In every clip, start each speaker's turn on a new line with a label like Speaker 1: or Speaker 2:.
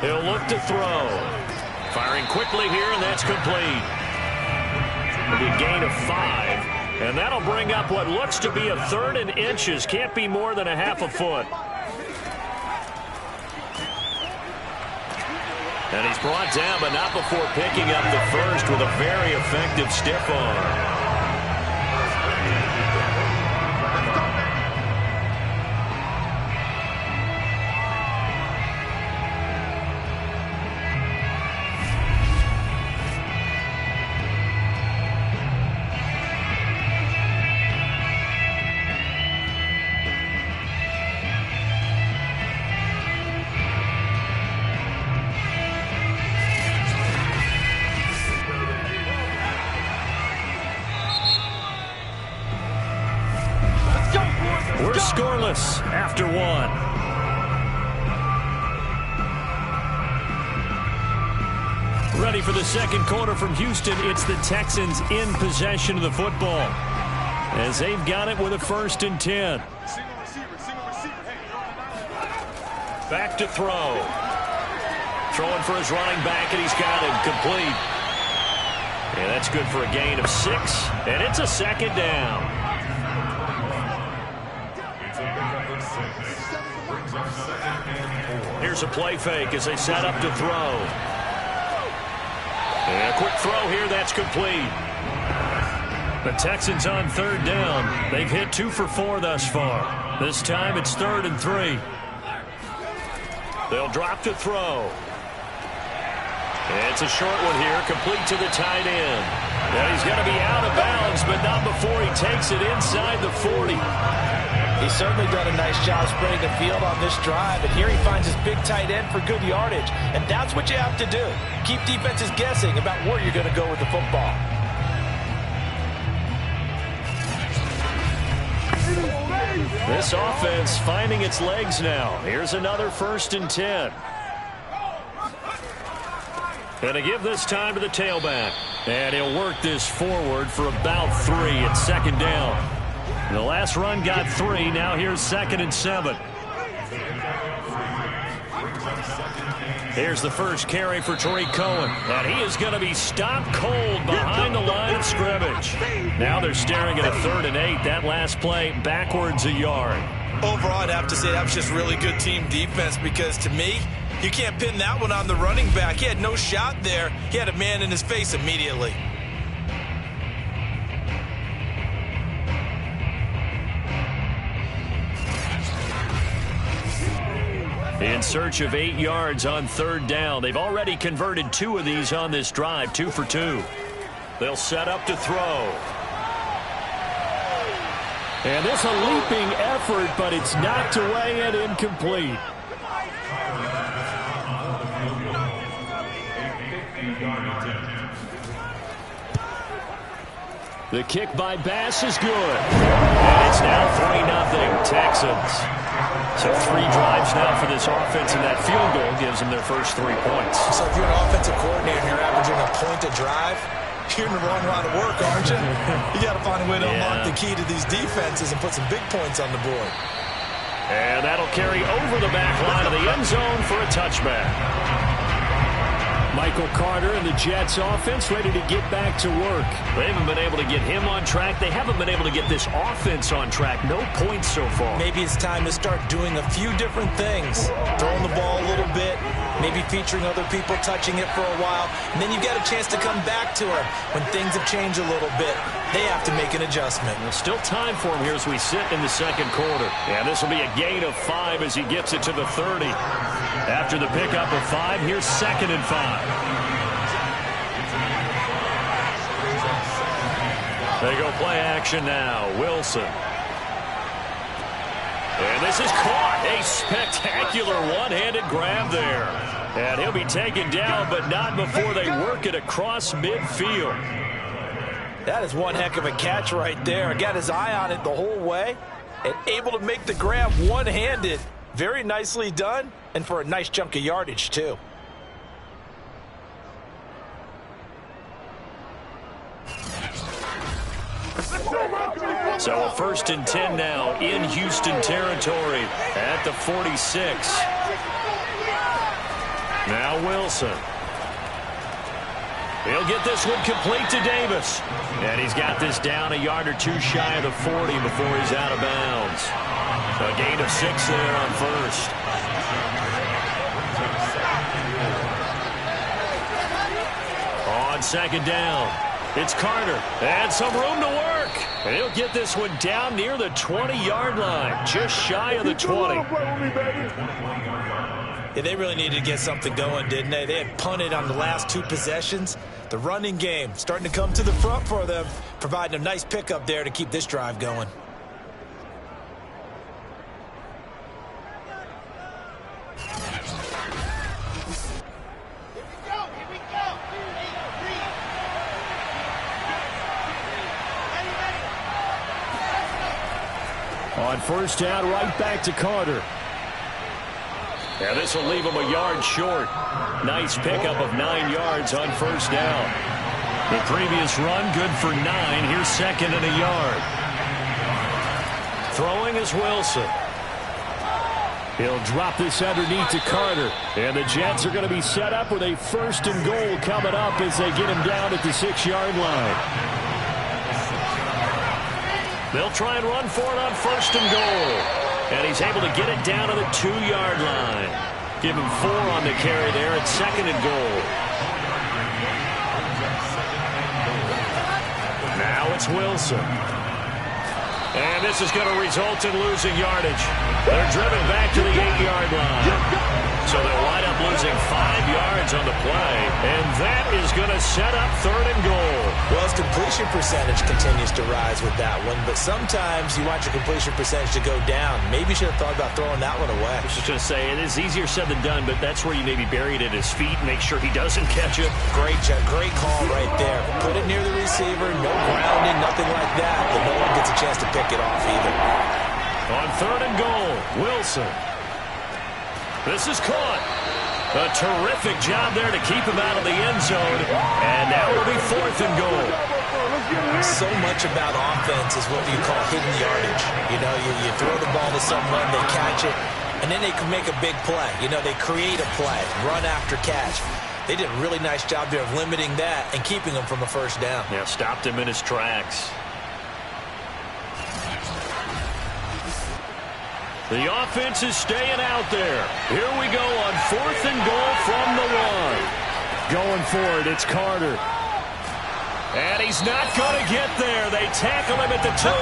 Speaker 1: He'll look to throw. Firing quickly here, and that's complete. It'll be a gain of 5. And that'll bring up what looks to be a 3rd and inches. Can't be more than a half a foot. And he's brought down, but not before picking up the first with a very effective stiff arm. We're scoreless after 1. Ready for the second quarter from Houston. It's the Texans in possession of the football as they've got it with a 1st and 10. Back to throw. Throwing for his running back, and he's got him complete. And that's good for a gain of 6, and it's a 2nd down. Here's a play fake as they set up to throw. And a quick throw here, that's complete. The Texans on 3rd down. They've hit 2 for 4 thus far. This time it's 3rd and 3. They'll drop to throw. It's a short one here, complete to the tight end. Now he's going to be out of bounds, but not before he takes it inside the 40.
Speaker 2: He's certainly done a nice job spreading the field on this drive, and here he finds his big tight end for good yardage. And that's what you have to do. Keep defenses guessing about where you're going to go with the football.
Speaker 1: This offense finding its legs now. Here's another 1st and 10. And to give this time to the tailback. And he'll work this forward for about 3 at 2nd down. The last run got 3. Now here's 2nd and 7. Here's the first carry for Tariq Cohen. And he is going to be stopped cold behind the line of scrimmage. Now they're staring at a 3rd and 8. That last play backwards a yard.
Speaker 3: Overall, I'd have to say that was just really good team defense, because to me, you can't pin that one on the running back. He had no shot there. He had a man in his face immediately.
Speaker 1: In search of 8 yards on 3rd down. They've already converted 2 of these on this drive, 2 for 2. They'll set up to throw. And this a leaping effort, but it's knocked away and incomplete. The kick by Bass is good. And it's now 3-0 Texans. So 3 drives now for this offense, and that field goal gives them their first 3 points.
Speaker 3: So if you're an offensive coordinator and you're averaging a point a drive, you're in the wrong line of work, aren't you? You got to find a way to unlock the key to these defenses and put some big points on the board.
Speaker 1: And that'll carry over the back line of the end zone for a touchback. Michael Carter and the Jets offense ready to get back to work. They haven't been able to get him on track. They haven't been able to get this offense on track. No points so far.
Speaker 2: Maybe it's time to start doing a few different things. Throwing the ball a little bit, maybe featuring other people touching it for a while, and then you get a chance to come back to it when things have changed a little bit. They have to make an adjustment.
Speaker 1: There's still time for him here as we sit in the second quarter. And this will be a gain of 5 as he gets it to the 30. After the pickup of 5, here's 2nd and 5. They go play action now. Wilson. And this is caught. A spectacular one-handed grab there. And he'll be taken down, but not before they work it across midfield.
Speaker 2: That is one heck of a catch right there. Got his eye on it the whole way and able to make the grab one-handed. Very nicely done, and for a nice chunk of yardage, too.
Speaker 1: So a 1st and 10 now in Houston territory at the 46. Now Wilson. He'll get this one complete to Davis. And he's got this down a yard or two shy of the 40 before he's out of bounds. A gain of 6 there on first. On second down, it's Carter. And some room to work. And he'll get this one down near the 20-yard line, just shy of the 20.
Speaker 2: Yeah, they really needed to get something going, didn't they? They had punted on the last 2 possessions. The running game starting to come to the front for them, providing a nice pickup there to keep this drive going.
Speaker 1: On first down, right back to Carter. Yeah, this will leave him a yard short. Nice pickup of 9 yards on first down. The previous run, good for 9. Here's second and a yard. Throwing is Wilson. He'll drop this underneath to Carter. And the Jets are going to be set up with a first and goal coming up as they get him down at the 6-yard line. They'll try and run for it on first and goal. And he's able to get it down to the 2-yard line. Give him 4 on the carry there at second and goal. Now it's Wilson. And this is going to result in losing yardage. They're driven back to the 8-yard line. So they'll wind up losing 5 yards on the play. And that is going to set up third and goal.
Speaker 2: Well, his completion percentage continues to rise with that one. But sometimes you want your completion percentage to go down. Maybe you should have thought about throwing that one away.
Speaker 1: I was just going to say, it is easier said than done, but that's where you maybe bury it at his feet and make sure he doesn't catch it.
Speaker 2: Great call right there. Put it near the receiver, no grounding, nothing like that. But no one gets a chance to pick it off either.
Speaker 1: On third and goal, Wilson. This is caught. A terrific job there to keep him out of the end zone. And now it'll be fourth and goal.
Speaker 2: So much about offense is what you call hidden yardage. You know, you throw the ball to someone, they catch it, and then they can make a big play. You know, they create a play, run after catch. They did a really nice job there of limiting that and keeping him from a first down.
Speaker 1: Yeah, stopped him in his tracks. The offense is staying out there. Here we go on fourth and goal from the 1. Going for it, it's Carter. And he's not going to get there. They tackle him at the 2.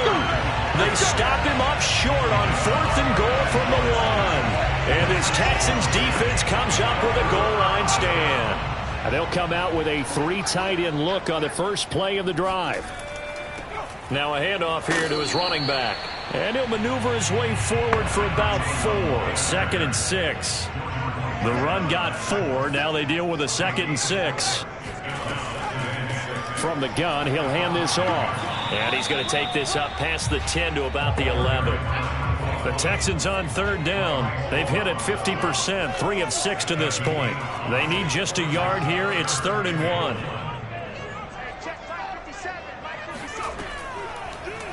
Speaker 1: They stop him up short on fourth and goal from the 1. And this Texans defense comes up with a goal line stand. And they'll come out with a 3 tight end look on the first play of the drive. Now a handoff here to his running back. And he'll maneuver his way forward for about 4. Second and 6. The run got 4. Now they deal with a second and 6. From the gun, he'll hand this off. And he's going to take this up past the 10 to about the 11. The Texans on third down. They've hit it 50%, 3 of 6 to this point. They need just a yard here. It's 3rd and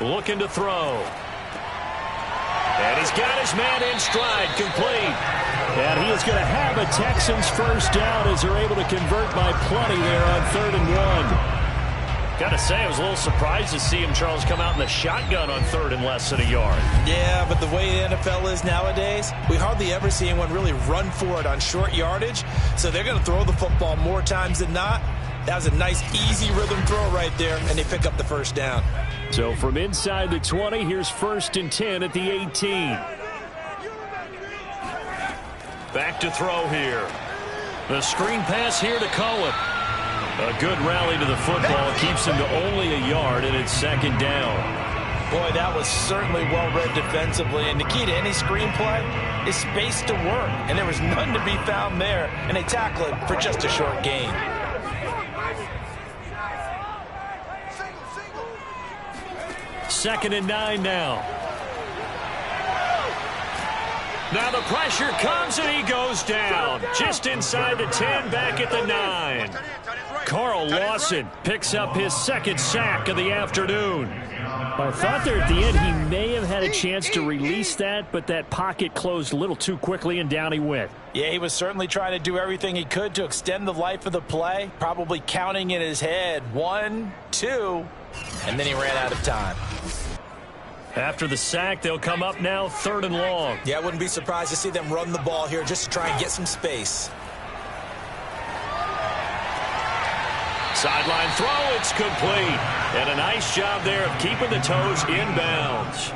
Speaker 1: 1. Looking to throw. And he's got his man in stride, complete. And he is going to have a Texans first down as they're able to convert by plenty there on 3rd and 1. Got to say, I was a little surprised to see him, Charles, come out in the shotgun on 3rd and less than a yard.
Speaker 2: Yeah, but the way the NFL is nowadays, we hardly ever see anyone really run for it on short yardage. So they're going to throw the football more times than not. That was a nice, easy rhythm throw right there, and they pick up the first down.
Speaker 1: So from inside the 20, here's 1st and 10 at the 18. Back to throw here. The screen pass here to Cohen. A good rally to the football keeps him to only a yard, and it's 2nd down.
Speaker 2: Boy, that was certainly well-read defensively, and the key to any screenplay is space to work, and there was none to be found there, and they tackle it for just a short gain.
Speaker 1: Second and 9 now. Now the pressure comes and he goes down. Just inside the 10, back at the 9. Carl Lawson picks up his second sack of the afternoon.
Speaker 4: I thought there at the end he may have had a chance to release that, but that pocket closed a little too quickly and down he went.
Speaker 2: Yeah, he was certainly trying to do everything he could to extend the life of the play, probably counting in his head 1, 2, and then he ran out of time.
Speaker 1: After the sack, they'll come up now 3rd and long.
Speaker 2: Yeah, I wouldn't be surprised to see them run the ball here just to try and get some space.
Speaker 1: Sideline throw, it's complete. And a nice job there of keeping the toes inbounds.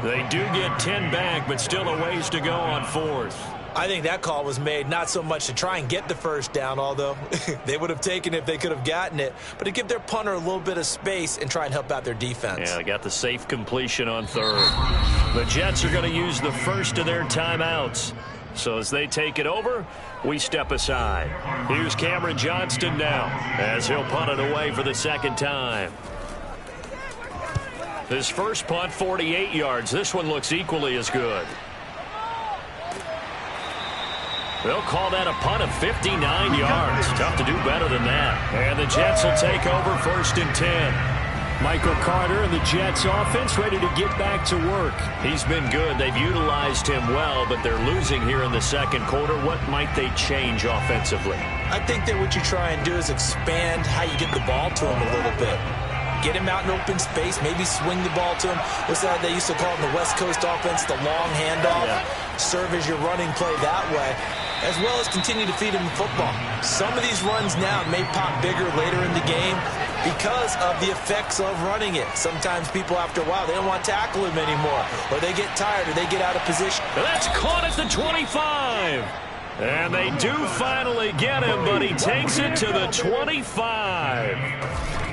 Speaker 1: They do get 10 back, but still a ways to go on 4th.
Speaker 2: I think that call was made not so much to try and get the first down, although they would have taken it if they could have gotten it, but to give their punter a little bit of space and try and help out their defense.
Speaker 1: Yeah, they got the safe completion on 3rd. The Jets are going to use the first of their timeouts. So as they take it over, we step aside. Here's Cameron Johnston now as he'll punt it away for the second time. His first punt, 48 yards. This one looks equally as good. They'll call that a punt of 59 yards. Tough to do better than that. And the Jets will take over 1st and 10.
Speaker 4: Michael Carter and the Jets offense ready to get back to work.
Speaker 1: He's been good. They've utilized him well, but they're losing here in the second quarter. What might they change offensively?
Speaker 2: I think that what you try and do is expand how you get the ball to him a little bit. Get him out in open space, maybe swing the ball to him. What's that they used to call in the West Coast offense, the long handoff? Yeah. Serve as your running play that way, as well as continue to feed him the football. Some of these runs now may pop bigger later in the game because of the effects of running it. Sometimes people, after a while, they don't want to tackle him anymore, or they get tired, or they get out of position.
Speaker 1: That's caught at the 25. And they do finally get him, but he takes it to the 25.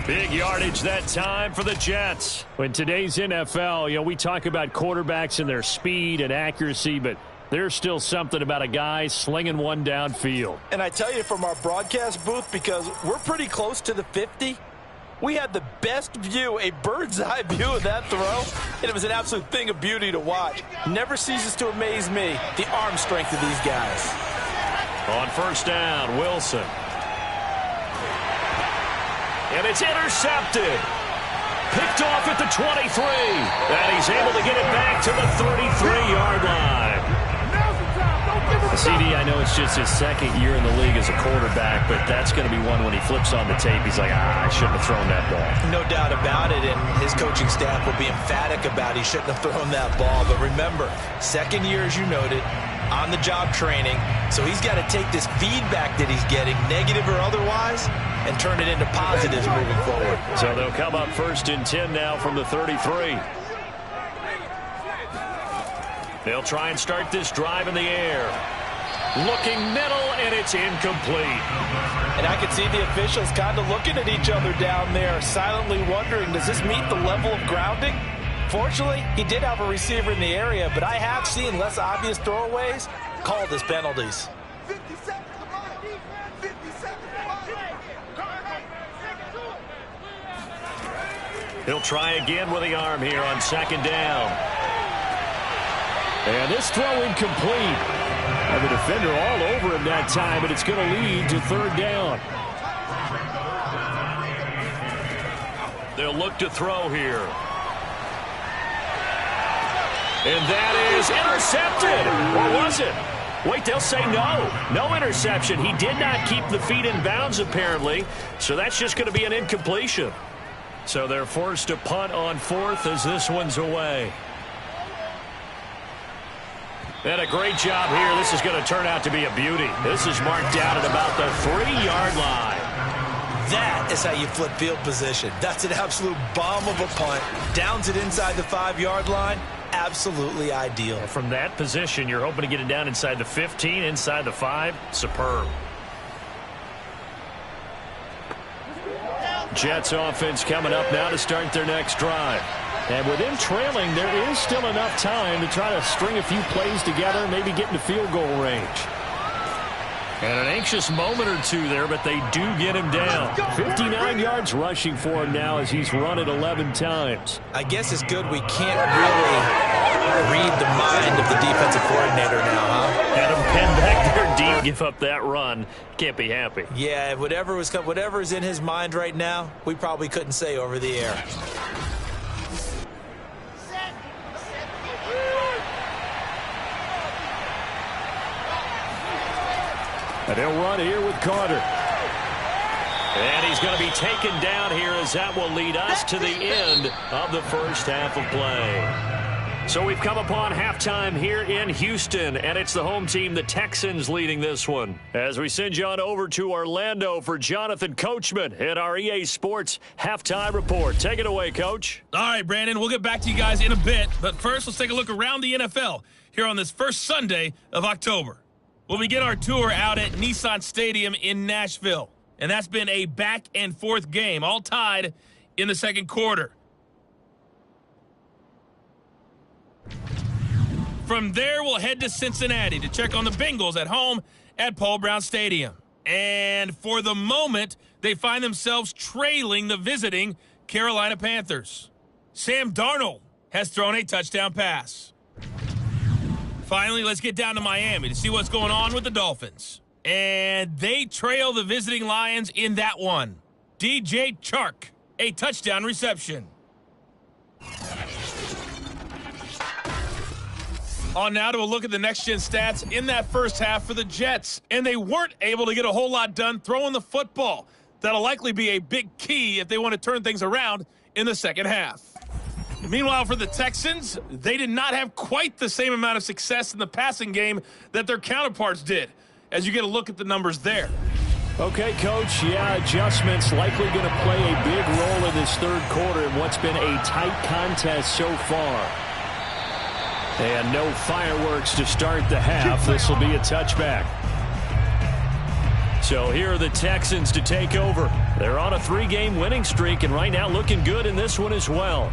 Speaker 1: Big yardage that time for the Jets.
Speaker 4: In today's NFL, we talk about quarterbacks and their speed and accuracy, but there's still something about a guy slinging one downfield.
Speaker 2: And I tell you, from our broadcast booth, because we're pretty close to the 50, we had the best view, a bird's eye view of that throw, and it was an absolute thing of beauty to watch. Never ceases to amaze me, the arm strength of these guys.
Speaker 1: On 1st down, Wilson. And it's intercepted. Picked off at the 23. And he's able to get it back to the 33-yard line.
Speaker 4: CD, I know it's just his second year in the league as a quarterback, but that's going to be one when he flips on the tape. He's like, I shouldn't have thrown that ball.
Speaker 2: No doubt about it, and his coaching staff will be emphatic about he shouldn't have thrown that ball. But remember, second year, as you noted, on-the-job training, so he's got to take this feedback that he's getting, negative or otherwise, and turn it into positives moving forward.
Speaker 1: So they'll come up 1st and 10 now from the 33. They'll try and start this drive in the air. Looking middle, and it's incomplete.
Speaker 2: And I can see the officials kind of looking at each other down there, silently wondering, does this meet the level of grounding? Fortunately, he did have a receiver in the area, but I have seen less obvious throwaways called as penalties.
Speaker 1: He'll try again with the arm here on 2nd down.
Speaker 4: And this throw incomplete. And the defender all over him that time, but it's going to lead to 3rd down.
Speaker 1: They'll look to throw here. And that is intercepted. Or was it? Wait, they'll say no. No interception. He did not keep the feet in bounds, apparently. So that's just going to be an incompletion. So they're forced to punt on 4th as this one's away. And a great job here. This is going to turn out to be a beauty. This is marked out at about the 3-yard line.
Speaker 2: That is how you flip field position. That's an absolute bomb of a punt. Downs it inside the 5-yard line. Absolutely ideal.
Speaker 1: From that position, you're hoping to get it down inside the 15, inside the 5. Superb. Jets offense coming up now to start their next drive.
Speaker 4: And with him trailing, there is still enough time to try to string a few plays together, maybe get into field goal range. And an anxious moment or two there, but they do get him down. 59 yards rushing for him now as he's run it 11 times.
Speaker 2: I guess it's good we can't really read the mind of the defensive coordinator now, huh?
Speaker 4: Had him pinned back there deep, give up that run. Can't be happy.
Speaker 2: Yeah, whatever is in his mind right now, we probably couldn't say over the air.
Speaker 4: And he'll run here with Carter. And he's going to be taken down here as that will lead us to the end of the first half of play. So we've come upon halftime here in Houston, and it's the home team, the Texans, leading this one. As we send you on over to Orlando for Jonathan Coachman at our EA Sports Halftime Report. Take it away, Coach.
Speaker 5: All right, Brandon, we'll get back to you guys in a bit, but first let's take a look around the NFL here on this first Sunday of October. We'll begin our tour out at Nissan Stadium in Nashville. And that's been a back-and-forth game, all tied in the second quarter. From there, we'll head to Cincinnati to check on the Bengals at home at Paul Brown Stadium. And for the moment, they find themselves trailing the visiting Carolina Panthers. Sam Darnold has thrown a touchdown pass. Finally, let's get down to Miami to see what's going on with the Dolphins. And they trail the visiting Lions in that one. DJ Chark, a touchdown reception. On now to a look at the next-gen stats in that first half for the Jets. And they weren't able to get a whole lot done throwing the football. That'll likely be a big key if they want to turn things around in the second half. Meanwhile, for the Texans, they did not have quite the same amount of success in the passing game that their counterparts did, as you get a look at the numbers there.
Speaker 4: Okay, Coach, adjustments likely going to play a big role in this third quarter in what's been a tight contest so far. And no fireworks to start the half. This will be a touchback. So here are the Texans to take over. They're on a 3-game winning streak, and right now looking good in this one as well.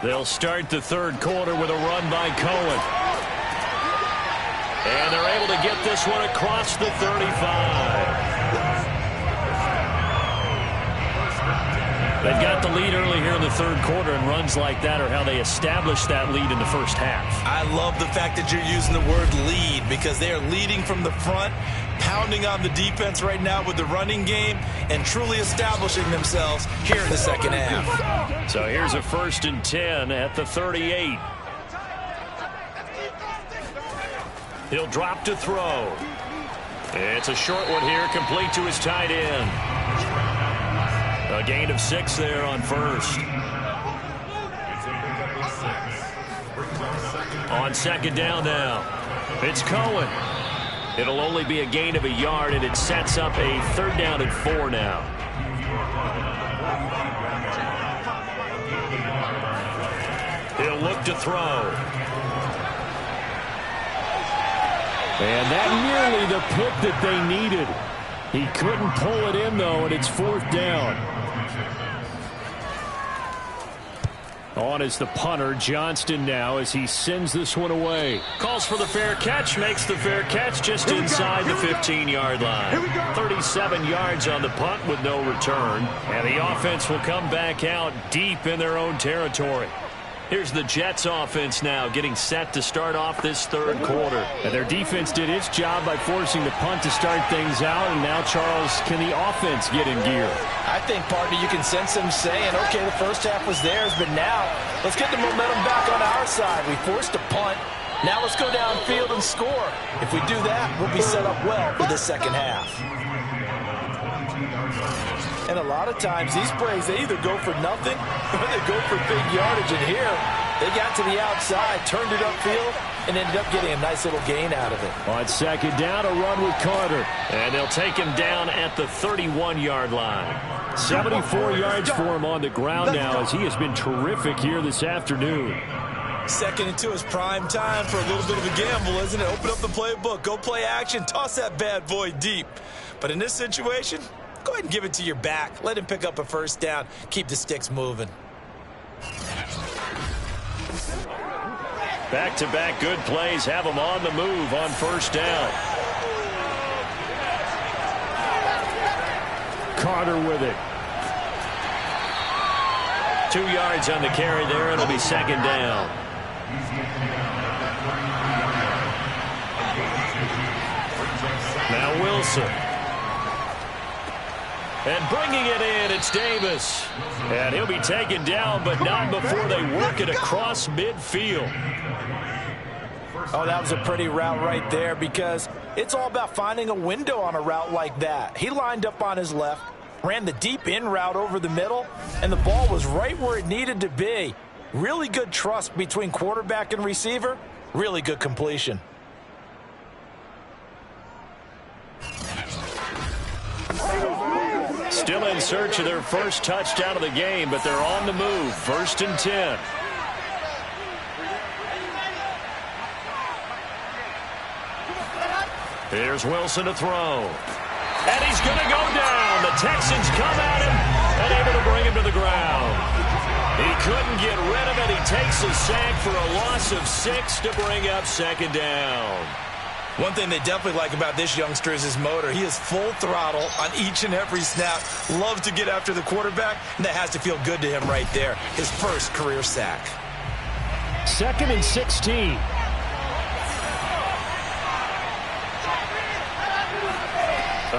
Speaker 4: They'll start the third quarter with a run by Cohen. And they're able to get this one across the 35. They've got the lead early here in the third quarter, and runs like that are how they establish that lead in the first half.
Speaker 2: I love the fact that you're using the word lead, because they are leading from the front, pounding on the defense right now with the running game, and truly establishing themselves here in the second half.
Speaker 4: So here's a 1st and 10 at the 38. He'll drop to throw. It's a short one here, complete to his tight end. A gain of 6 there on first. On second down now, it's Cohen. It'll only be a gain of a yard, and it sets up a 3rd down and 4 now. He'll look to throw. And that nearly the pick that they needed. He couldn't pull it in, though, and it's 4th down. On is the punter, Johnston, now, as he sends this one away. Calls for the fair catch, makes the fair catch just inside the 15-yard line. 37 yards on the punt with no return. And the offense will come back out deep in their own territory. Here's the Jets offense now getting set to start off this third quarter. And their defense did its job by forcing the punt to start things out. And now, Charles, can the offense get in gear?
Speaker 2: I think, partner, you can sense them saying, okay, the first half was theirs, but now let's get the momentum back on our side. We forced a punt. Now let's go downfield and score. If we do that, we'll be set up well for this second half. And a lot of times, these plays, they either go for nothing or they go for big yardage. And here, they got to the outside, turned it upfield, and ended up getting a nice little gain out of it.
Speaker 4: On second down, a run with Carter. And they'll take him down at the 31-yard line. 74 yards for him on the ground now, as he has been terrific here this afternoon.
Speaker 3: 2nd and 2 is prime time for a little bit of a gamble, isn't it? Open up the playbook, go play action, toss that bad boy deep. But in this situation, go ahead and give it to your back. Let him pick up a first down. Keep the sticks moving.
Speaker 1: Back-to-back good plays have them on the move on first down. Carter with it. 2 yards on the carry there. It'll be second down. Now Wilson. And bringing it in, it's Davis. And he'll be taken down, but not before they work it across midfield.
Speaker 2: Oh, that was a pretty route right there, because it's all about finding a window on a route like that. He lined up on his left, ran the deep in route over the middle, and the ball was right where it needed to be. Really good trust between quarterback and receiver. Really good completion.
Speaker 1: Still in search of their first touchdown of the game, but they're on the move. 1st and 10. Here's Wilson to throw. And he's going to go down. The Texans come at him and able to bring him to the ground. He couldn't get rid of it. He takes a sack for a loss of 6 to bring up second down.
Speaker 3: One thing they definitely like about this youngster is his motor. He is full throttle on each and every snap. Loves to get after the quarterback, and that has to feel good to him right there. His first career sack.
Speaker 1: 2nd and 16.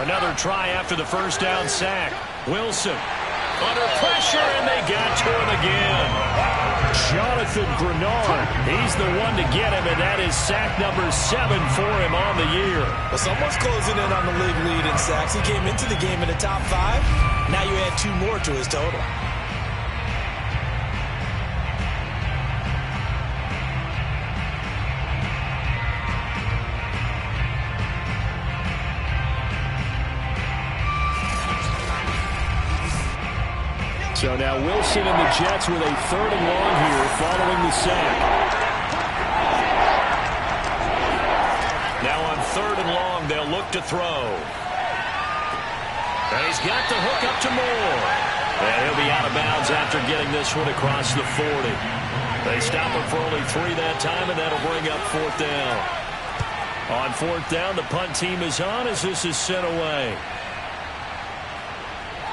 Speaker 1: Another try after the first down sack. Wilson under pressure, and they got to him again. Jonathan Grenard, he's the one to get him, and that is sack number 7 for him on the year.
Speaker 3: Well, someone's closing in on the league lead in sacks. He came into the game in the top 5. Now you add 2 more to his total.
Speaker 1: So now Wilson and the Jets with a 3rd and long here following the sack. Now on 3rd and long, they'll look to throw. And he's got the hook up to Moore. And he'll be out of bounds after getting this one across the 40. They stop him for only 3 that time, and that'll bring up 4th down. On 4th down, the punt team is on as this is sent away.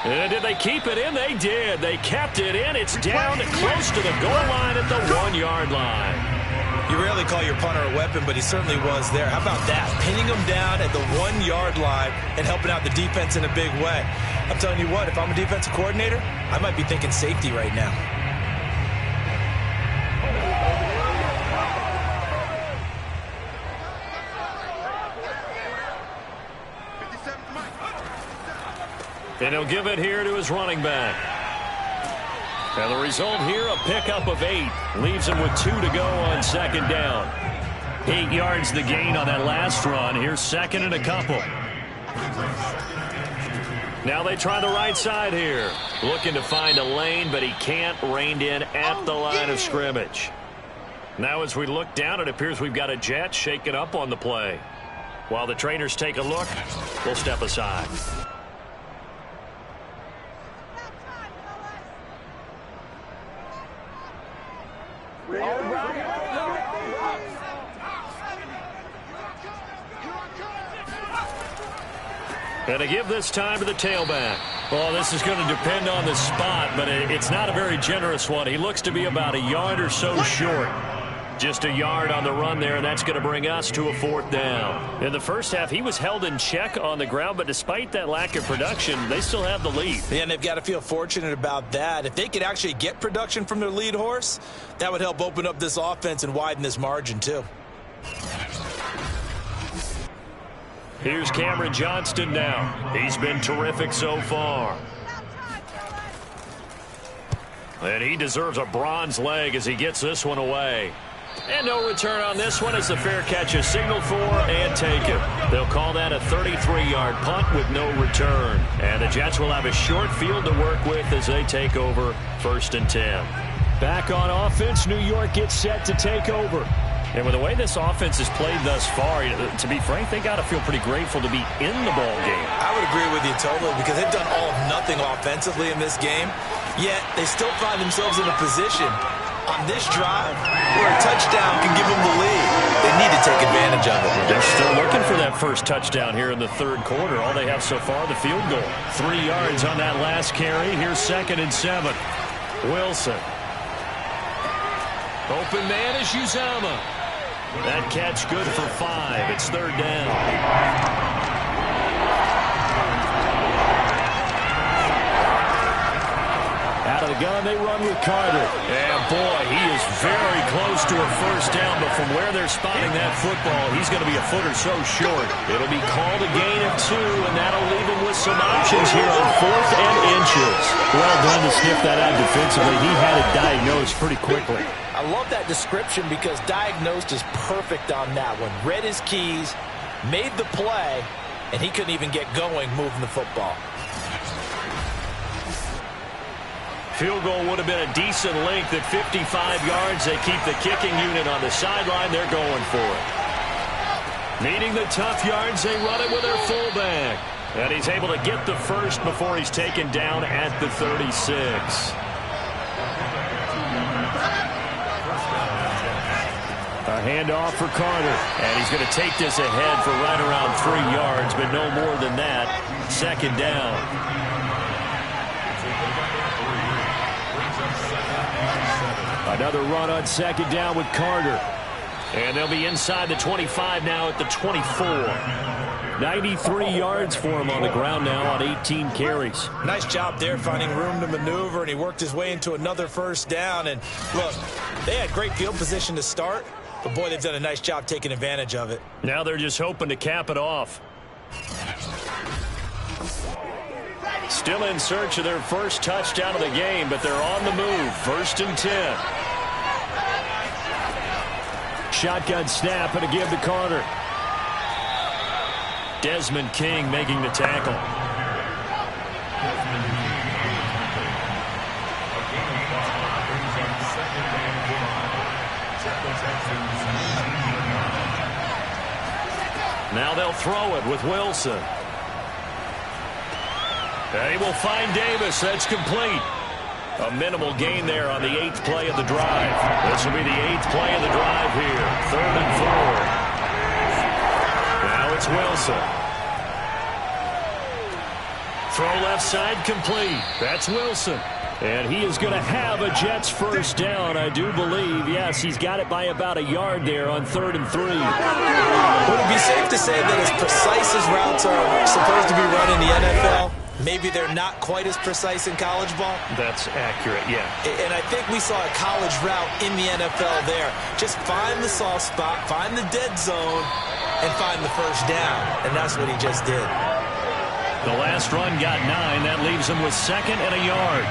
Speaker 1: And did they keep it in? They did. They kept it in. It's down to close to the goal line at the 1-yard line.
Speaker 3: You rarely call your punter a weapon, but he certainly was there. How about that? Pinning him down at the 1-yard line and helping out the defense in a big way. I'm telling you what, if I'm a defensive coordinator, I might be thinking safety right now.
Speaker 1: And he'll give it here to his running back. And the result here, a pickup of 8. Leaves him with 2 to go on 2nd down. 8 yards the gain on that last run. Here's 2nd and a couple. Now they try the right side here. Looking to find a lane, but he can't. Reined in at the line of scrimmage. Now as we look down, it appears we've got a Jet shaking up on the play. While the trainers take a look, we'll step aside. And to give this time to the tailback. Well, this is going to depend on the spot, but it's not a very generous one. He looks to be about a yard or so short. Just a yard on the run there, and that's going to bring us to a 4th down. In the first half, he was held in check on the ground, but despite that lack of production, they still have the lead.
Speaker 3: Yeah, and they've got to feel fortunate about that. If they could actually get production from their lead horse, that would help open up this offense and widen this margin, too.
Speaker 1: Here's Cameron Johnston now. He's been terrific so far. And he deserves a bronze leg as he gets this one away. And no return on this one as the fair catch is signaled for and taken. They'll call that a 33-yard punt with no return. And the Jets will have a short field to work with as they take over 1st and 10. Back on offense, New York gets set to take over. And with the way this offense has played thus far, to be frank, they got to feel pretty grateful to be in the ball game.
Speaker 3: I would agree with you totally because they've done all of nothing offensively in this game, yet they still find themselves in a position on this drive where a touchdown can give them the lead. They need to take advantage of it.
Speaker 1: They're still looking for that first touchdown here in the third quarter. All they have so far, the field goal. 3 yards on that last carry. Here's 2nd and 7. Wilson. Open man is Uzomah. That catch good for 5. It's 3rd down. Out of the gun, they run with Carter. And, boy, he is very close to a first down, but from where they're spotting that football, he's going to be a foot or so short. It'll be called a gain of 2, and that'll leave him with some options here on 4th and inches. Well done to sniff that out defensively. He had it diagnosed pretty quickly.
Speaker 2: I love that description because diagnosed is perfect on that one. Read his keys, made the play, and he couldn't even get going moving the football.
Speaker 1: Field goal would have been a decent length at 55 yards. They keep the kicking unit on the sideline. They're going for it. Needing the tough yards, they run it with their fullback. And he's able to get the first before he's taken down at the 36. A handoff for Carter. And he's going to take this ahead for right around 3 yards, but no more than that. 2nd down. Another run on 2nd down with Carter. And they'll be inside the 25 now at the 24. 93 yards for him on the ground now on 18 carries.
Speaker 3: Nice job there finding room to maneuver, and he worked his way into another first down. And, look, they had great field position to start, but, boy, they've done a nice job taking advantage of it.
Speaker 1: Now they're just hoping to cap it off. Still in search of their first touchdown of the game, but they're on the move. 1st and 10. Shotgun snap and a give to Carter. Desmond King making the tackle. Now they'll throw it with Wilson. And he will find Davis. That's complete. A minimal gain there on the 8th play of the drive. This will be the 8th play of the drive here. 3rd and 4. Now it's Wilson. Throw left side complete. That's Wilson. And he is going to have a Jets first down, I do believe. Yes, he's got it by about a yard there on 3rd and 3.
Speaker 2: Would it be safe to say that as precise as routes are supposed to be run in the NFL, maybe they're not quite as precise in college ball?
Speaker 1: That's accurate, yeah.
Speaker 2: And I think we saw a college route in the NFL there. Just find the soft spot, find the dead zone, and find the first down. And that's what he just did.
Speaker 1: The last run got 9. That leaves him with 2nd and a yard.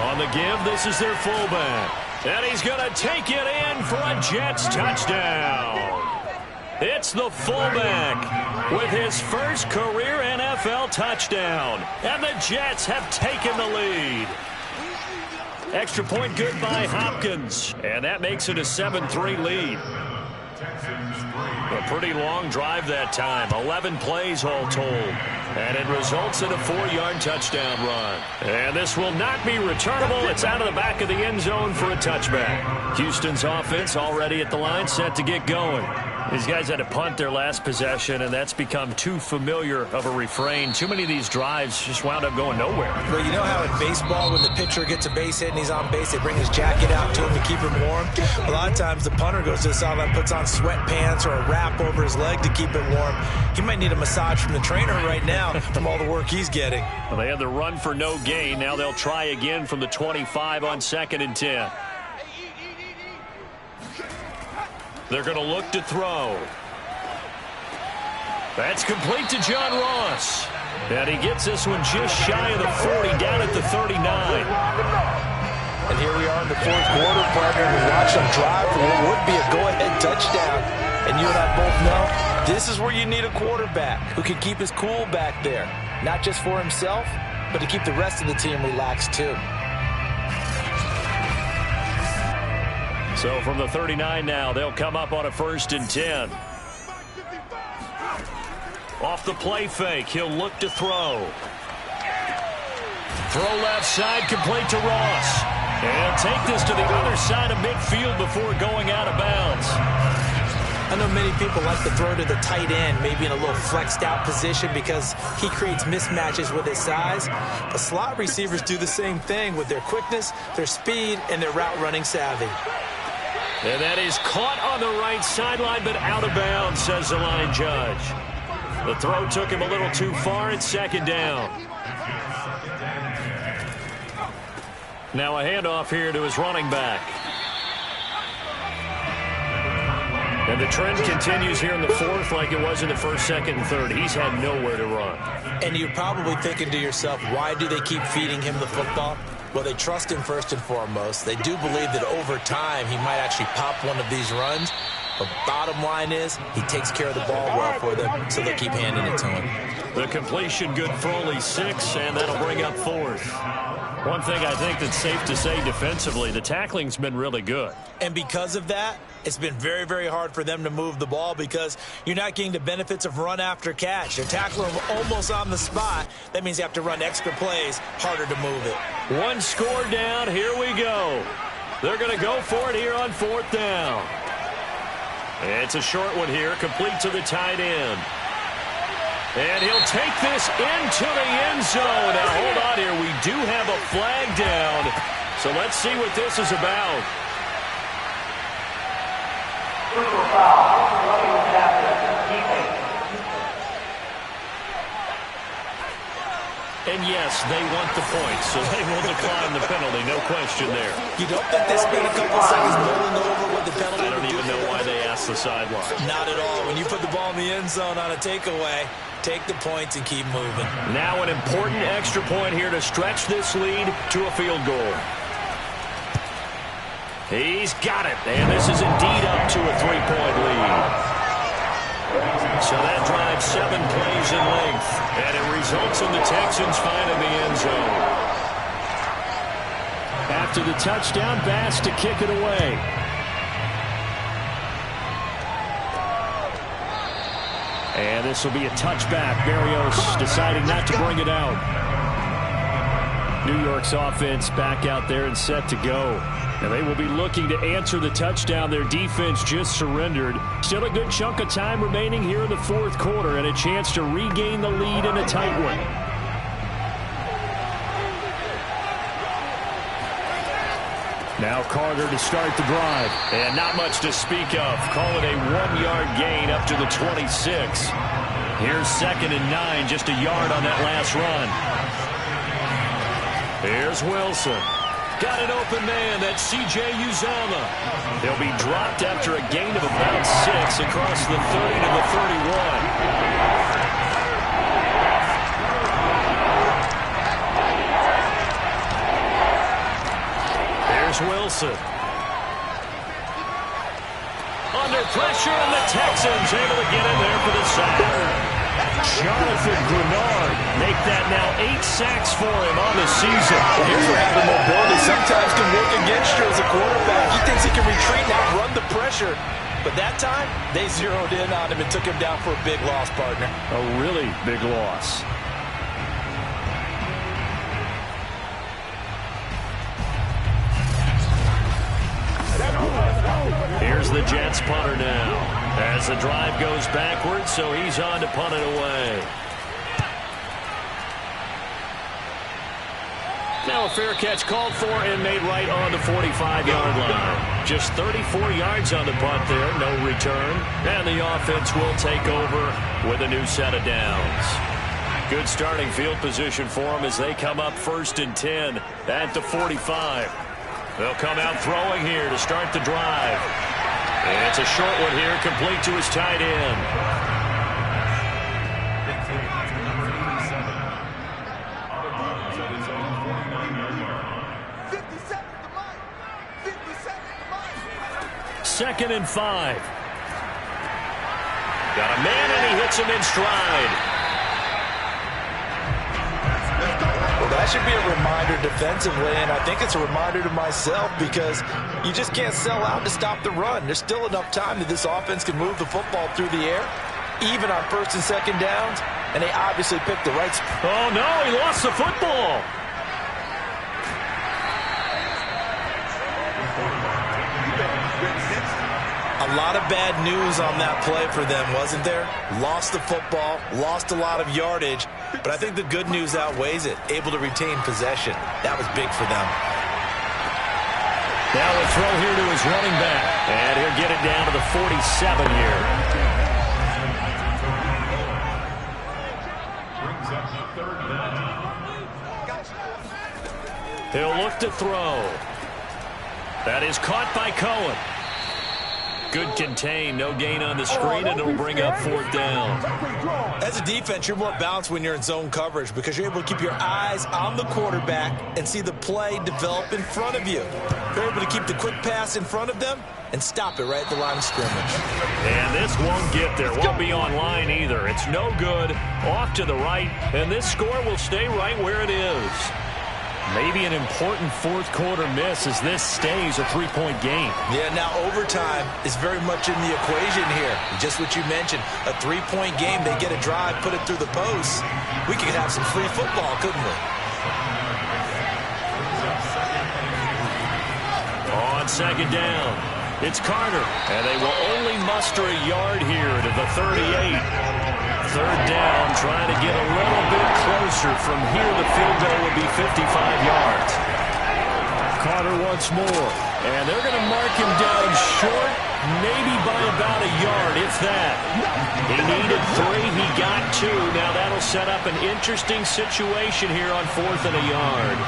Speaker 1: On the give, this is their fullback. And he's going to take it in for a Jets touchdown. It's the fullback with his first career NFL touchdown. And the Jets have taken the lead. Extra point good by Hopkins. And that makes it a 7-3 lead. A pretty long drive that time. 11 plays all told. And it results in a 4-yard touchdown run. And this will not be returnable. It's out of the back of the end zone for a touchback. Houston's offense already at the line, set to get going. These guys had to punt their last possession, and that's become too familiar of a refrain. Too many of these drives just wound up going nowhere.
Speaker 2: Well, you know how in baseball, when the pitcher gets a base hit and he's on base, they bring his jacket out to him to keep him warm? A lot of times the punter goes to the sideline, puts on sweatpants or a wrap over his leg to keep it warm. He might need a massage from the trainer right now from all the work he's getting.
Speaker 1: Well, they had the run for no gain. Now they'll try again from the 25 on 2nd and 10. They're going to look to throw. That's complete to John Ross. And he gets this one just shy of the 40, down at the 39.
Speaker 2: And here we are in the 4th quarter, partner. We watch them drive for what would be a go-ahead touchdown. And you and I both know this is where you need a quarterback who can keep his cool back there. Not just for himself, but to keep the rest of the team relaxed too.
Speaker 1: So from the 39 now, they'll come up on a 1st and 10. Off the play fake, he'll look to throw. Throw left side, complete to Ross. And take this to the other side of midfield before going out of bounds.
Speaker 2: I know many people like to throw to the tight end, maybe in a little flexed out position because he creates mismatches with his size. But slot receivers do the same thing with their quickness, their speed, and their route running savvy.
Speaker 1: And that is caught on the right sideline, but out of bounds, says the line judge. The throw took him a little too far. It's 2nd down. Now a handoff here to his running back. And the trend continues here in the 4th like it was in the 1st, 2nd, and 3rd. He's had nowhere to run.
Speaker 2: And you're probably thinking to yourself, why do they keep feeding him the football? Well, they trust him first and foremost. They do believe that over time he might actually pop one of these runs. But bottom line is he takes care of the ball well for them, so they'll keep handing it to him.
Speaker 1: The completion good for only 6, and that'll bring up 4th. One thing I think that's safe to say defensively, the tackling's been really good.
Speaker 2: And because of that, it's been very, very hard for them to move the ball because you're not getting the benefits of run after catch. They're tackling them almost on the spot. That means you have to run extra plays, harder to move it.
Speaker 1: 1 score down. Here we go. They're going to go for it here on 4th down. It's a short one here, complete to the tight end. And he'll take this into the end zone. Now, hold on here. We do have a flag down. So let's see what this is about. And yes, they want the points, so they will decline the penalty. No question there.
Speaker 2: You don't think they spent a couple seconds mulling over what the penalty
Speaker 1: I don't even know why they asked the sideline.
Speaker 2: Not at all. When you put the ball in the end zone on a takeaway, take the points and keep moving.
Speaker 1: Now an important extra point here to stretch this lead to a field goal. He's got it, and this is indeed up to a 3-point lead. So that drives 7 plays in length, and it results in the Texans finding the end zone. After the touchdown, Bass to kick it away. And this will be a touchback. Berrios deciding not to bring it out. New York's offense back out there and set to go. And they will be looking to answer the touchdown their defense just surrendered. Still a good chunk of time remaining here in the 4th quarter and a chance to regain the lead in a tight one. Now Carter to start the drive. And not much to speak of. Call it a 1-yard gain up to the 26. Here's 2nd and 9, just a yard on that last run. Here's Wilson. Got an open man. That's C.J. Uzomah. He'll be dropped after a gain of about 6 across the 30 to the 31. There's Wilson. Under pressure, and the Texans able to get in there for the sack. Jonathan Grenard make that now 8 sacks for him on the season.
Speaker 3: Well, here's what happened, mobility sometimes can work against you as a quarterback. He thinks he can retreat and outrun the pressure. But that time, they zeroed in on him and took him down for a big loss, partner.
Speaker 1: A really big loss. Here's the Jets punter now. As the drive goes backwards, so he's on to punt it away. Now a fair catch called for and made right on the 45-yard line. Just 34 yards on the punt there, no return. And the offense will take over with a new set of downs. Good starting field position for them as they come up 1st and 10 at the 45. They'll come out throwing here to start the drive. And it's a short one here, complete to his tight end. Second and 5. Got a man, and he hits him in stride.
Speaker 3: Well, that That should be a reminder defensively, and I think it's a reminder to myself because you just can't sell out to stop the run. There's still enough time that this offense can move the football through the air, even on first and second downs, and they obviously picked the right spot.
Speaker 1: Oh, no, he lost the football.
Speaker 3: A lot of bad news on that play for them, wasn't there? Lost the football, lost a lot of yardage, but I think the good news outweighs it. Able to retain possession. That was big for them.
Speaker 1: Now a throw here to his running back, and he'll get it down to the 47 here. He'll look to throw. That is caught by Cohen. Good contain, no gain on the screen, and it'll bring up 4th down.
Speaker 3: As a defense, you're more balanced when you're in zone coverage because you're able to keep your eyes on the quarterback and see the play develop in front of you. You're able to keep the quick pass in front of them and stop it right at the line of scrimmage.
Speaker 1: And this won't get there. Won't be on line either. It's no good. Off to the right, and this score will stay right where it is. Maybe an important 4th quarter miss as this stays a 3-point game.
Speaker 3: Yeah, now overtime is very much in the equation here. Just what you mentioned, a 3-point game. They get a drive, put it through the posts. We could have some free football, couldn't we?
Speaker 1: On second down, it's Carter, and they will only muster a yard here to the 38. 3rd down, trying to get a little bit closer. From here, the field goal would be 55 yards. Carter once more, and they're going to mark him down short, maybe by about a yard, if that. He needed 3, he got 2. Now that'll set up an interesting situation here on 4th and a yard.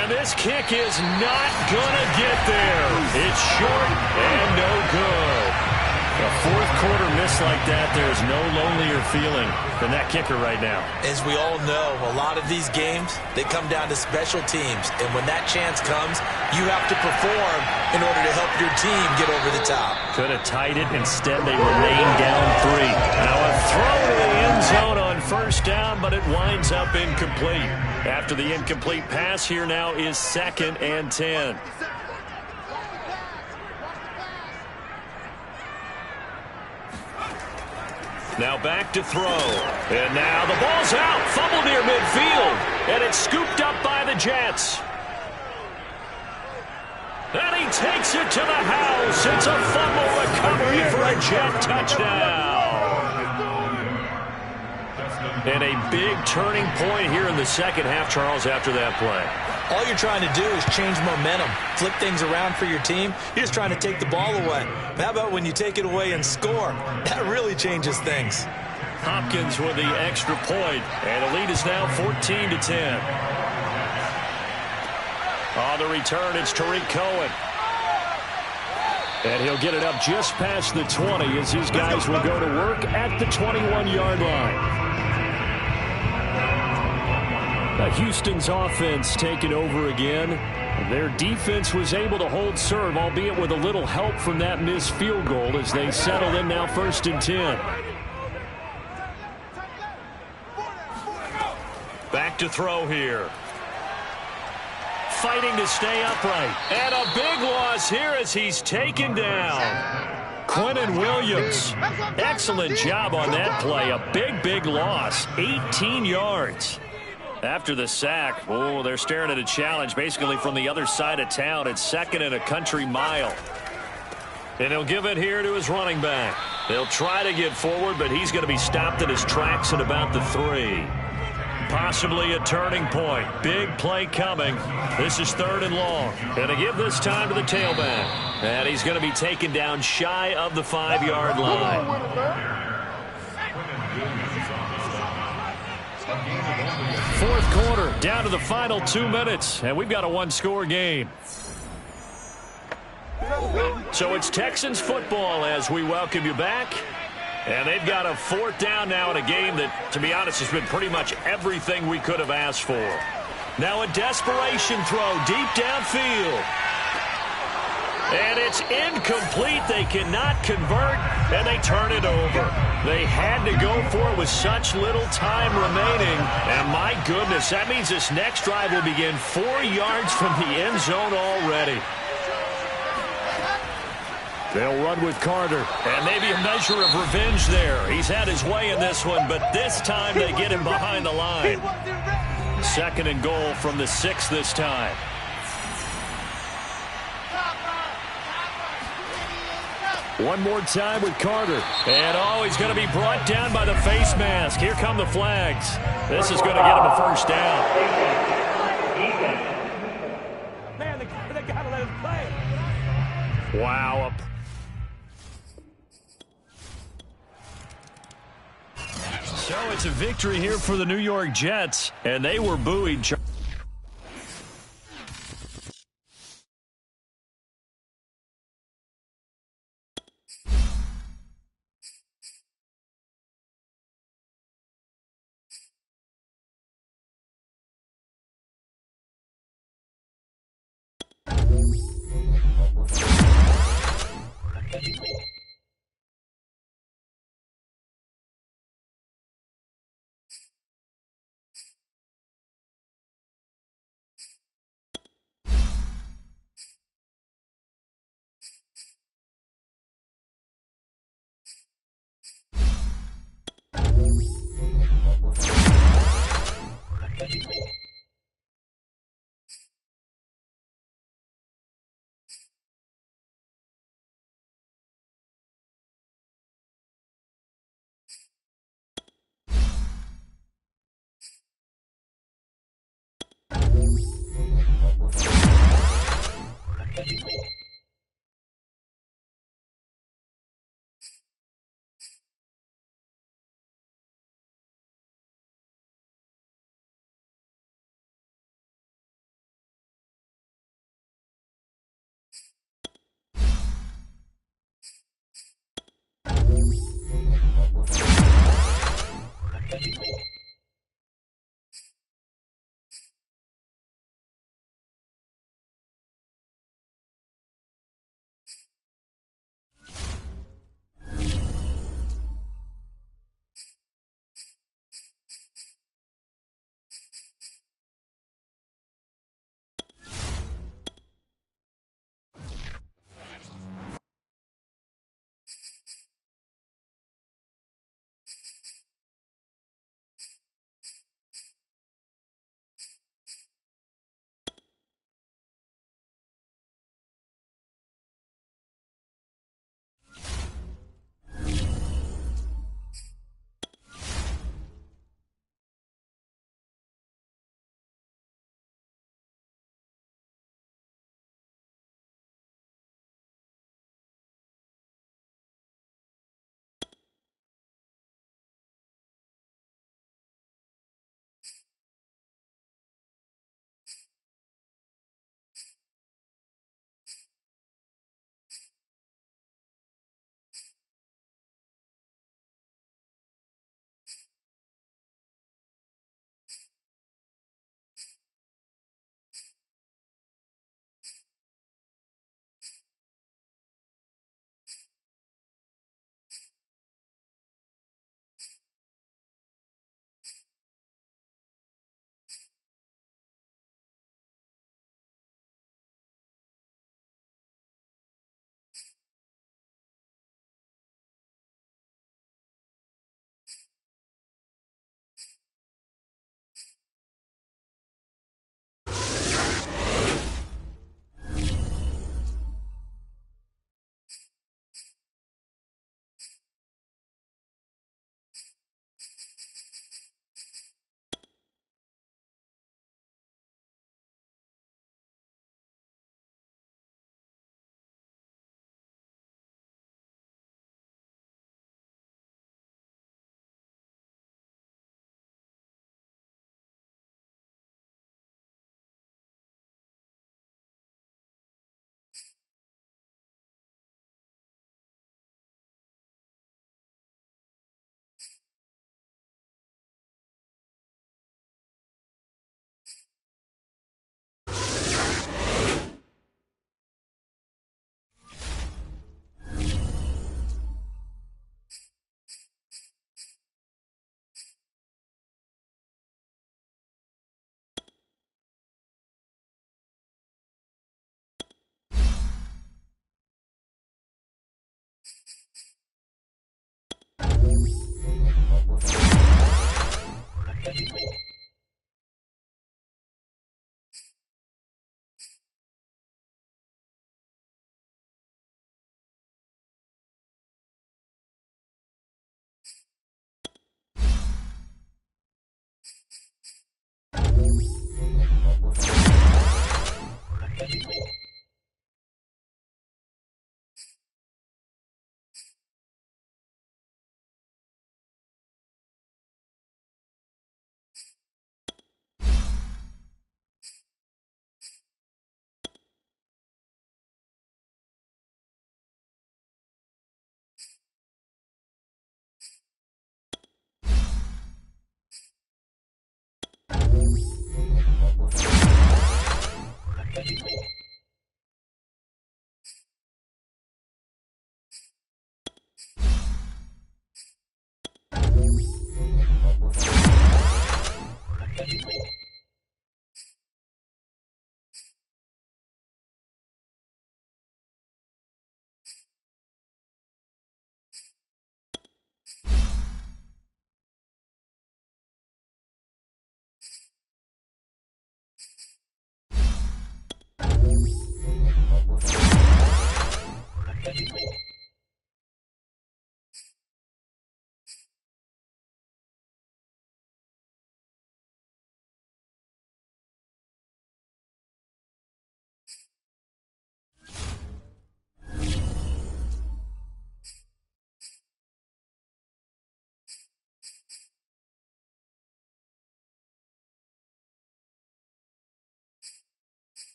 Speaker 1: And this kick is not going to get there. It's short and no good. A 4th quarter miss like that, there's no lonelier feeling than that kicker right now.
Speaker 3: As we all know, a lot of these games, they come down to special teams. And when that chance comes, you have to perform in order to help your team get over the top.
Speaker 1: Could have tied it. Instead, they remain down 3. Now a throw to the end zone on 1st down, but it winds up incomplete. After the incomplete pass, here now is 2nd and 10. Now back to throw. And now the ball's out. Fumble near midfield. And it's scooped up by the Jets. And he takes it to the house. It's a fumble recovery for a Jet touchdown. And a big turning point here in the second half, Charles, after that play.
Speaker 3: All you're trying to do is change momentum, flip things around for your team. You're just trying to take the ball away. But how about when you take it away and score? That really changes things.
Speaker 1: Hopkins with the extra point, and the lead is now 14-10. On the return, it's Tariq Cohen. And he'll get it up just past the 20 as his guys will go to work at the 21-yard line. Houston's offense taking over again. Their defense was able to hold serve, albeit with a little help from that missed field goal as they settle in now 1st and 10. Back to throw here. Fighting to stay upright. And a big loss here as he's taken down. Quinnen Williams. Excellent job on that play. A big loss. 18 yards. After the sack, oh, they're staring at a challenge basically from the other side of town. It's 2nd and a country mile. And he'll give it here to his running back. They'll try to get forward, but he's going to be stopped in his tracks at about the 3. Possibly a turning point. Big play coming. This is 3rd and long. And to give this time to the tailback. And he's going to be taken down shy of the 5-yard line. 4th quarter, down to the final 2 minutes, and we've got a 1-score game. So it's Texans football as we welcome you back. And they've got a 4th down now in a game that, to be honest, has been pretty much everything we could have asked for. Now a desperation throw deep downfield. And it's incomplete. They cannot convert, and they turn it over. They had to go for it with such little time remaining. And my goodness, that means this next drive will begin 4 yards from the end zone already. They'll run with Carter. And maybe a measure of revenge there. He's had his way in this one, but this time they get him behind the line. 2nd and goal from the 6 this time. One more time with Carter. And he's going to be brought down by the face mask. Here come the flags. This is going to get him a first down.
Speaker 6: Man, they got to let him play.
Speaker 1: Wow. So it's a victory here for the New York Jets, and they were buoyed.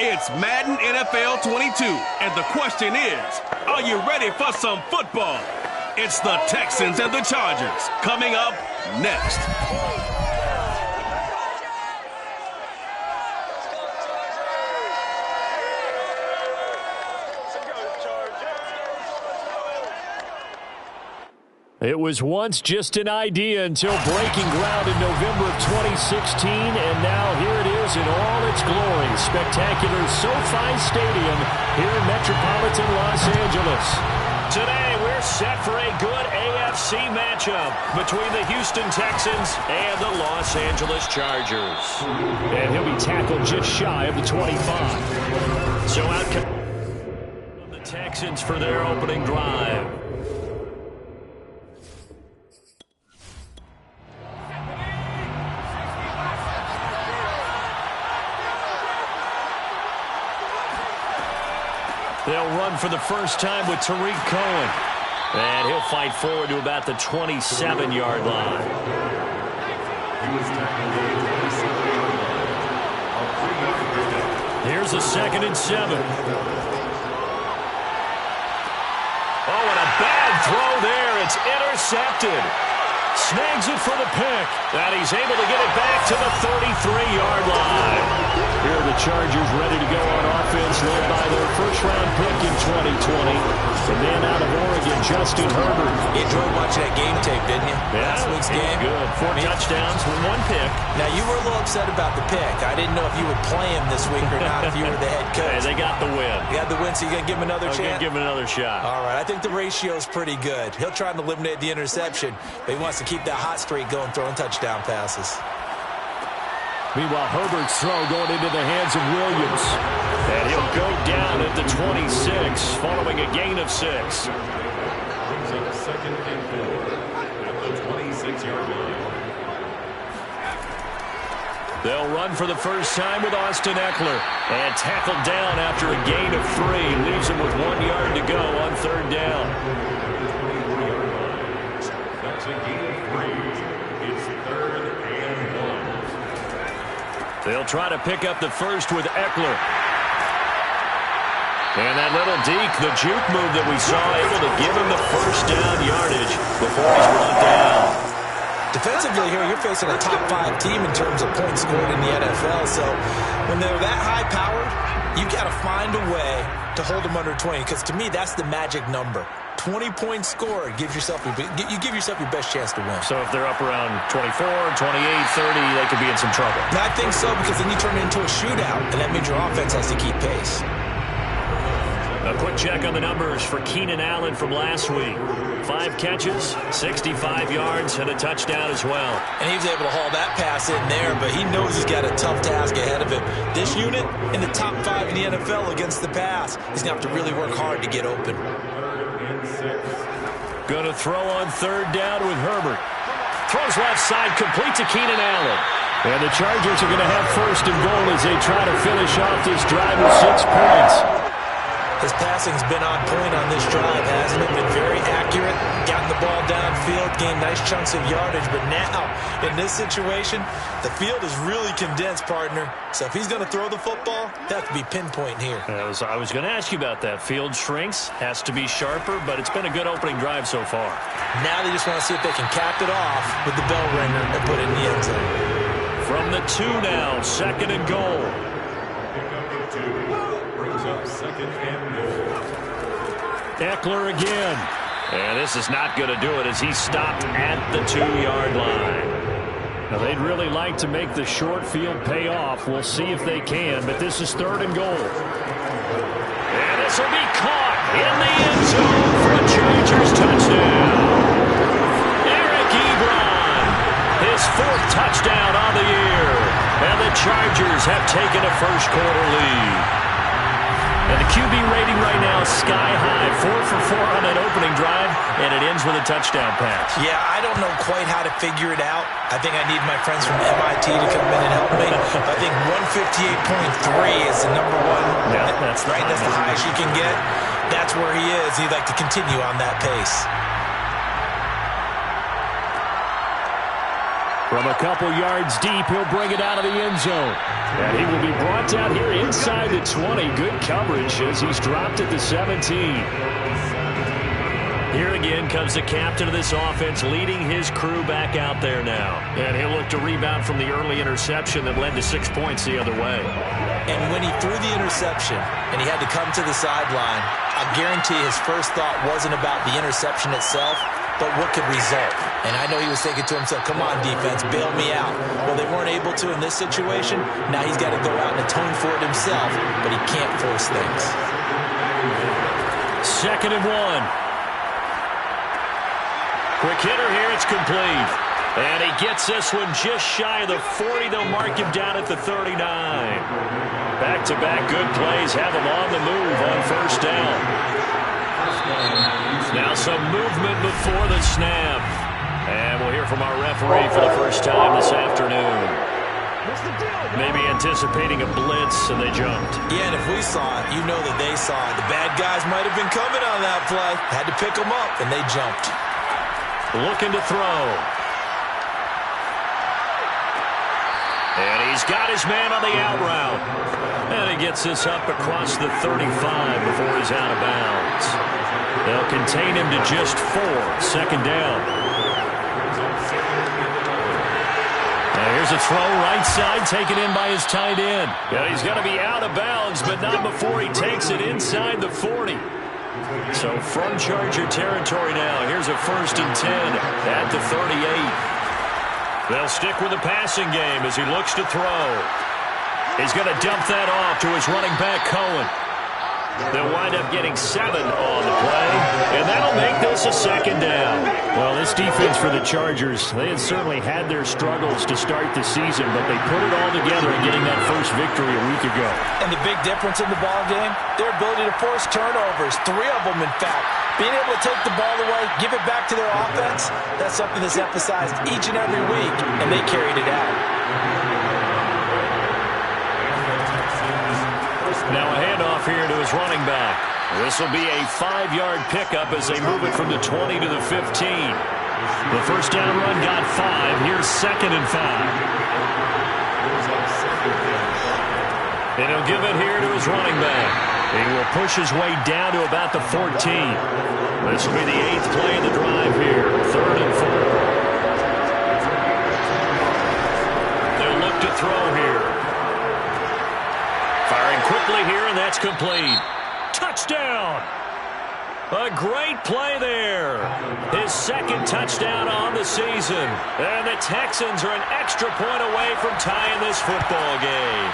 Speaker 7: It's Madden NFL 22, and the question is, are you ready for some football? It's the Texans and the Chargers coming up next.
Speaker 4: It was once just an idea until breaking ground in November of 2016, and now here it is in all its glory. Spectacular SoFi Stadium here in metropolitan Los Angeles. Today we're set for a good AFC matchup between the Houston Texans and the Los Angeles Chargers. And he'll be tackled just shy of the 25. So out come the Texans for their opening drive. They'll run for the first time with Tariq Cohen. And he'll fight forward to about the 27-yard line. Here's a 2nd and 7. Oh, and a bad throw there. It's intercepted. Snags it for the pick. And he's able to get it back to the 33-yard line. Here are the Chargers ready to go on offense, led by their first-round pick in 2020. And then out of Oregon, Justin Herbert.
Speaker 2: You enjoyed watching that game tape, didn't you?
Speaker 4: Yeah,
Speaker 2: Last week's game.
Speaker 4: Good. 4 touchdowns with 1 pick.
Speaker 2: Now, you were a little upset about the pick. I didn't know if you would play him this week or not if you were the head coach.
Speaker 4: Hey, they got the win.
Speaker 2: You got the win, so you're going to give him another chance?
Speaker 4: I'm going to give him another shot.
Speaker 2: All right, I think the ratio is pretty good. He'll try to eliminate the interception, but he wants to keep that hot streak going, throwing touchdown passes.
Speaker 4: Meanwhile, Herbert's throw going into the hands of Williams. And he'll go down at the 26, following a gain of 6.
Speaker 8: Brings up 2nd and 4 at the 26-yard line.
Speaker 4: They'll run for the first time with Austin Eckler. And tackled down after a gain of 3. Leaves him with 1 yard to go on 3rd down.
Speaker 8: That's a gain of 3. It's 3rd and 1.
Speaker 4: They'll try to pick up the first with Eckler. And that little deke, the juke move that we saw, able to give him the first down yardage before he's brought down.
Speaker 2: Defensively here, you're facing a top 5 team in terms of points scored in the NFL. So when they're that high-powered, you've got to find a way to hold them under 20. Because to me, that's the magic number. 20 points scored gives yourself you give yourself your best chance to win.
Speaker 1: So if they're up around 24, 28, 30, they could be in some trouble.
Speaker 2: I think so, because then you turn it into a shootout, and that means your offense has to keep pace.
Speaker 1: A quick check on the numbers for Keenan Allen from last week. 5 catches, 65 yards, and a touchdown as well.
Speaker 2: And he was able to haul that pass in there, but he knows he's got a tough task ahead of him. This unit in the top 5 in the NFL against the pass. He's going to have to really work hard to get open.
Speaker 1: Going to throw on 3rd down with Herbert. Throws left side, complete to Keenan Allen. And the Chargers are going to have 1st and goal as they try to finish off this drive with 6 points.
Speaker 2: His passing's been on point on this drive, hasn't it? Been very accurate, gotten the ball downfield, gained nice chunks of yardage. But now, in this situation, the field is really condensed, partner. So if he's going to throw the football, that have to be pinpoint here.
Speaker 1: I was going to ask you about that. Field shrinks, has to be sharper, but it's been a good opening drive so far.
Speaker 2: Now they just want to see if they can cap it off with the bell ringer and put it in the end zone.
Speaker 1: From the 2 now, 2nd and goal. Eckler again. And this is not going to do it as he stopped at the 2-yard line. Now, they'd really like to make the short field pay off. We'll see if they can, but this is 3rd and goal. And this will be caught in the end zone for a Chargers touchdown. Eric Ebron, his 4th touchdown on the year. And the Chargers have taken a first-quarter lead. And the QB rating right now is sky high. 4 for 4 on that opening drive, and it ends with a touchdown pass.
Speaker 2: Yeah, I don't know quite how to figure it out. I think I need my friends from MIT to come in and help me. I think 158.3 is the number one.
Speaker 1: Yeah, that's
Speaker 2: right. That's the highest you can get. That's where he is. He'd like to continue on that pace.
Speaker 1: From a couple yards deep, he'll bring it out of the end zone. And he will be brought down here inside the 20. Good coverage as he's dropped at the 17. Here again comes the captain of this offense, leading his crew back out there now. And he'll look to rebound from the early interception that led to 6 points the other way.
Speaker 2: And when he threw the interception and he had to come to the sideline, I guarantee his first thought wasn't about the interception itself, but what could result. And I know he was thinking to himself, come on, defense, bail me out. Well, they weren't able to in this situation. Now he's got to go out and atone for it himself, but he can't force things.
Speaker 1: 2nd and 1. Quick hitter here, it's complete. And he gets this one just shy of the 40. They'll mark him down at the 39. Back-to-back good plays have him on the move on 1st down. Now some movement before the snap. And we'll hear from our referee for the first time this afternoon. Maybe anticipating a blitz, and they jumped.
Speaker 2: Yeah, and if we saw it, you know that they saw it. The bad guys might have been coming on that play. Had to pick them up, and they jumped.
Speaker 1: Looking to throw. And he's got his man on the out route. And he gets this up across the 35 before he's out of bounds. They'll contain him to just 4. 2nd down. Now here's a throw right side taken in by his tight end. Yeah, he's going to be out of bounds, but not before he takes it inside the 40. So from Charger territory now, here's a 1st and 10 at the 38. They'll stick with the passing game as he looks to throw. He's going to dump that off to his running back, Cohen. They'll wind up getting 7 on the play, and that'll make this a 2nd down. Well, this defense for the Chargers, they had certainly had their struggles to start the season, but they put it all together in getting that first victory a week ago.
Speaker 2: And the big difference in the ball game, their ability to force turnovers, 3 of them, in fact. Being able to take the ball away, give it back to their offense, that's something that's emphasized each and every week, and they carried it out.
Speaker 1: Now a handoff here to his running back. This will be a 5-yard pickup as they move it from the 20 to the 15. The first down run got 5. Here's 2nd and 5. And he'll give it here to his running back. He will push his way down to about the 14. This will be the 8th play of the drive here. 3rd and 4. quickly here, and that's complete. Touchdown! A great play there. His second touchdown on the season. And the Texans are an extra point away from tying this football game.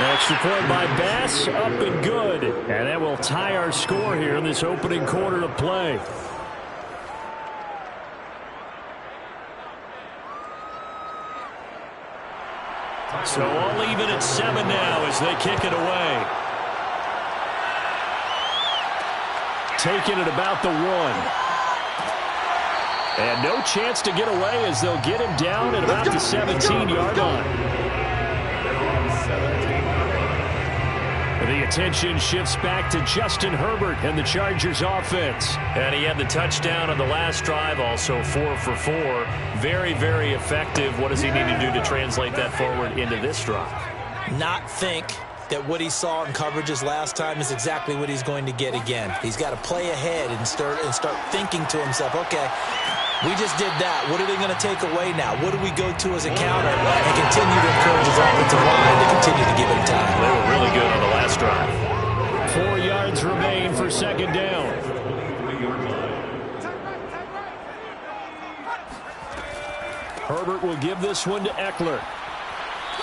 Speaker 1: Extra point by Bass, up and good. And that will tie our score here in this opening quarter of play. So all even at 7 now as they kick it away. Taking it about the 1. And no chance to get away as they'll get him down at about the 17-yard line. The attention shifts back to Justin Herbert and the Chargers offense. And he had the touchdown on the last drive, also 4 for 4. Very, very effective. What does he need to do to translate that forward into this drive?
Speaker 2: Not think that what he saw in coverages last time is exactly what he's going to get again. He's got to play ahead and start thinking to himself, okay, we just did that. What are they going to take away now? What do we go to as a counter? And continue to encourage his offensive line to continue to give him time.
Speaker 1: They were really good on the last drive. 4 yards remain for second down. Herbert will give this one to Eckler.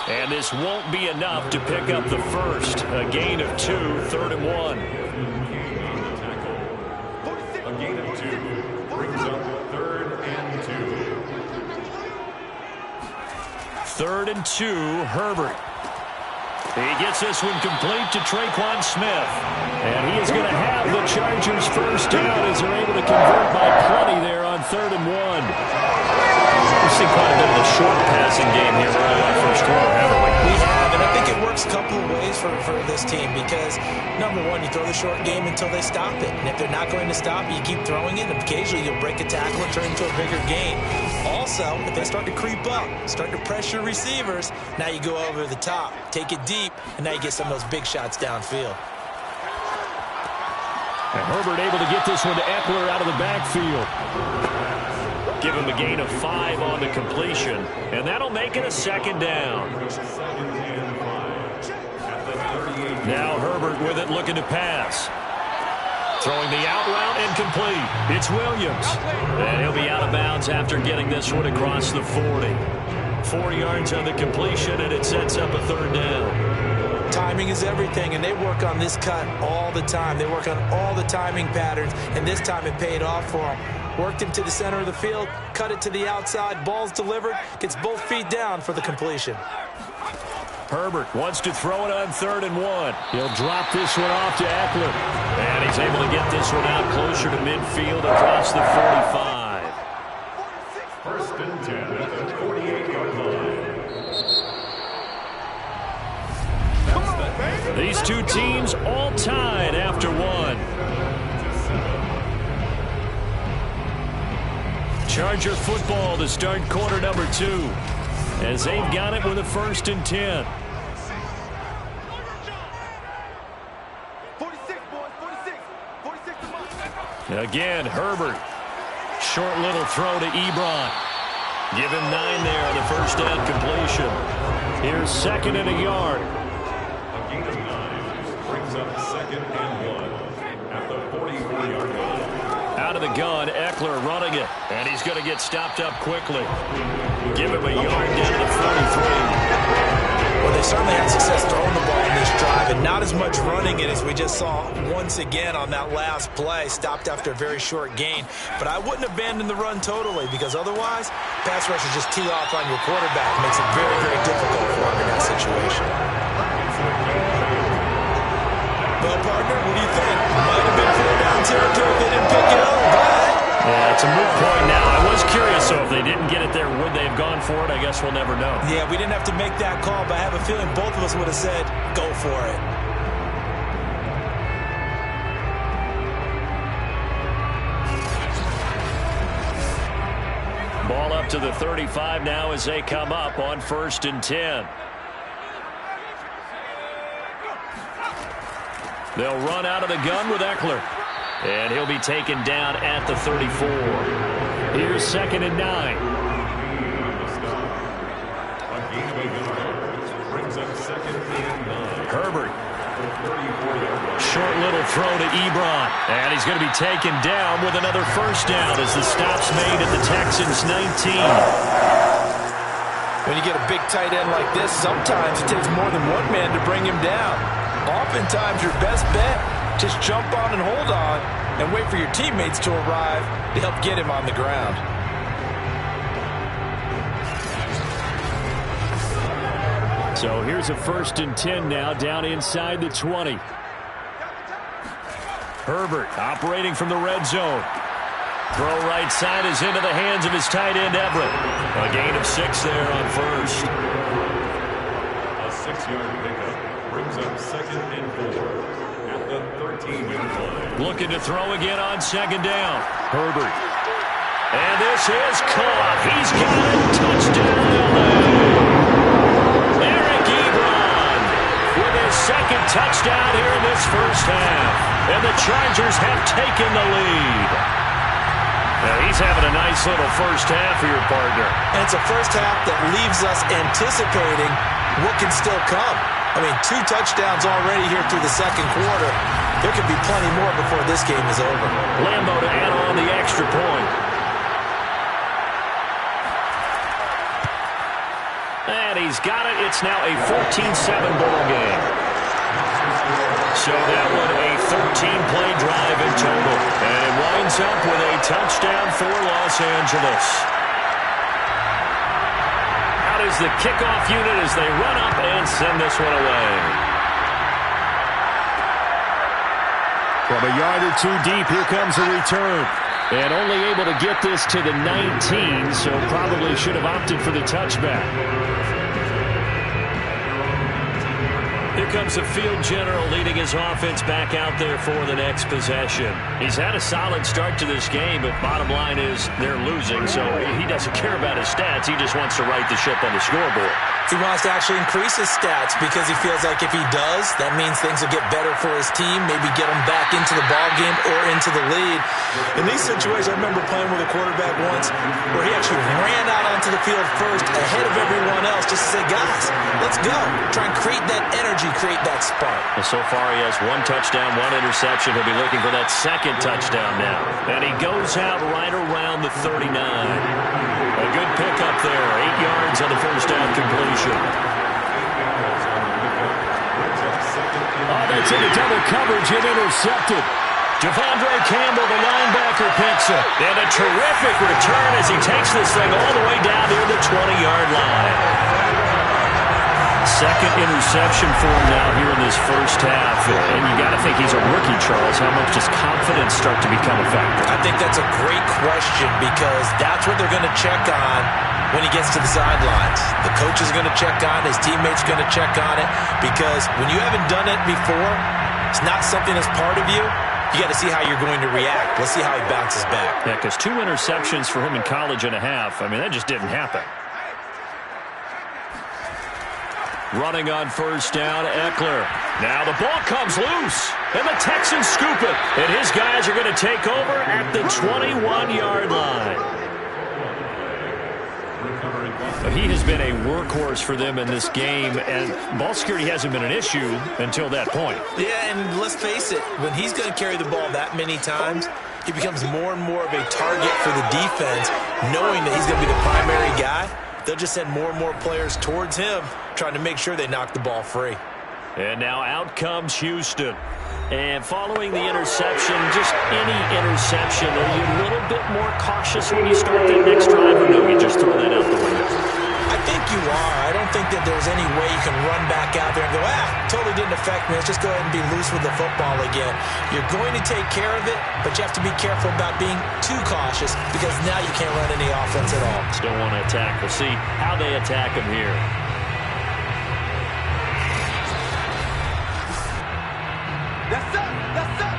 Speaker 1: And this won't be enough to pick up the first. A gain of 2, 3rd and 1.
Speaker 8: A gain of 2 brings up 3rd and 2.
Speaker 1: 3rd and 2, Herbert. He gets this one complete to Traquan Smith. And he is going to have the Chargers first down as they're able to convert by plenty there on 3rd and 1. We've seen quite a bit of the short passing game here early on first quarter, haven't we?
Speaker 2: We have, and I think it works a couple of ways for this team because, number one, you throw the short game until they stop it. And if they're not going to stop it, you keep throwing it, and occasionally you'll break a tackle and turn into a bigger gain. Also, if they start to creep up, start to pressure receivers, now you go over the top, take it deep, and now you get some of those big shots downfield.
Speaker 1: And Herbert able to get this one to Eckler out of the backfield. Give him a gain of 5 on the completion, and that'll make it a second down. Now Herbert with it, looking to pass. Throwing the out route and complete. It's Williams. And he'll be out of bounds after getting this one across the 40. 4 yards on the completion, and it sets up a 3rd down.
Speaker 2: Timing is everything, and they work on this cut all the time. They work on all the timing patterns, and this time it paid off for them. Worked him to the center of the field, cut it to the outside, ball's delivered, gets both feet down for the completion.
Speaker 1: Herbert wants to throw it on 3rd and 1. He'll drop this one off to Eckler. And he's able to get this one out closer to midfield across the 45.
Speaker 8: 1st and 10 at the 48-yard line.
Speaker 1: These two teams all tied after 1. Charger football to start quarter number 2 as they've got it with a 1st and 10.
Speaker 6: 46, boys, 46. 46.
Speaker 1: Again, Herbert. Short little throw to Ebron. Give him 9 there on the first down completion. Here's 2nd and a yard.
Speaker 8: A gain of 9 brings up 2nd and 1 at the 44-yard line.
Speaker 1: Out of the gun, Eckler running it, and he's going to get stopped up quickly. Give him a yard down to the 43.
Speaker 2: Well, they certainly had success throwing the ball in this drive, and not as much running it as we just saw once again on that last play. Stopped after a very short gain. But I wouldn't abandon the run totally, because otherwise, pass rushers just tee off on your quarterback. Makes it very, very difficult for him in that situation. Well, partner, what do you think? Might have been 4 down territory if they didn't pick it up, but...
Speaker 1: Yeah, it's a moot point now. I was curious, so if they didn't get it there, would they have gone for it? I guess we'll never know.
Speaker 2: Yeah, we didn't have to make that call, but I have a feeling both of us would have said, go for it.
Speaker 1: Ball up to the 35 now as they come up on 1st and 10. They'll run out of the gun with Eckler. And he'll be taken down at the 34. Here's 2nd and 9.
Speaker 8: A gain of 8 brings up 2nd and 9.
Speaker 1: Herbert. Short little throw to Ebron. And he's going to be taken down with another first down as the stop's made at the Texans' 19.
Speaker 2: When you get a big tight end like this, sometimes it takes more than one man to bring him down. Oftentimes, your best bet, just jump on and hold on and wait for your teammates to arrive to help get him on the ground.
Speaker 1: So here's a 1st and 10 now, down inside the 20. Herbert operating from the red zone. Throw right side is into the hands of his tight end, Everett. A gain of 6 there on first.
Speaker 8: A 6-yard pickup brings up 2nd and 4 at the 13-yard line.
Speaker 1: Looking to throw again on 2nd down. Herbert. And this is caught. He's got it. Touchdown. Eric Ebron with his 2nd touchdown here in this first half. And the Chargers have taken the lead. Now he's having a nice little first half for your partner.
Speaker 2: And it's a first half that leaves us anticipating what can still come. I mean, 2 touchdowns already here through the 2nd quarter. There could be plenty more before this game is over.
Speaker 1: Lambo to add on the extra point. And he's got it. It's now a 14-7 ball game. So that one a 13-play drive in total. And it winds up with a touchdown for Los Angeles. Out is the kickoff unit as they run up and send this one away. From a yard or 2 deep, here comes a return. And only able to get this to the 19, so probably should have opted for the touchback. Here comes the field general leading his offense back out there for the next possession. He's had a solid start to this game, but bottom line is they're losing, so he doesn't care about his stats. He just wants to right the ship on the scoreboard.
Speaker 2: He wants to actually increase his stats because he feels like if he does, that means things will get better for his team, maybe get him back into the ball game or into the lead. In these situations, I remember playing with a quarterback once where he actually ran out onto the field first ahead of everyone else just to say, guys, let's go. Try and create that energy, create that spark.
Speaker 1: Well, so far he has 1 touchdown, 1 interception. He'll be looking for that 2nd touchdown now. And he goes out right around the 39. A good pickup there. 8 yards on the first down completion. Oh, that's into double coverage and intercepted. Devondre Campbell, the linebacker, picks it. And a terrific return as he takes this thing all the way down near the 20-yard line. 2nd interception for him now here in this first half. And you got to think he's a rookie, Charles. How much does confidence start to become a factor?
Speaker 2: I think that's a great question because that's what they're going to check on when he gets to the sidelines. The coach is going to check on it. His teammates are going to check on it because when you haven't done it before, it's not something that's part of you. You got to see how you're going to react. Let's see how he bounces back.
Speaker 1: Yeah, because 2 interceptions for him in college and a half. I mean, that just didn't happen. Running on first down, Eckler. Now the ball comes loose, and the Texans scoop it. And his guys are going to take over at the 21-yard line. He has been a workhorse for them in this game, and ball security hasn't been an issue until that point.
Speaker 2: Yeah, and let's face it, when he's going to carry the ball that many times, he becomes more and more of a target for the defense, knowing that he's going to be the primary guy. They'll just send more and more players towards him, trying to make sure they knock the ball free.
Speaker 1: And now out comes Houston. And following the interception, just any interception, are you a little bit more cautious when you start that next drive, or no, you just throw that out the window?
Speaker 2: I think you are. I don't think that there's any way you can run back out there and go, totally didn't affect me. Let's just go ahead and be loose with the football again. You're going to take care of it, but you have to be careful about being too cautious because now you can't run any offense at all.
Speaker 1: Still want to attack. We'll see how they attack him here.
Speaker 6: That's up. That's up.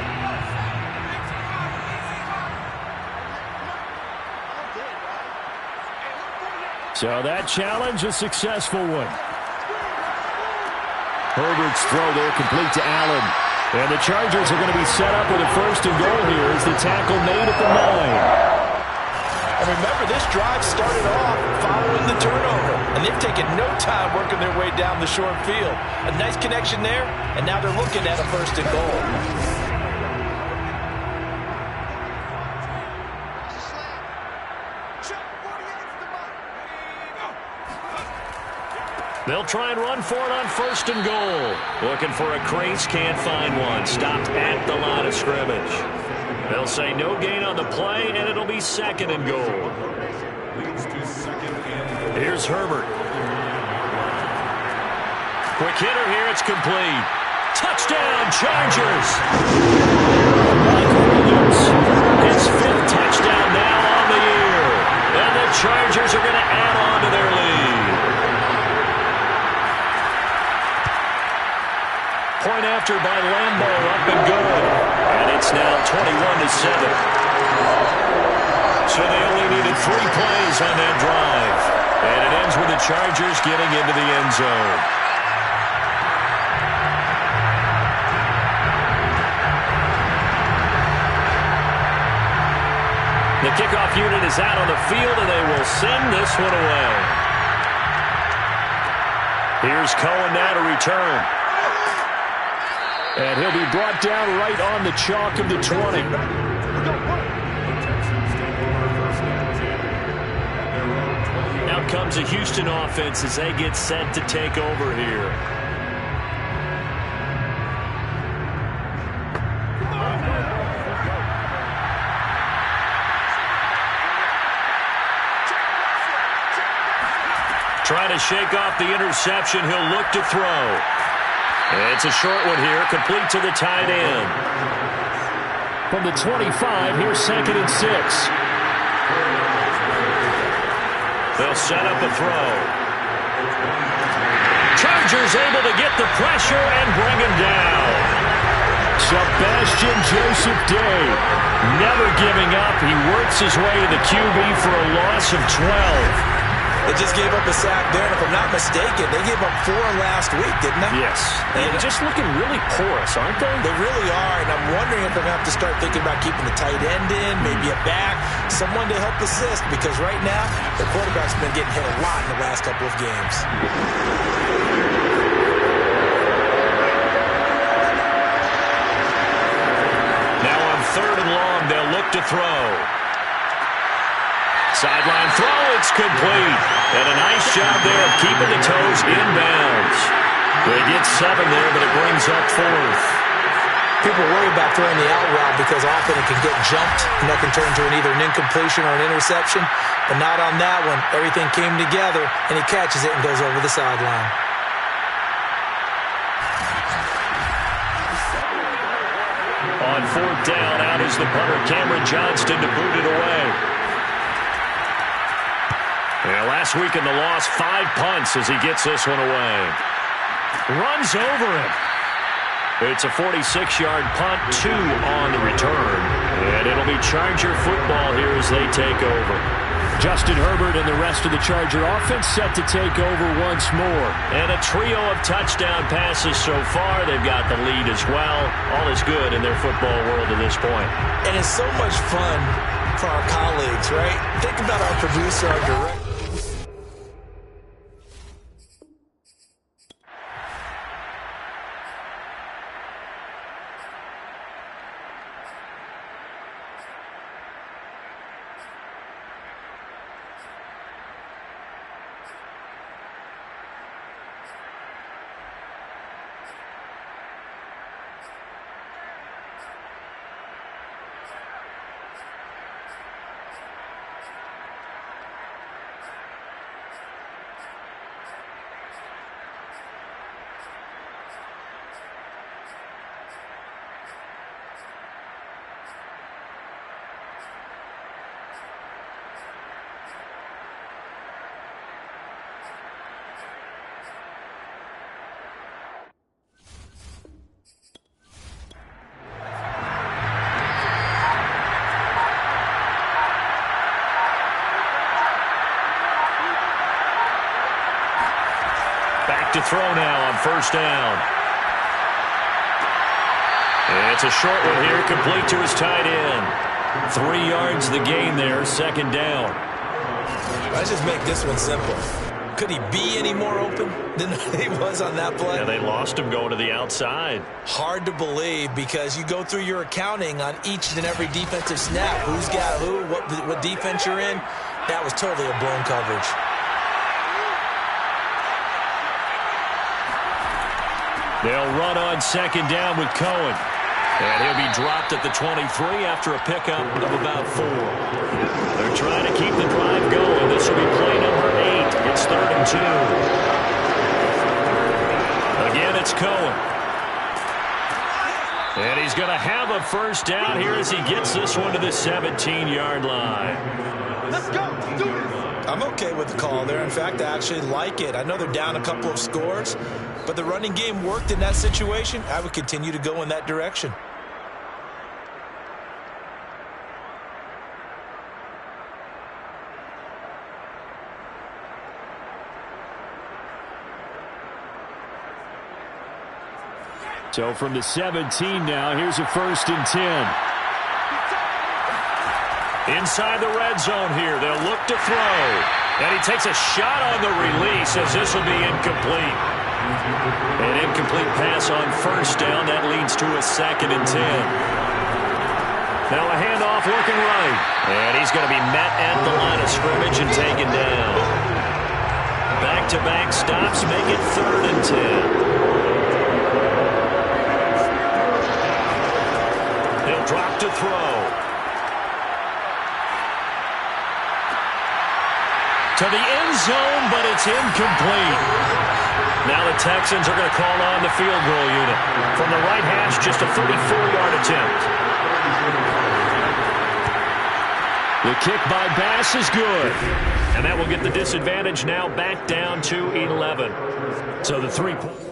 Speaker 1: So that challenge, a successful one. Herbert's throw there complete to Allen. And the Chargers are going to be set up with a 1st and goal here as the tackle made at the 9.
Speaker 2: And remember, this drive started off following the turnover, and they've taken no time working their way down the short field. A nice connection there, and now they're looking at a 1st and goal.
Speaker 1: They'll try and run for it on 1st and goal. Looking for a crease, can't find one. Stopped at the line of scrimmage. They'll say no gain on the play, and it'll be 2nd and goal. Here's Herbert. Quick hitter here, it's complete. Touchdown, Chargers! Mike Williams, his 5th touchdown now on the year. And the Chargers are going to add on to their lead. Point after by Lambo, up and good. And it's now 21-7. So they only needed 3 plays on that drive. And it ends with the Chargers getting into the end zone. The kickoff unit is out on the field, and they will send this one away. Here's Cohen now to return.
Speaker 4: And he'll be brought down right on the chalk of the 20.
Speaker 1: Out comes the Houston offense as they get set to take over here. Trying to shake off the interception. He'll look to throw. It's a short one here, complete to the tight end.
Speaker 4: From the 25, here's 2nd and 6.
Speaker 1: They'll set up a throw. Chargers able to get the pressure and bring him down.
Speaker 4: Sebastian Joseph Day,
Speaker 1: never giving up. He works his way to the QB for a loss of 12.
Speaker 2: They just gave up a sack there, and if I'm not mistaken, they gave up 4 last week, didn't they?
Speaker 1: Yes. And just looking really porous, aren't they?
Speaker 2: They really are, and I'm wondering if they're going to have to start thinking about keeping the tight end in, maybe a back, someone to help assist, because right now, the quarterback's been getting hit a lot in the last couple of games.
Speaker 1: Now on 3rd and long, they'll look to throw. Sideline throw, it's complete. And a nice job there of keeping the toes inbounds. They get 7 there, but it brings up 4th.
Speaker 2: People worry about throwing the out route because often it can get jumped, and that can turn into either an incompletion or an interception. But not on that one. Everything came together, and he catches it and goes over the sideline.
Speaker 1: On 4th down, out is the punter, Cameron Johnston, to boot it away. Yeah, last week in the loss, 5 punts as he gets this one away. Runs over him. It's a 46-yard punt, 2 on the return. And it'll be Charger football here as they take over.
Speaker 4: Justin Herbert and the rest of the Charger offense set to take over once more.
Speaker 1: And a trio of touchdown passes so far. They've got the lead as well. All is good in their football world at this point.
Speaker 2: And it's so much fun for our colleagues, right? Think about our producer, our director.
Speaker 1: To throw now on 1st down. And it's a short one here, complete to his tight end. 3 yards the gain there, second down.
Speaker 2: Let's just make this one simple. Could he be any more open than he was on that play?
Speaker 1: Yeah, they lost him going to the outside.
Speaker 2: Hard to believe because you go through your accounting on each and every defensive snap. Who's got who, what defense you're in. That was totally a blown coverage.
Speaker 1: They'll run on second down with Cohen. And he'll be dropped at the 23 after a pickup of about 4. They're trying to keep the drive going. This will be play number 8. It's 3rd and 2. Again, it's Cohen. And he's going to have a first down here as he gets this one to the 17-yard line.
Speaker 6: Let's go. Do this.
Speaker 2: I'm okay with the call there. In fact, I actually like it. I know they're down a couple of scores, but the running game worked in that situation. I would continue to go in that direction.
Speaker 1: So from the 17 now, here's a 1st and 10. Inside the red zone here, they'll look to throw. And he takes a shot on the release as this will be incomplete. An incomplete pass on 1st down. That leads to a 2nd and 10. Now a handoff looking right. And he's going to be met at the line of scrimmage and taken down. Back-to-back stops make it 3rd and 10. He'll drop to throw. To the end zone, but it's incomplete. Now the Texans are going to call on the field goal unit. From the right hash, just a 34-yard attempt. The kick by Bass is good. And that will get the disadvantage now back down to 11. So the 3-point.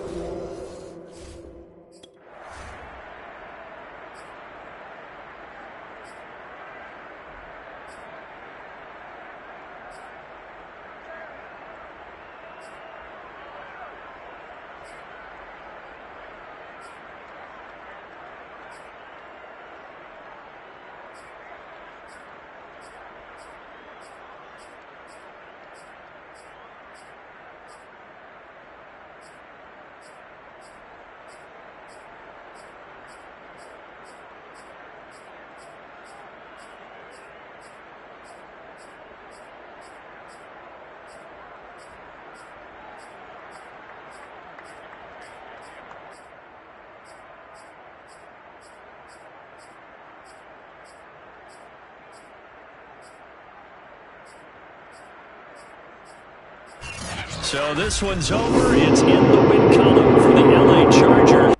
Speaker 1: So this one's over. It's in the win column for the LA Chargers.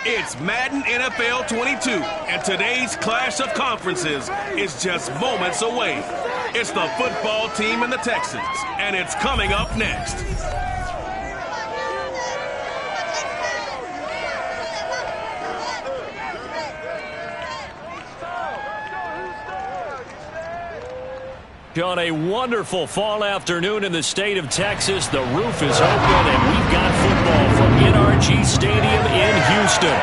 Speaker 7: It's Madden NFL 22, and today's clash of conferences is just moments away. It's the football team and the Texans, and it's coming up next.
Speaker 1: On a wonderful fall afternoon in the state of Texas, the roof is open, and we've got football from NRG Stadium in Houston.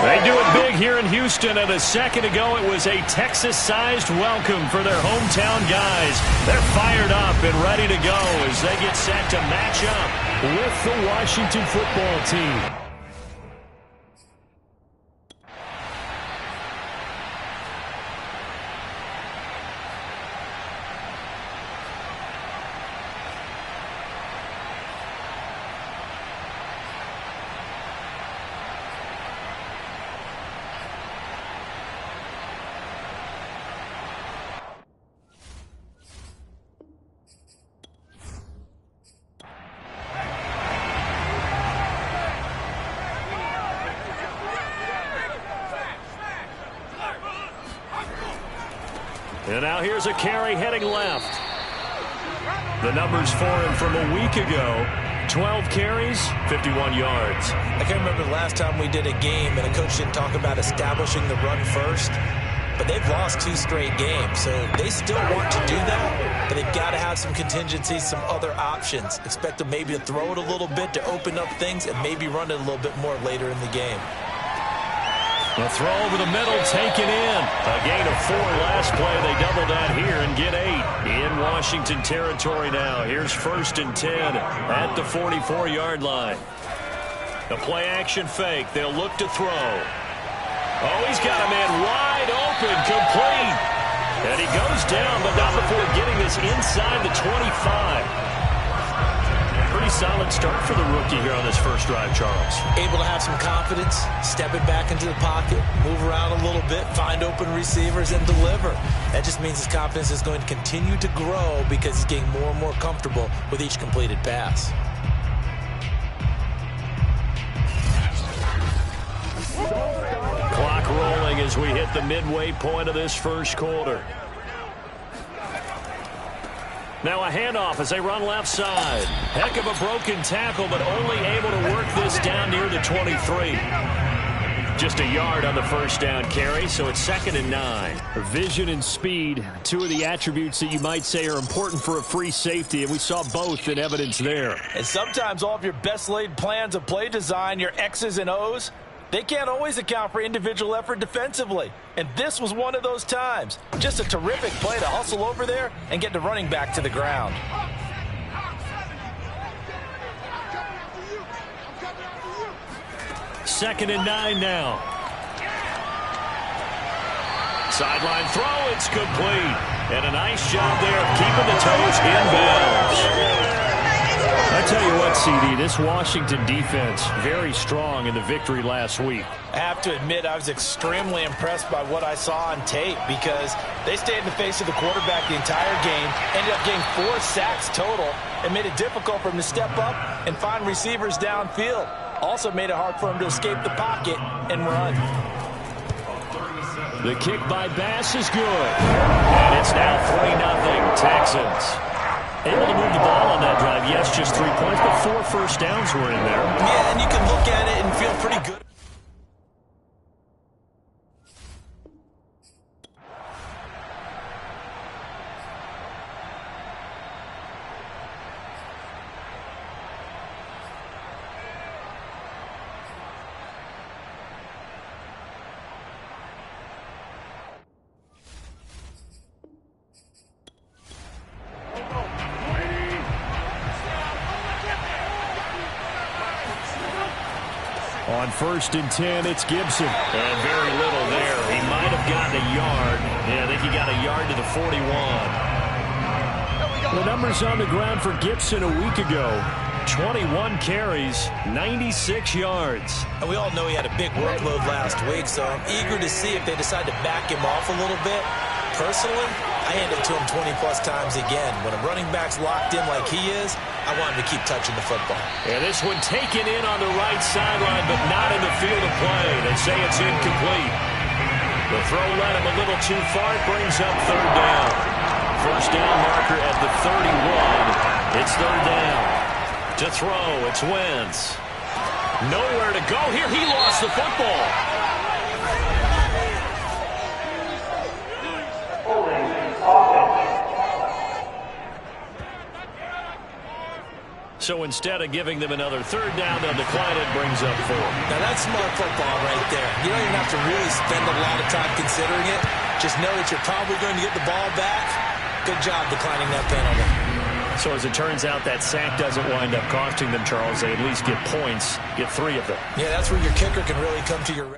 Speaker 1: They do it big here in Houston, and a second ago it was a Texas-sized welcome for their hometown guys. They're fired up and ready to go as they get set to match up with the Washington football team. And now here's a carry heading left. The numbers for him from a week ago, 12 carries, 51 yards.
Speaker 2: I can't remember the last time we did a game and a coach didn't talk about establishing the run first. But they've lost 2 straight games, so they still want to do that, but they've got to have some contingencies, some other options. Expect them maybe to throw it a little bit to open up things and maybe run it a little bit more later in the game.
Speaker 1: A throw over the middle, taken in. A gain of 4 last play. They double that here and get 8 in Washington territory now. Here's 1st and 10 at the 44-yard line. A play-action fake. They'll look to throw. Oh, he's got a man wide open, complete. And he goes down, but not before getting this inside the 25. Pretty solid start for the rookie here on this first drive, Charles.
Speaker 2: Able to have some confidence, stepping back into the pocket, move around a little bit, find open receivers, and deliver. That just means his confidence is going to continue to grow because he's getting more and more comfortable with each completed pass.
Speaker 1: Clock rolling as we hit the midway point of this first quarter. Now a handoff as they run left side. Heck of a broken tackle, but only able to work this down near the 23. Just a yard on the first down carry, so it's 2nd and 9.
Speaker 4: Vision and speed, two of the attributes that you might say are important for a free safety, and we saw both in evidence there.
Speaker 2: And sometimes all of your best laid plans of play design, your X's and O's, they can't always account for individual effort defensively. And this was one of those times. Just a terrific play to hustle over there and get the running back to the ground.
Speaker 4: 2nd and 9 now.
Speaker 1: Sideline throw, it's complete. And a nice job there of keeping the toes in bounds.
Speaker 4: I tell you what, CD, this Washington defense, very strong in the victory last week.
Speaker 2: I have to admit, I was extremely impressed by what I saw on tape because they stayed in the face of the quarterback the entire game, ended up getting 4 sacks total, and made it difficult for him to step up and find receivers downfield. Also made it hard for him to escape the pocket and run.
Speaker 4: The kick by Bass is good. And it's now 3-0 Texans. Able to move the ball on that drive. Yes, just 3 points, but 4 first downs were in there.
Speaker 2: Yeah, and you can look at it and feel pretty good.
Speaker 4: On 1st and 10, it's Gibson.
Speaker 1: And very little there. He might have gotten a yard. Yeah, I think he got a yard to the 41.
Speaker 4: The numbers on the ground for Gibson a week ago. 21 carries, 96 yards.
Speaker 2: And we all know he had a big workload last week, so I'm eager to see if they decide to back him off a little bit. Personally, I hand it to him 20-plus times again. When a running back's locked in like he is, I want him to keep touching the football.
Speaker 1: And this one taken in on the right sideline, but not in the field of play. They say it's incomplete. The throw led him a little too far. It brings up 3rd down. First down marker at the 31. It's 3rd down. To throw, it's Wentz. Nowhere to go here. He lost the football. So instead of giving them another 3rd down, they'll decline it, brings up 4.
Speaker 2: Now that's smart football right there. You don't even have to really spend a lot of time considering it. Just know that you're probably going to get the ball back. Good job declining that penalty.
Speaker 1: So as it turns out, that sack doesn't wind up costing them, Charles. They at least get points, get 3 of them.
Speaker 2: Yeah, that's where your kicker can really come to your...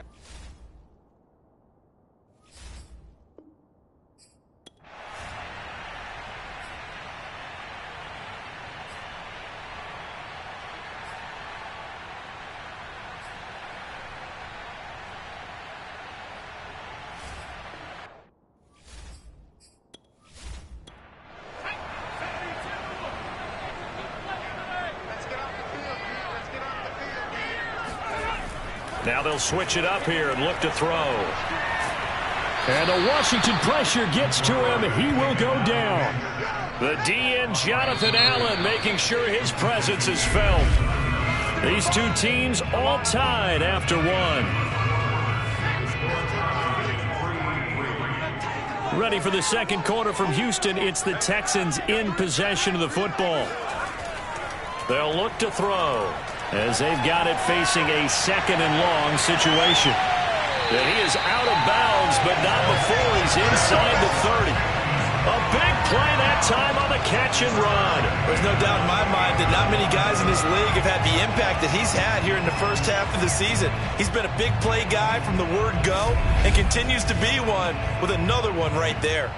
Speaker 1: Now they'll switch it up here and look to throw.
Speaker 4: And the Washington pressure gets to him. He will go down.
Speaker 1: The DN, Jonathan Allen, making sure his presence is felt. These two teams all tied after 1. Ready for the second quarter from Houston. It's the Texans in possession of the football. They'll look to throw as they've got it facing a 2nd and long situation. And he is out of bounds, but not before he's inside the 30. A big play that time on the catch and run.
Speaker 2: There's no doubt in my mind that not many guys in this league have had the impact that he's had here in the first half of the season. He's been a big play guy from the word go and continues to be one with another one right there.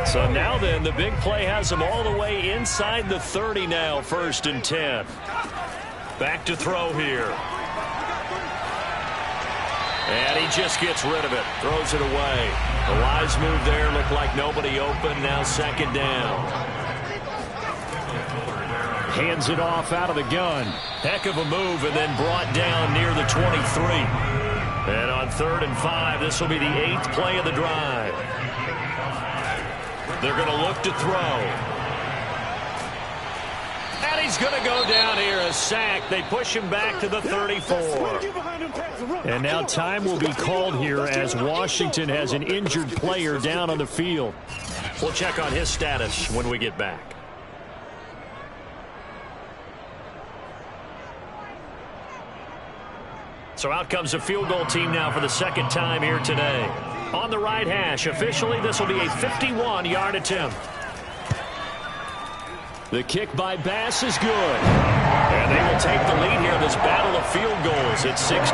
Speaker 1: So now then, the big play has him all the way inside the 30 now, 1st and 10. Back to throw here. And he just gets rid of it, throws it away. The wise move there, looked like nobody open, now 2nd down.
Speaker 4: Hands it off out of the gun.
Speaker 1: Heck of a move, and then brought down near the 23. And on 3rd and 5, this will be the 8th play of the drive. They're going to look to throw. And he's going to go down here, a sack. They push him back to the 34.
Speaker 4: And now time will be called here as Washington has an injured player down on the field.
Speaker 1: We'll check on his status when we get back. So out comes the field goal team now for the second time here today. On the right hash, officially this will be a 51-yard attempt.
Speaker 4: The kick by Bass is good.
Speaker 1: And they will take the lead here in this battle of field goals. It's 6-3.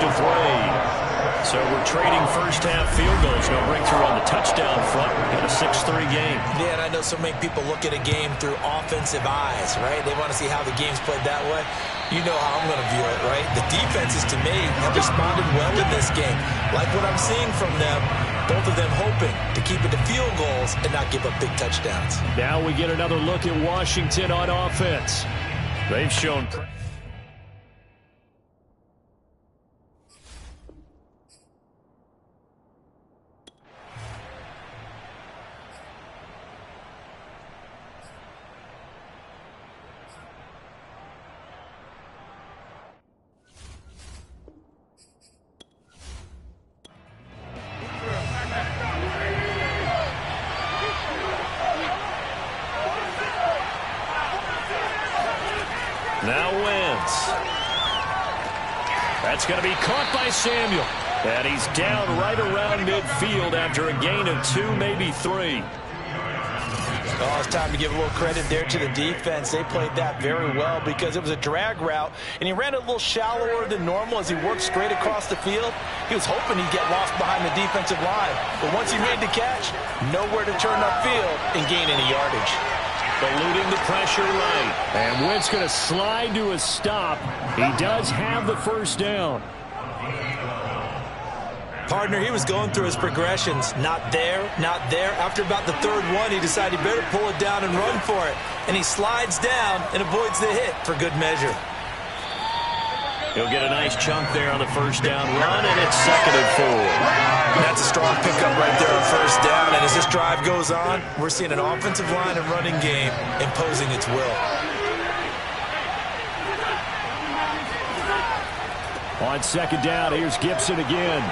Speaker 1: So we're trading first-half field goals. No breakthrough on the touchdown front. We've got a 6-3 game.
Speaker 2: Yeah, and I know so many people look at a game through offensive eyes, right? They want to see how the game's played that way. You know how I'm going to view it, right? The defenses, to me, have responded well in this game. Like what I'm seeing from them, both of them hoping to keep it to field goals and not give up big touchdowns.
Speaker 4: Now we get another look at Washington on offense.
Speaker 1: They've shown... Now Wentz. That's going to be caught by Samuel. And he's down right around midfield after a gain of 2, maybe 3.
Speaker 2: Oh, it's time to give a little credit there to the defense. They played that very well because it was a drag route, and he ran a little shallower than normal as he worked straight across the field. He was hoping he'd get lost behind the defensive line, but once he made the catch, nowhere to turn upfield and gain any yardage.
Speaker 1: Eluding the pressure right.
Speaker 4: And Wentz going to slide to a stop. He does have the first down.
Speaker 2: Partner, he was going through his progressions. Not there, not there. After about the third one, he decided he better pull it down and run for it. And he slides down and avoids the hit for good measure.
Speaker 1: He'll get a nice chunk there on the first down run, and it's 2nd and 4.
Speaker 2: That's a strong pickup right there on first down. And as this drive goes on, we're seeing an offensive line and running game imposing its will.
Speaker 4: On second down, here's Gibson again.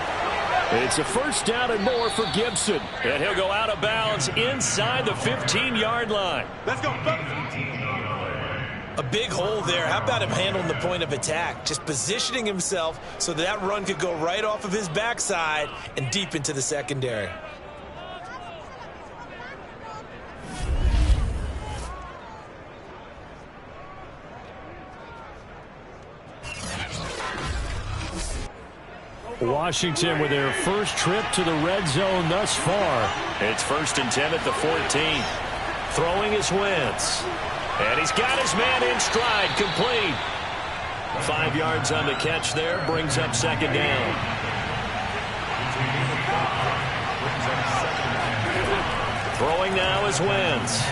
Speaker 4: It's a first down and more for Gibson.
Speaker 1: And he'll go out of bounds inside the 15-yard line.
Speaker 6: Let's go.
Speaker 2: A big hole there. How about him handling the point of attack? Just positioning himself so that run could go right off of his backside and deep into the secondary.
Speaker 4: Washington with their first trip to the red zone thus far.
Speaker 1: It's 1st and 10 at the 14. Throwing is Wentz. And he's got his man in stride, complete. 5 yards on the catch there, brings up 2nd down. Throwing now is Wentz.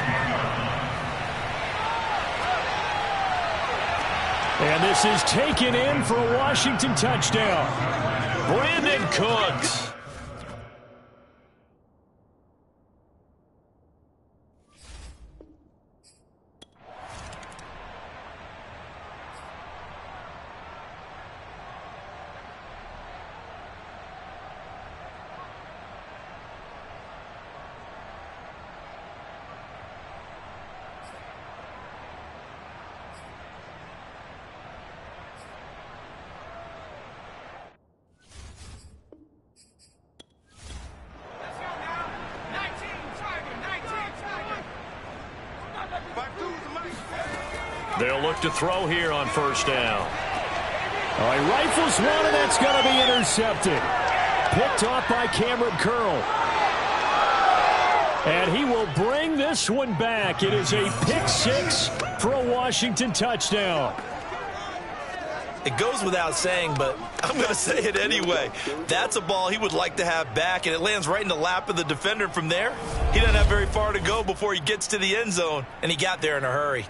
Speaker 4: And this is taken in for a Washington touchdown.
Speaker 1: Brandon Cooks. They'll look to throw here on first down.
Speaker 4: All right, rifles one, and that's going to be intercepted. Picked off by Cameron Curl. And he will bring this one back. It is a pick 6 for a Washington touchdown.
Speaker 2: It goes without saying, but I'm going to say it anyway. That's a ball he would like to have back, and it lands right in the lap of the defender from there. He doesn't have very far to go before he gets to the end zone, and he got there in a hurry.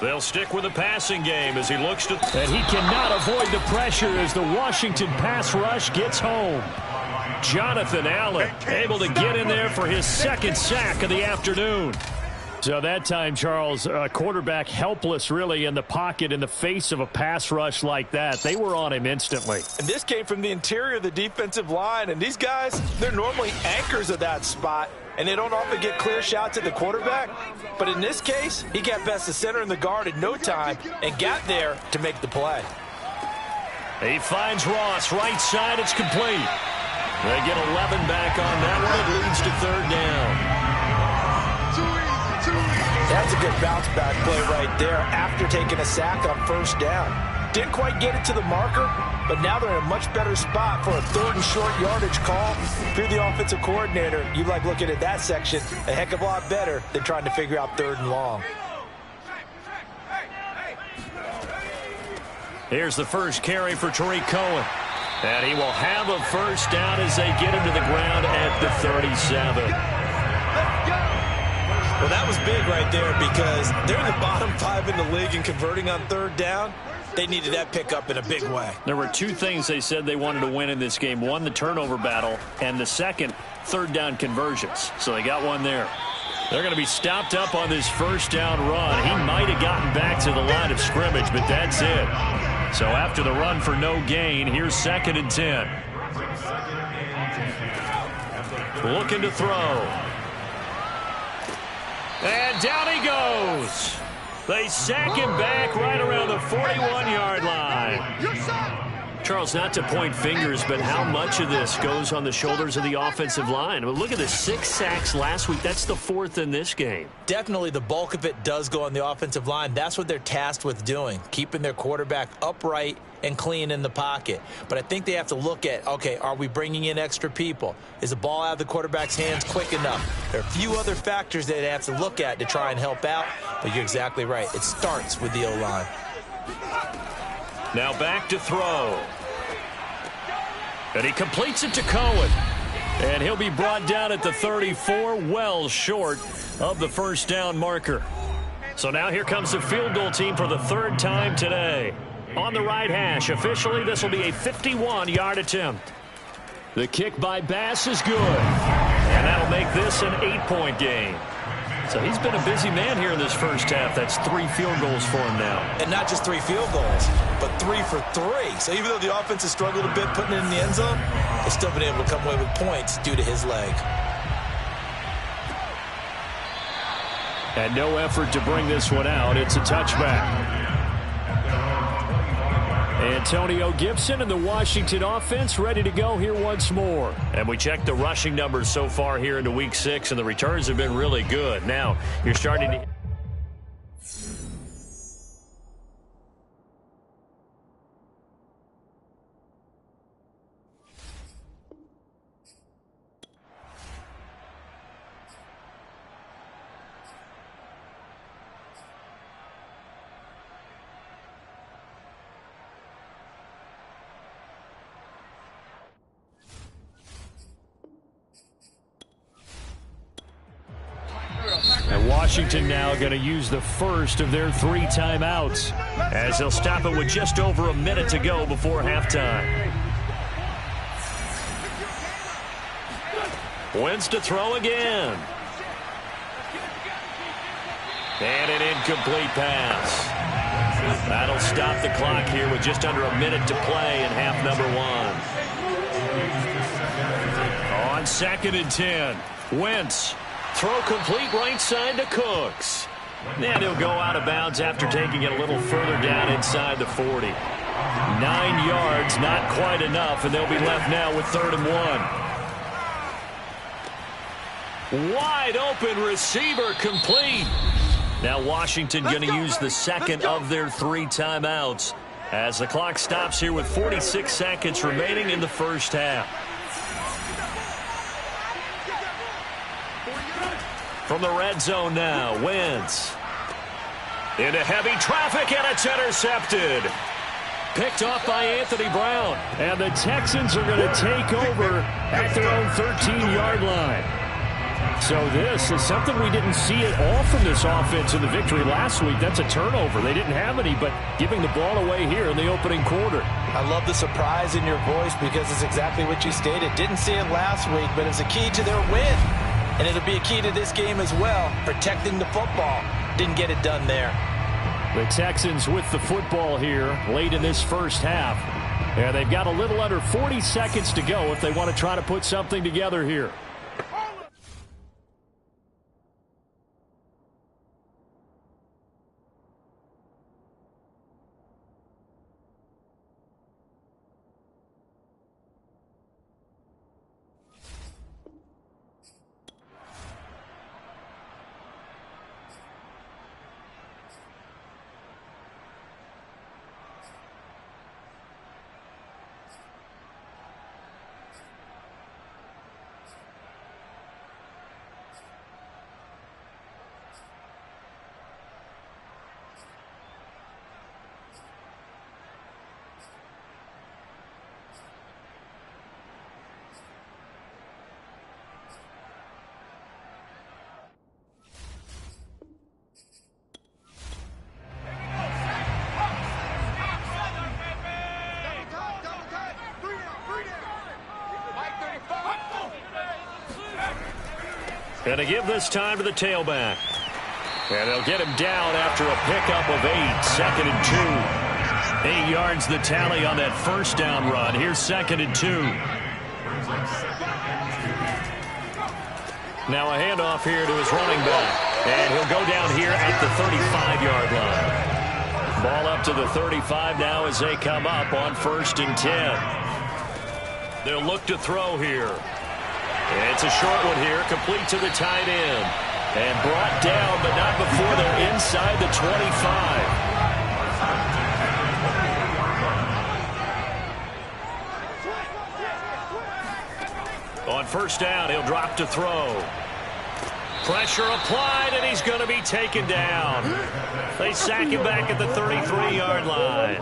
Speaker 1: They'll stick with the passing game as he looks to... And he cannot avoid the pressure as the Washington pass rush gets home. Jonathan Allen able to get in there for his second sack of the afternoon. So that time, Charles, quarterback helpless really in the pocket in the face of a pass rush like that. They were on him instantly.
Speaker 2: And this came from the interior of the defensive line. And these guys, they're normally anchors of that spot. And they don't often get clear shots at the quarterback. But in this case, he got past the center and the guard in no time and got there to make the play.
Speaker 1: He finds Ross, right side, it's complete. They get 11 back on that one. It leads to third down.
Speaker 2: That's a good bounce back play right there after taking a sack on first down. Didn't quite get it to the marker, but now they're in a much better spot for a third and short yardage call. If you're the offensive coordinator, you like looking at that section a heck of a lot better than trying to figure out third and long.
Speaker 1: Here's the first carry for Tariq Cohen. And he will have a first down as they get him to the ground at the 37.
Speaker 2: Well, that was big right there because they're in the bottom 5 in the league and converting on third down. They needed that pickup in a big way.
Speaker 1: There were two things they said they wanted to win in this game. One, the turnover battle, and the second, third down conversions. So they got one there. They're going to be stopped up on this first down run. He might have gotten back to the line of scrimmage, but that's it. So after the run for no gain, here's 2nd and 10. Looking to throw. And down he goes. They sack him back right around the 41-yard line. Charles, not to point fingers, but how much of this goes on the shoulders of the offensive line? I mean, look at the 6 sacks last week. That's the 4th in this game.
Speaker 2: Definitely the bulk of it does go on the offensive line. That's what they're tasked with doing, keeping their quarterback upright and clean in the pocket. But I think they have to look at, okay, are we bringing in extra people? Is the ball out of the quarterback's hands quick enough? There are a few other factors that they have to look at to try and help out, but you're exactly right. It starts with the O-line.
Speaker 1: Now back to throw. And he completes it to Cohen. And he'll be brought down at the 34, well short of the first down marker. So now here comes the field goal team for the 3rd time today. On the right hash, officially this will be a 51-yard attempt. The kick by Bass is good. And that'll make this an 8-point game. So he's been a busy man here in this first half. That's 3 field goals for him now.
Speaker 2: And not just 3 field goals, but 3 for 3. So even though the offense has struggled a bit putting it in the end zone, they've still been able to come away with points due to his leg.
Speaker 1: And no effort to bring this one out. It's a touchback. Antonio Gibson and the Washington offense ready to go here once more. And we check the rushing numbers so far here into Week 6, and the returns have been really good. Now, you're starting to... And Washington now going to use the first of their 3 timeouts as they'll stop it with just over a minute to go before halftime. Wins to throw again. And an incomplete pass. That'll stop the clock here with just under a minute to play in half number 1. On 2nd and 10, Wentz. Throw complete right side to Cooks. And he'll go out of bounds after taking it a little further down inside the 40. 9 yards, not quite enough, and they'll be left now with 3rd and 1. Wide open receiver complete. Now Washington going to use the 2nd of their 3 timeouts as the clock stops here with 46 seconds remaining in the first half. From the red zone now, Wentz. Into heavy traffic, and it's intercepted. Picked off by Anthony Brown. And the Texans are going to take over at their own 13-yard line. So this is something we didn't see at all from this offense in the victory last week. That's a turnover. They didn't have any, but giving the ball away here in the opening quarter.
Speaker 2: I love the surprise in your voice because it's exactly what you stated. Didn't see it last week, but it's a key to their win. And it'll be a key to this game as well, protecting the football. Didn't get it done there.
Speaker 1: The Texans with the football here late in this first half. And they've got a little under 40 seconds to go if they want to try to put something together here. And to give this time to the tailback. And they'll get him down after a pickup of 8, 2nd and 2. 8 yards the tally on that first down run. Here's 2nd and 2. Now a handoff here to his running back. And he'll go down here at the 35-yard line. Ball up to the 35 now as they come up on 1st and 10. They'll look to throw here. It's a short one here, complete to the tight end. And brought down, but not before they're inside the 25. On 1st down, he'll drop to throw. Pressure applied, and he's going to be taken down. They sack him back at the 33-yard line.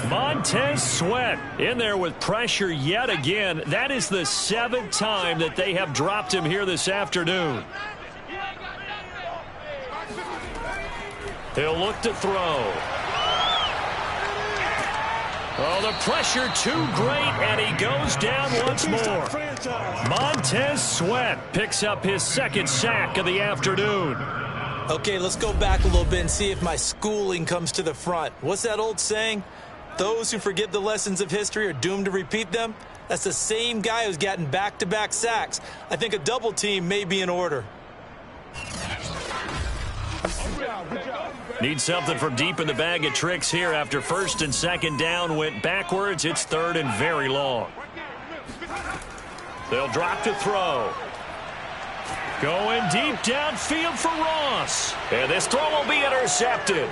Speaker 1: Montez Sweat in there with pressure yet again. That is the 7th time that they have dropped him here this afternoon. He'll look to throw. Oh, the pressure too great, and he goes down once more. Montez Sweat picks up his 2nd sack of the afternoon.
Speaker 2: Okay, let's go back a little bit and see if my schooling comes to the front. What's that old saying? Those who forget the lessons of history are doomed to repeat them. That's the same guy who's gotten back-to-back sacks. I think a double team may be in order.
Speaker 1: Need something from deep in the bag of tricks here after 1st and 2nd down went backwards. It's 3rd and very long. They'll drop to throw. Going deep downfield for Ross. And this throw will be intercepted.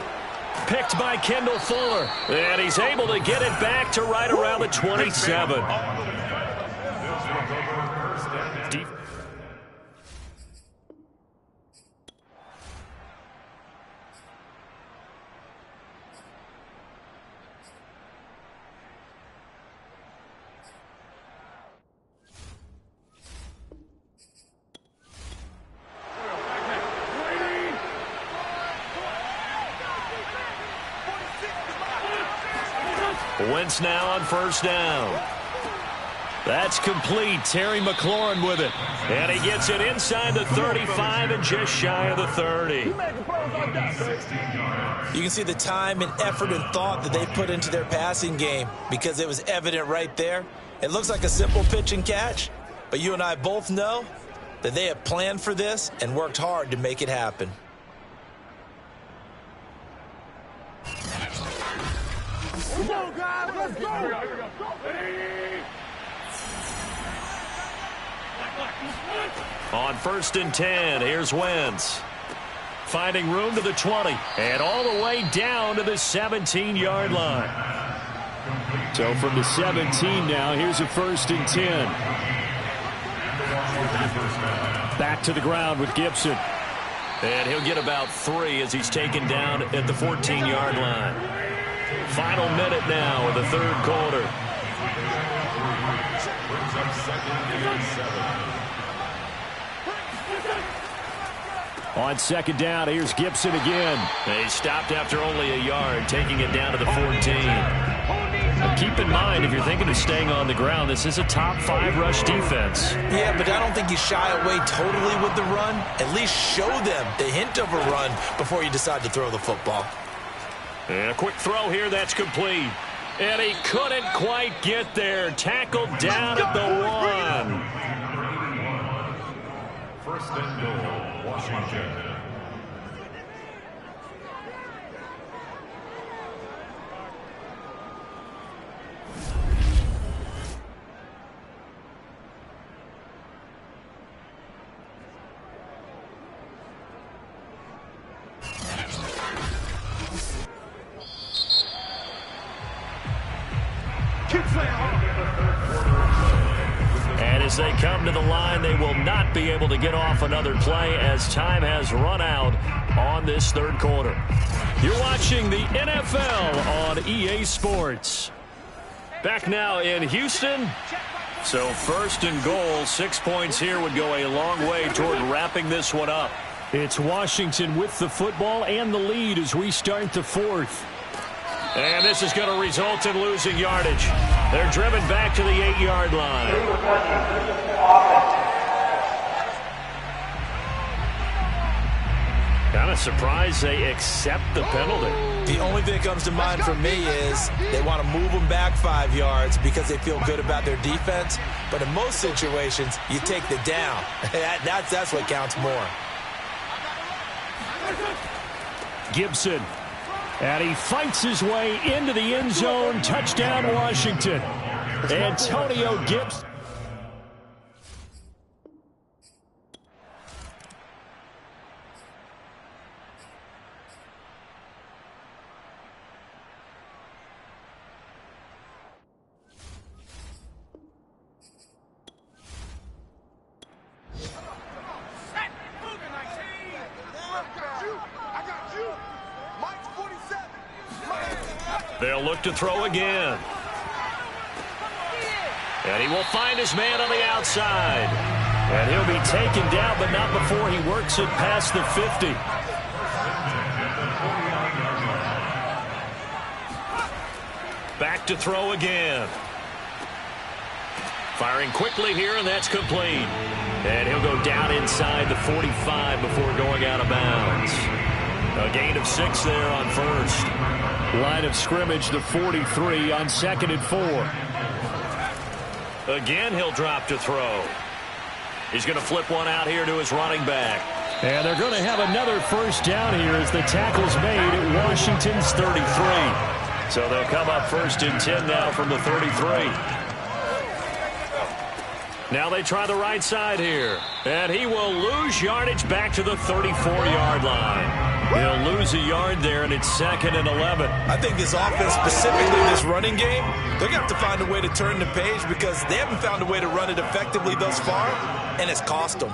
Speaker 1: Picked by Kendall Fuller. And he's able to get it back to right around the 27. Deep. Wentz now on 1st down. That's complete. Terry McLaurin with it. And he gets it inside the 35 and just shy of the 30.
Speaker 2: You can see the time and effort and thought that they put into their passing game because it was evident right there. It looks like a simple pitch and catch, but you and I both know that they have planned for this and worked hard to make it happen.
Speaker 6: Come on, guys, let's go!
Speaker 1: On 1st and 10, here's Wentz. Finding room to the 20, and all the way down to the 17-yard line. So from the 17 now, here's a 1st and 10. Back to the ground with Gibson. And he'll get about 3 as he's taken down at the 14-yard line. Final minute now of the 3rd quarter.
Speaker 4: On second down, here's Gibson again.
Speaker 1: He stopped after only a yard, taking it down to the 14. Now keep in mind, if you're thinking of staying on the ground, this is a top 5 rush defense.
Speaker 2: Yeah, but I don't think you shy away totally with the run. At least show them the hint of a run before you decide to throw the football.
Speaker 1: And a quick throw here, that's complete. And he couldn't quite get there. Tackled down at the 1.
Speaker 8: First and goal, Washington.
Speaker 1: And as they come to the line, they will not be able to get off another play as time has run out on this third quarter. You're watching the NFL on EA Sports. Back now in Houston. So first and goal, 6 points here would go a long way toward wrapping this one up.
Speaker 4: It's Washington with the football and the lead as we start the fourth.
Speaker 1: And this is going to result in losing yardage. They're driven back to the 8-yard line. Kind of surprised they accept the penalty.
Speaker 2: The only thing that comes to mind for me is they want to move them back 5 yards because they feel good about their defense. But in most situations, you take the down. That's what counts more.
Speaker 4: Gibson. And he fights his way into the end zone. Touchdown, Washington. Antonio Gibson.
Speaker 1: They'll look to throw again. And he will find his man on the outside. And he'll be taken down, but not before he works it past the 50. Back to throw again. Firing quickly here, and that's complete. And he'll go down inside the 45 before going out of bounds. A gain of 6 there on first.
Speaker 4: Line of scrimmage, the 43 on 2nd and 4.
Speaker 1: Again, he'll drop to throw. He's going to flip one out here to his running back.
Speaker 4: And they're going to have another first down here as the tackle's made at Washington's 33.
Speaker 1: So they'll come up first and 10 now from the 33. Now they try the right side here. And he will lose yardage back to the 34-yard line. He'll lose a yard there, and it's 2nd and 11.
Speaker 2: I think this offense, specifically this running game, they're going to have to find a way to turn the page because they haven't found a way to run it effectively thus far, and it's cost them.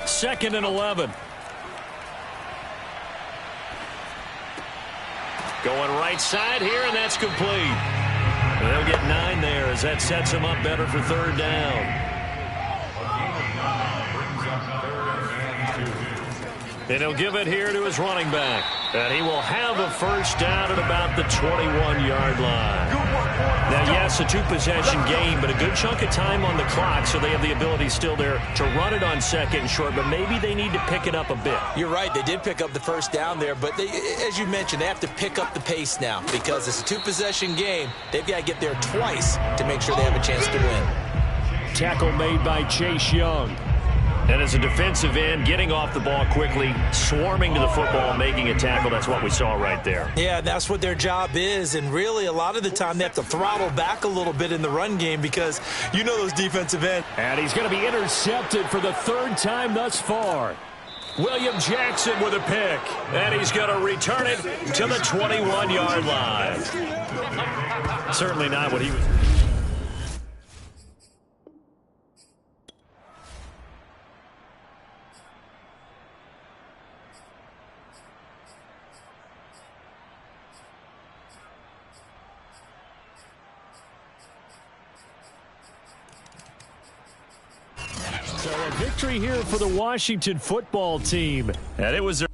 Speaker 4: 2nd and 11.
Speaker 1: Going right side here, and that's complete. They'll get 9 there as that sets him up better for third down. And he'll give it here to his running back. And he will have a first down at about the 21-yard line. Now, yes, a 2-possession game, but a good chunk of time on the clock, so they have the ability still there to run it on 2nd and short, but maybe they need to pick it up a bit.
Speaker 2: You're right. They did pick up the first down there, but they, as you mentioned, they have to pick up the pace now because it's a 2-possession game. They've got to get there twice to make sure they have a chance to win.
Speaker 4: Tackle made by Chase Young.
Speaker 1: And as a defensive end, getting off the ball quickly, swarming to the football, making a tackle, that's what we saw right there.
Speaker 2: Yeah, that's what their job is, and really a lot of the time they have to throttle back a little bit in the run game because you know those defensive ends.
Speaker 4: And he's going to be intercepted for the 3rd time thus far.
Speaker 1: William Jackson with a pick, and he's going to return it to the 21-yard line. Certainly not what he was. a victory here for the Washington football team. And it was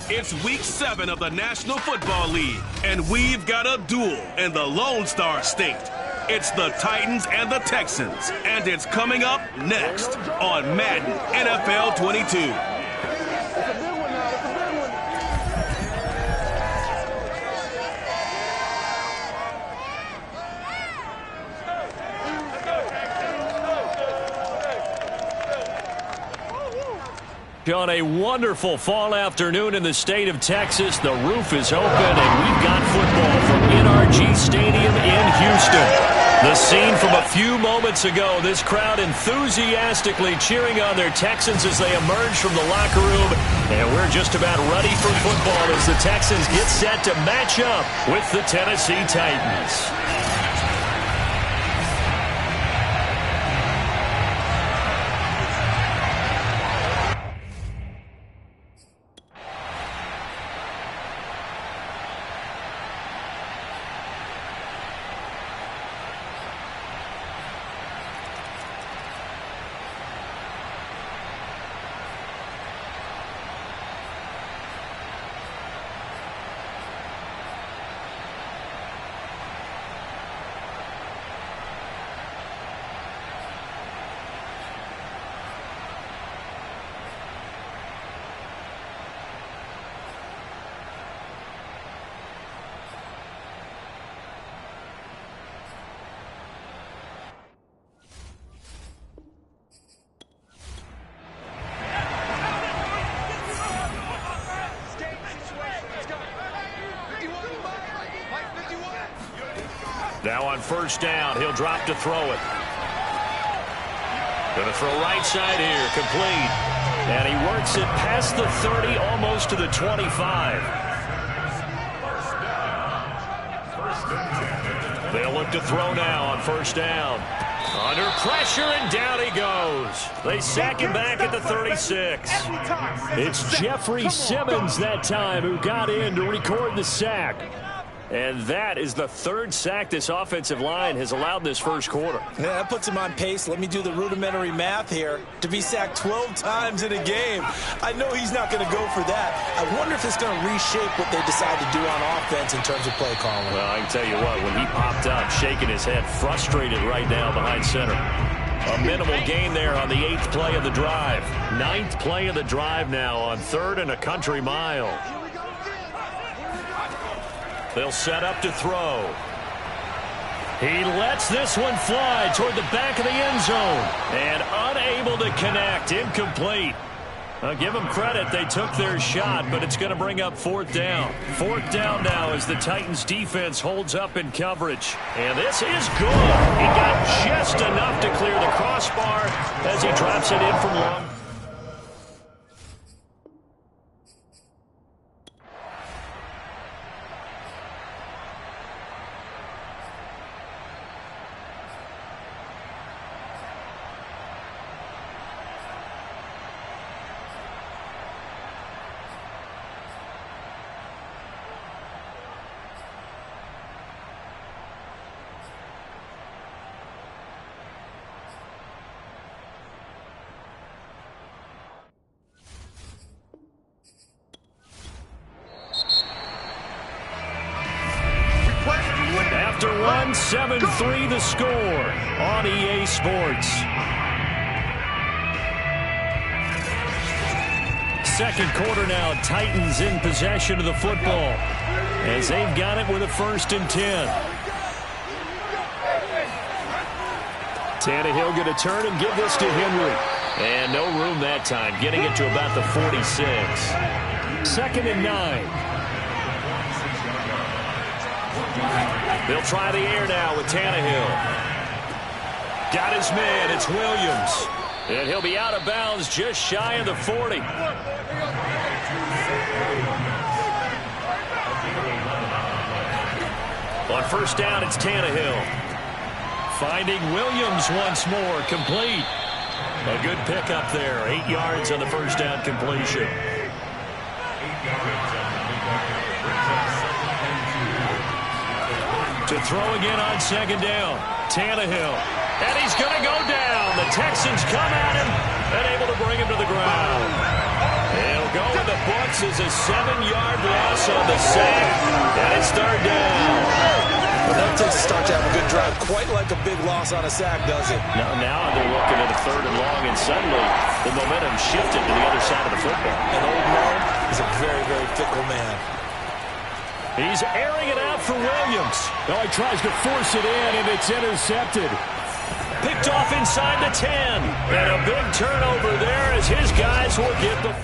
Speaker 7: It's week 7 of the National Football League, and we've got a duel in the Lone Star State. It's the Titans and the Texans, and it's coming up next on Madden NFL 22.
Speaker 1: On a wonderful fall afternoon in the state of Texas, the roof is open, and we've got football from NRG Stadium in Houston. The scene from a few moments ago, this crowd enthusiastically cheering on their Texans as they emerge from the locker room, and we're just about ready for football as the Texans get set to match up with the Tennessee Titans. Now on first down, he'll drop to throw it. Going to throw right side here, complete. And he works it past the 30, almost to the 25. They'll look to throw now on first down. Under pressure, and down he goes. They sack him back at the 36. It's Jeffrey Simmons that time who got in to record the sack. And that is the third sack this offensive line has allowed this first quarter.
Speaker 2: Yeah, that puts him on pace. Let me do the rudimentary math here. To be sacked 12 times in a game. I know he's not going to go for that. I wonder if it's going to reshape what they decide to do on offense in terms of play calling.
Speaker 1: Well, I can tell you what, when he popped up, shaking his head, frustrated right now behind center. A minimal gain there on the 8th play of the drive. 9th play of the drive now on 3rd and a country mile. They'll set up to throw. He lets this one fly toward the back of the end zone. And unable to connect. Incomplete. I'll give them credit. They took their shot, but it's going to bring up 4th down. 4th down now as the Titans defense holds up in coverage. And this is good. He got just enough to clear the crossbar as he drops it in from long. After 7-3 the score on EA Sports. Second quarter now, Titans in possession of the football as they've got it with a 1st and 10. Tannehill going to turn and give this to Henry. And no room that time, getting it to about the 46. 2nd and 9. They'll try the air now with Tannehill. Got his man. It's Williams. And he'll be out of bounds just shy of the 40. On first down, it's Tannehill. Finding Williams once more. Complete. A good pickup there. 8 yards on the first down completion. To throw again on 2nd down. Tannehill. And he's going to go down. The Texans come at him and able to bring him to the ground. He'll go in the books as a 7-yard loss on the sack. And it's 3rd down.
Speaker 2: Well, that takes
Speaker 3: to start to have a good drive. Quite like a big loss on a sack, does it?
Speaker 4: Now they're looking at a 3rd and long, and suddenly the momentum shifted to the other side of the football.
Speaker 3: And Old Mo is a very, very fickle man.
Speaker 4: He's airing it out for Williams.
Speaker 1: Well, he tries to force it in, and it's intercepted.
Speaker 4: Picked off inside the 10. And a big turnover there as his guys will get the...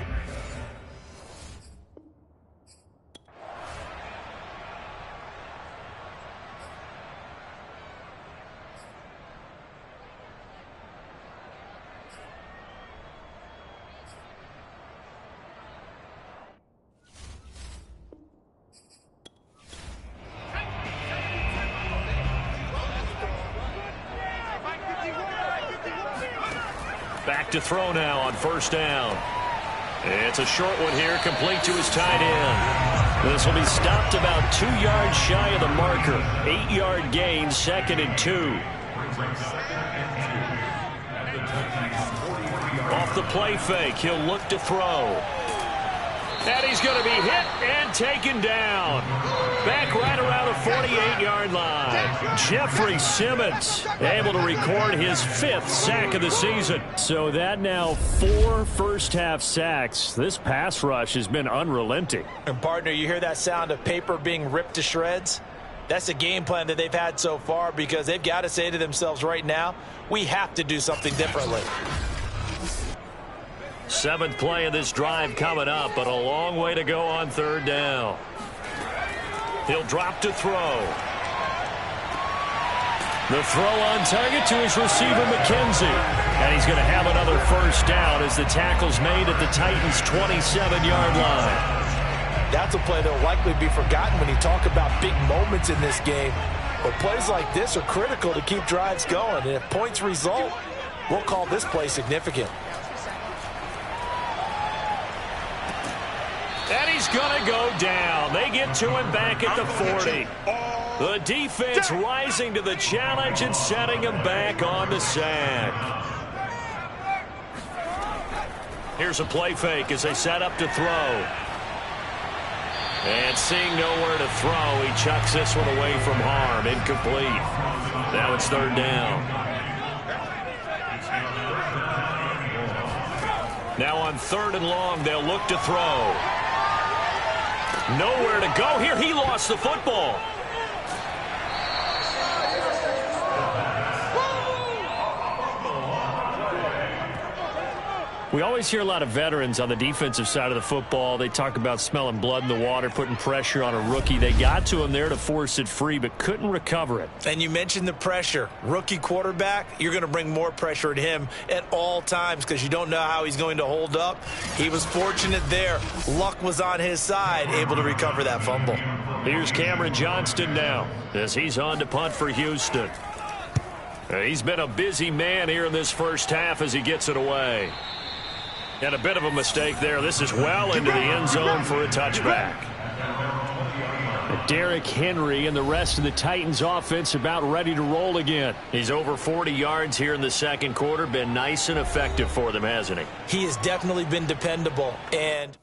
Speaker 4: Back to throw now on 1st down. It's a short one here, complete to his tight end. This will be stopped about 2 yards shy of the marker. 8-yard gain, 2nd and 2. Off the play fake, he'll look to throw. And he's going to be hit and taken down. Back right around the 48-yard line. Jeffrey Simmons able to record his 5th sack of the season. So that now 4 first-half sacks. This pass rush has been unrelenting.
Speaker 2: And, partner, you hear that sound of paper being ripped to shreds? That's the game plan that they've had so far, because they've got to say to themselves right now, we have to do something differently.
Speaker 4: 7th play of this drive coming up, but a long way to go on 3rd down. He'll drop to throw. The throw on target to his receiver, McKenzie. And he's going to have another 1st down as the tackle's made at the Titans' 27-yard line.
Speaker 2: That's a play that will likely be forgotten when you talk about big moments in this game. But plays like this are critical to keep drives going. And if points result, we'll call this play significant.
Speaker 4: And he's going to go down. They get to him back at the 40. The defense rising to the challenge and setting him back on the sack. Here's a play fake as they set up to throw. And seeing nowhere to throw, he chucks this one away from harm. Incomplete. Now it's 3rd down. Now on 3rd and long, they'll look to throw. Nowhere to go here. He lost the football. We always hear a lot of veterans on the defensive side of the football. They talk about smelling blood in the water, putting pressure on a rookie. They got to him there to force it free, but couldn't recover it.
Speaker 2: And you mentioned the pressure. Rookie quarterback, you're going to bring more pressure at him at all times because you don't know how he's going to hold up. He was fortunate there. Luck was on his side, able to recover that fumble.
Speaker 4: Here's Cameron Johnston now as he's on to punt for Houston. He's been a busy man here in this 1st half as he gets it away. And a bit of a mistake there. This is well into the end zone for a touchback. Derrick Henry and the rest of the Titans offense about ready to roll again. He's over 40 yards here in the 2nd quarter. Been nice and effective for them, hasn't he?
Speaker 2: He has definitely been dependable. And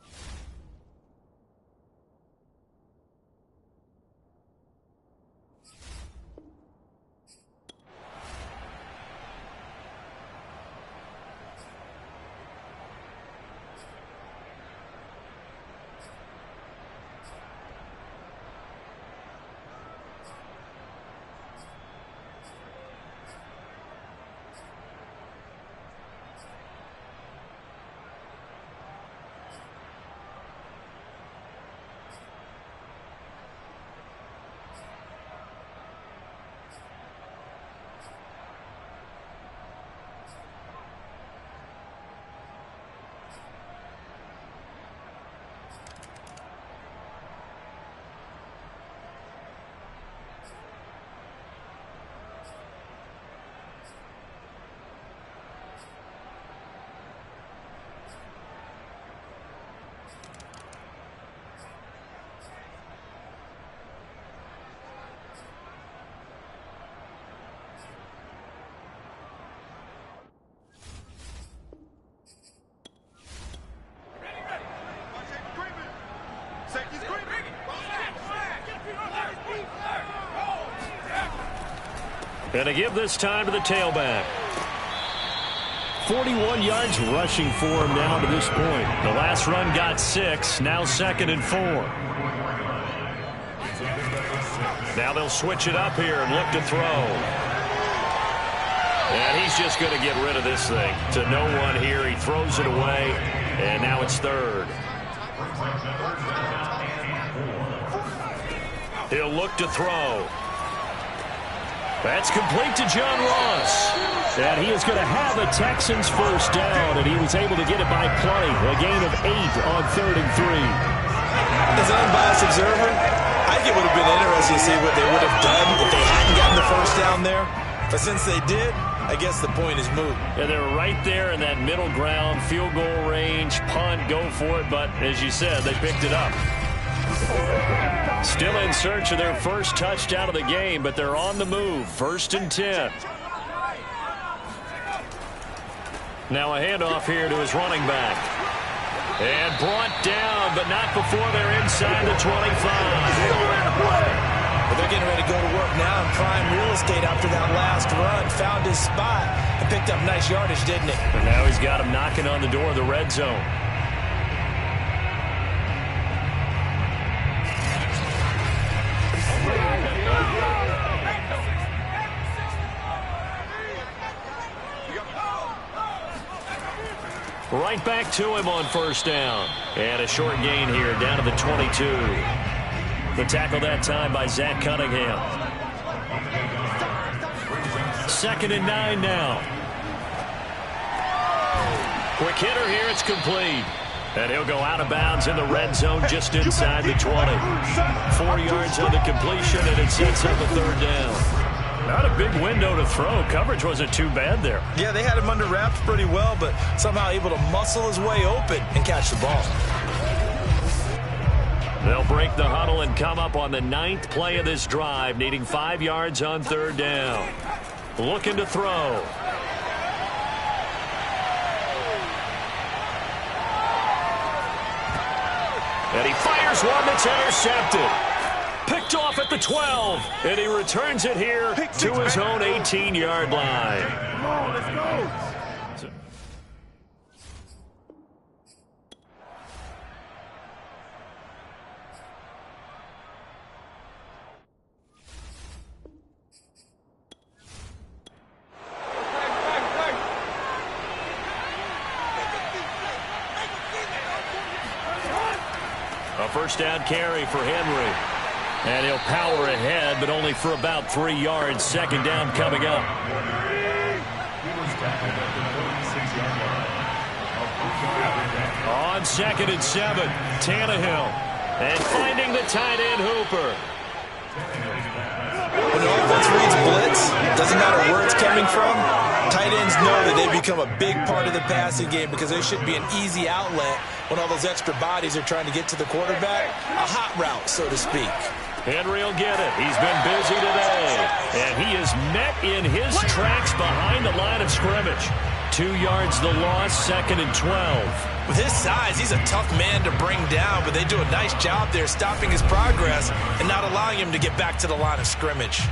Speaker 1: And to give this time to the tailback. 41 yards rushing for him now to this point. The last run got 6. Now 2nd and 4. Now they'll switch it up here and look to throw. And he's just going to get rid of this thing. To no one here. He throws it away. And now it's 3rd. He'll look to throw. That's complete to John Ross. And he is going to have the Texans first down, and he was able to get it by play. A gain of 8 on 3rd and 3.
Speaker 3: As an unbiased observer, I think it would have been interesting to see what they would have done if they hadn't gotten the first down there. But since they did, I guess the point is moot.
Speaker 1: And they're right there in that middle ground, field goal range, punt, go for it. But as you said, they picked it up. Still in search of their first touchdown of the game, but they're on the move. 1st and 10. Now a handoff here to his running back. And brought down, but not before they're inside the 25.
Speaker 3: Well, they're getting ready to go to work now in prime real estate after that last run. Found his spot and picked up nice yardage, didn't he?
Speaker 1: And now he's got him knocking on the door of the red zone. Right back to him on 1st down. And a short gain here down to the 22. The tackle that time by Zach Cunningham. 2nd and 9 now. Quick hitter here. It's complete. And he'll go out of bounds in the red zone just inside the 20. 4 yards on the completion, and it sets up a 3rd down. Not a big window to throw. Coverage wasn't too bad there.
Speaker 3: Yeah, they had him under wraps pretty well, but somehow able to muscle his way open and catch the ball.
Speaker 1: They'll break the huddle and come up on the 9th play of this drive, needing 5 yards on 3rd down. Looking to throw. And he fires one that's intercepted. Picked off at the 12, and he returns it here to his own 18-yard line.
Speaker 6: Come on, let's go.
Speaker 1: A 1st down carry for Henry. And he'll power ahead, but only for about 3 yards. 2nd down coming up. On 2nd and 7, Tannehill. And finding the tight end, Hooper.
Speaker 3: When the offense reads blitz, doesn't matter where it's coming from, tight ends know that they become a big part of the passing game because they should be an easy outlet when all those extra bodies are trying to get to the quarterback. A hot route, so to speak.
Speaker 1: Henry will get it. He's been busy today. And he is met in his tracks behind the line of scrimmage. 2 yards the loss, 2nd and 12.
Speaker 3: With his size, he's a tough man to bring down, but they do a nice job there stopping his progress and not allowing him to get back to the line of scrimmage.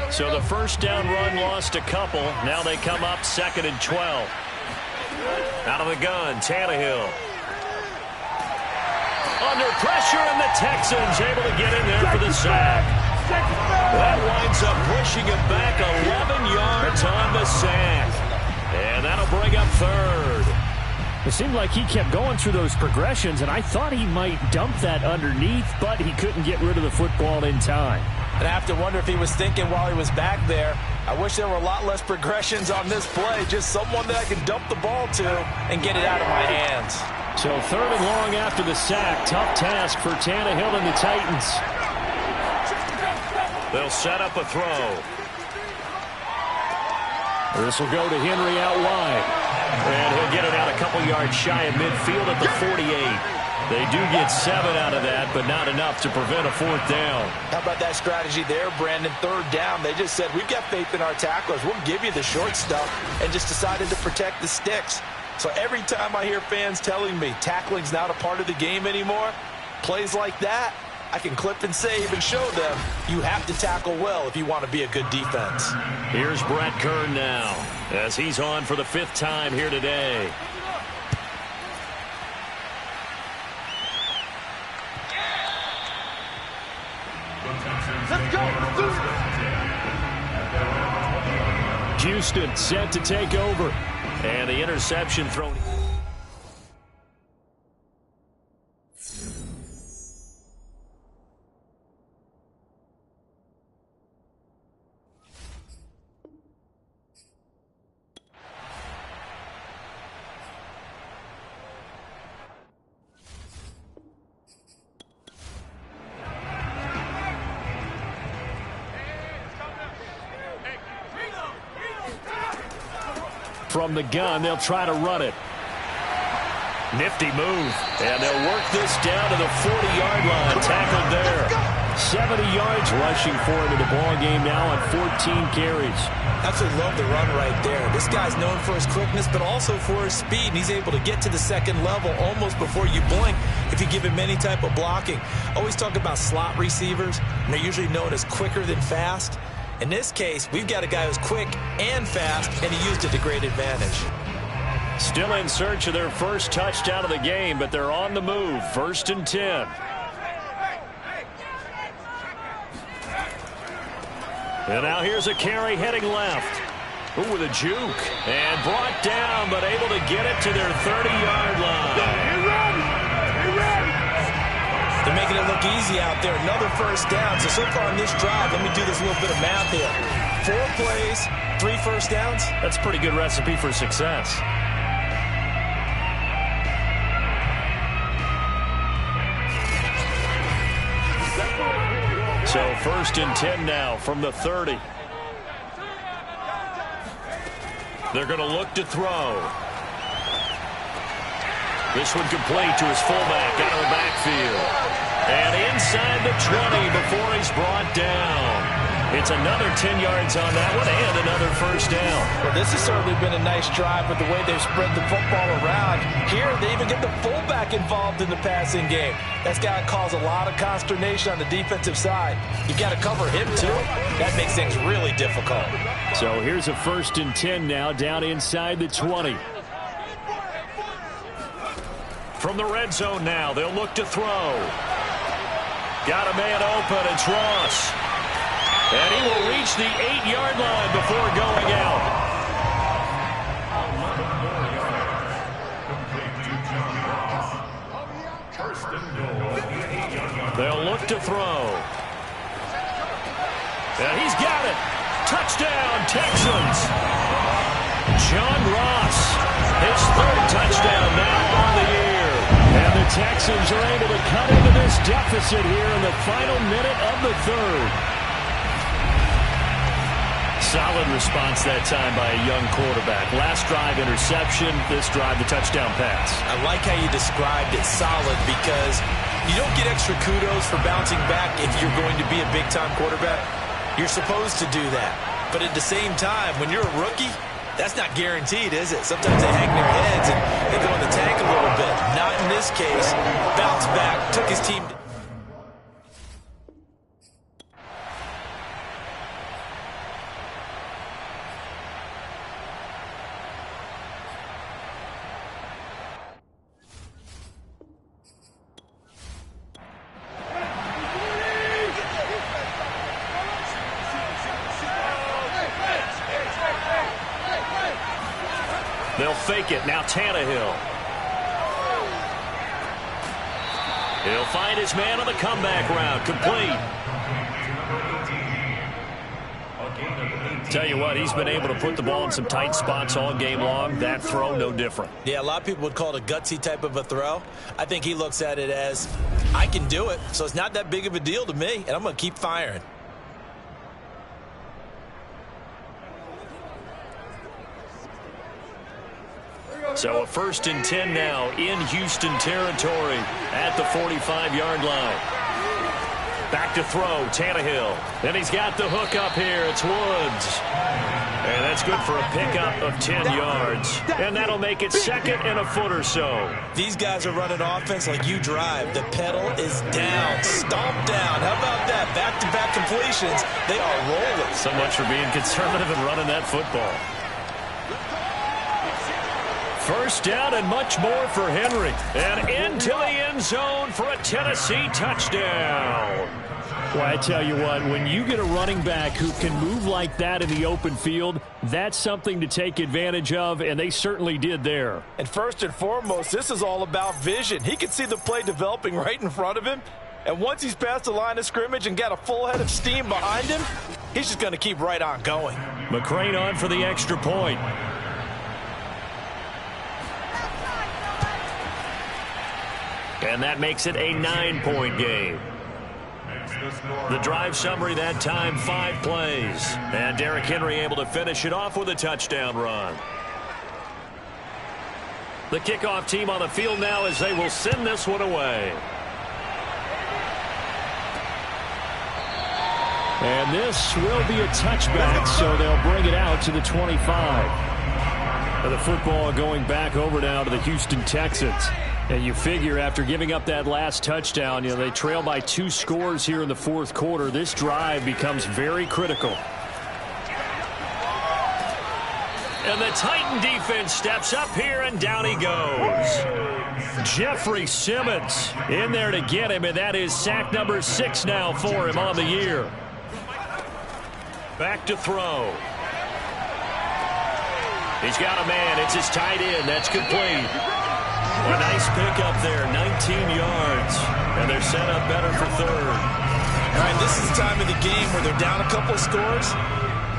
Speaker 1: So the 1st down run lost a couple. Now they come up 2nd and 12. Out of the gun, Tannehill. Under pressure, and the Texans able to get in there for the sack. That winds up pushing him back 11 yards on the sack. And that'll bring up 3rd.
Speaker 4: It seemed like he kept going through those progressions, and I thought he might dump that underneath, but he couldn't get rid of the football in time.
Speaker 2: And I have to wonder if he was thinking while he was back there, I wish there were a lot less progressions on this play. Just someone that I could dump the ball to and get it out of my hands.
Speaker 4: So 3rd and long after the sack. Tough task for Tannehill and the Titans.
Speaker 1: They'll set up a throw.
Speaker 4: This will go to Henry out wide.
Speaker 1: And he'll get it out a couple yards shy of midfield at the 48. They do get 7 out of that, but not enough to prevent a 4th down.
Speaker 2: How about that strategy there, Brandon? 3rd down. They just said, we've got faith in our tacklers. We'll give you the short stuff, and just decided to protect the sticks.
Speaker 3: So every time I hear fans telling me tackling's not a part of the game anymore, plays like that, I can clip and save and show them you have to tackle well if you want to be a good defense.
Speaker 1: Here's Brett Kern now as he's on for the 5th time here today.
Speaker 6: Let's go!
Speaker 1: Houston set to take over. And the interception thrown. From the gun, they'll try to run it. Nifty move. And they'll work this down to the 40-yard line. Tackled there. 70 yards rushing for him in the ball game now on 14 carries.
Speaker 2: Absolutely love the run right there. This guy's known for his quickness, but also for his speed. And he's able to get to the second level almost before you blink if you give him any type of blocking. Always talk about slot receivers, and they're usually known as quicker than fast. In this case, we've got a guy who's quick and fast, and he used it to great advantage.
Speaker 1: Still in search of their first touchdown of the game, but they're on the move. 1st and 10. And now here's a carry heading left. Ooh, with a juke. And brought down, but able to get it to their 30-yard line.
Speaker 2: They're making it look easy out there. Another first down. So far on this drive, let me do this little bit of math here. 4 plays, 3 first downs.
Speaker 1: That's a pretty good recipe for success. So 1st and 10 now from the 30. They're going to look to throw. This one complete to his fullback out of the backfield. And inside the 20 before he's brought down. It's another 10 yards on that one and another first down.
Speaker 2: Well, this has certainly been a nice drive with the way they've spread the football around. Here, they even get the fullback involved in the passing game. That's got to cause a lot of consternation on the defensive side. You've got to cover him, too. That makes things really difficult.
Speaker 1: So here's a 1st and 10 now down inside the 20. From the red zone now, they'll look to throw. Got a man open, it's Ross. And he will reach the 8-yard line before going out. They'll look to throw. And he's got it. Touchdown, Texans. John Ross, his 3rd touchdown now on the year. And the Texans are able to cut into this deficit here in the final minute of the 3rd. Solid response that time by a young quarterback. Last drive, interception. This drive, the touchdown pass.
Speaker 2: I like how you described it, solid, because you don't get extra kudos for bouncing back if you're going to be a big-time quarterback. You're supposed to do that. But at the same time, when you're a rookie, that's not guaranteed, is it? Sometimes they hang their heads and they go in the tank a little bit. Not in this case. Bounced back, took his team.
Speaker 1: They'll fake it. Now Tannehill. He'll find his man on the comeback route. Complete. Tell you what, he's been able to put the ball in some tight spots all game long. That throw, no different.
Speaker 2: Yeah, a lot of people would call it a gutsy type of a throw. I think he looks at it as, I can do it, so it's not that big of a deal to me, and I'm going to keep firing.
Speaker 1: So a 1st and 10 now in Houston territory at the 45-yard line. Back to throw, Tannehill. Then he's got the hook up here. It's Woods. And that's good for a pickup of 10 yards. And that'll make it 2nd and a foot or so.
Speaker 2: These guys are running offense like you drive. The pedal is down, stomped down. How about that? Back-to-back completions. They are rolling.
Speaker 1: So much for being conservative and running that football. First down and much more for Henry. And into the end zone for a Tennessee touchdown. Well, I tell you what, when you get a running back who can move like that in the open field, that's something to take advantage of, and they certainly did there.
Speaker 2: And first and foremost, this is all about vision. He can see the play developing right in front of him, and once he's past the line of scrimmage and got a full head of steam behind him, he's just going to keep right on going.
Speaker 1: McCrane on for the extra point. And that makes it a 9-point game. The drive summary that time, 5 plays. And Derrick Henry able to finish it off with a touchdown run. The kickoff team on the field now as they will send this one away. And this will be a touchback, so they'll bring it out to the 25. And the football going back over now to the Houston Texans. And you figure after giving up that last touchdown, they trail by 2 scores here in the 4th quarter. This drive becomes very critical. And the Titan defense steps up here, and down he goes. Jeffrey Simmons in there to get him, and that is sack number 6 now for him on the year. Back to throw. He's got a man. It's his tight end. That's complete. A nice pickup there, 19 yards. And they're set up better for 3rd.
Speaker 2: All right, this is the time of the game where they're down a couple of scores,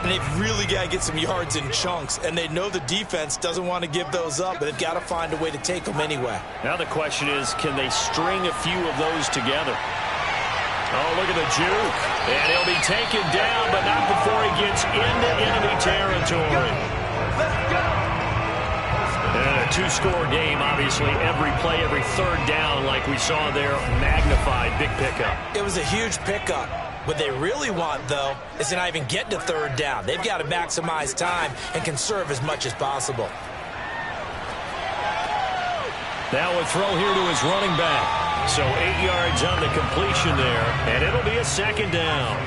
Speaker 2: and they've really got to get some yards in chunks. And they know the defense doesn't want to give those up, but they've got to find a way to take them anyway.
Speaker 1: Now the question is, can they string a few of those together? Oh, look at the juke. And he'll be taken down, but not before he gets into enemy territory.
Speaker 6: Let's go!
Speaker 1: And a 2-score game, obviously, every play, every 3rd down, like we saw there, magnified, big pickup.
Speaker 2: It was a huge pickup. What they really want, though, is to not even get to 3rd down. They've got to maximize time and conserve as much as possible.
Speaker 1: Now a throw here to his running back. So 8 yards on the completion there, and it'll be a 2nd down.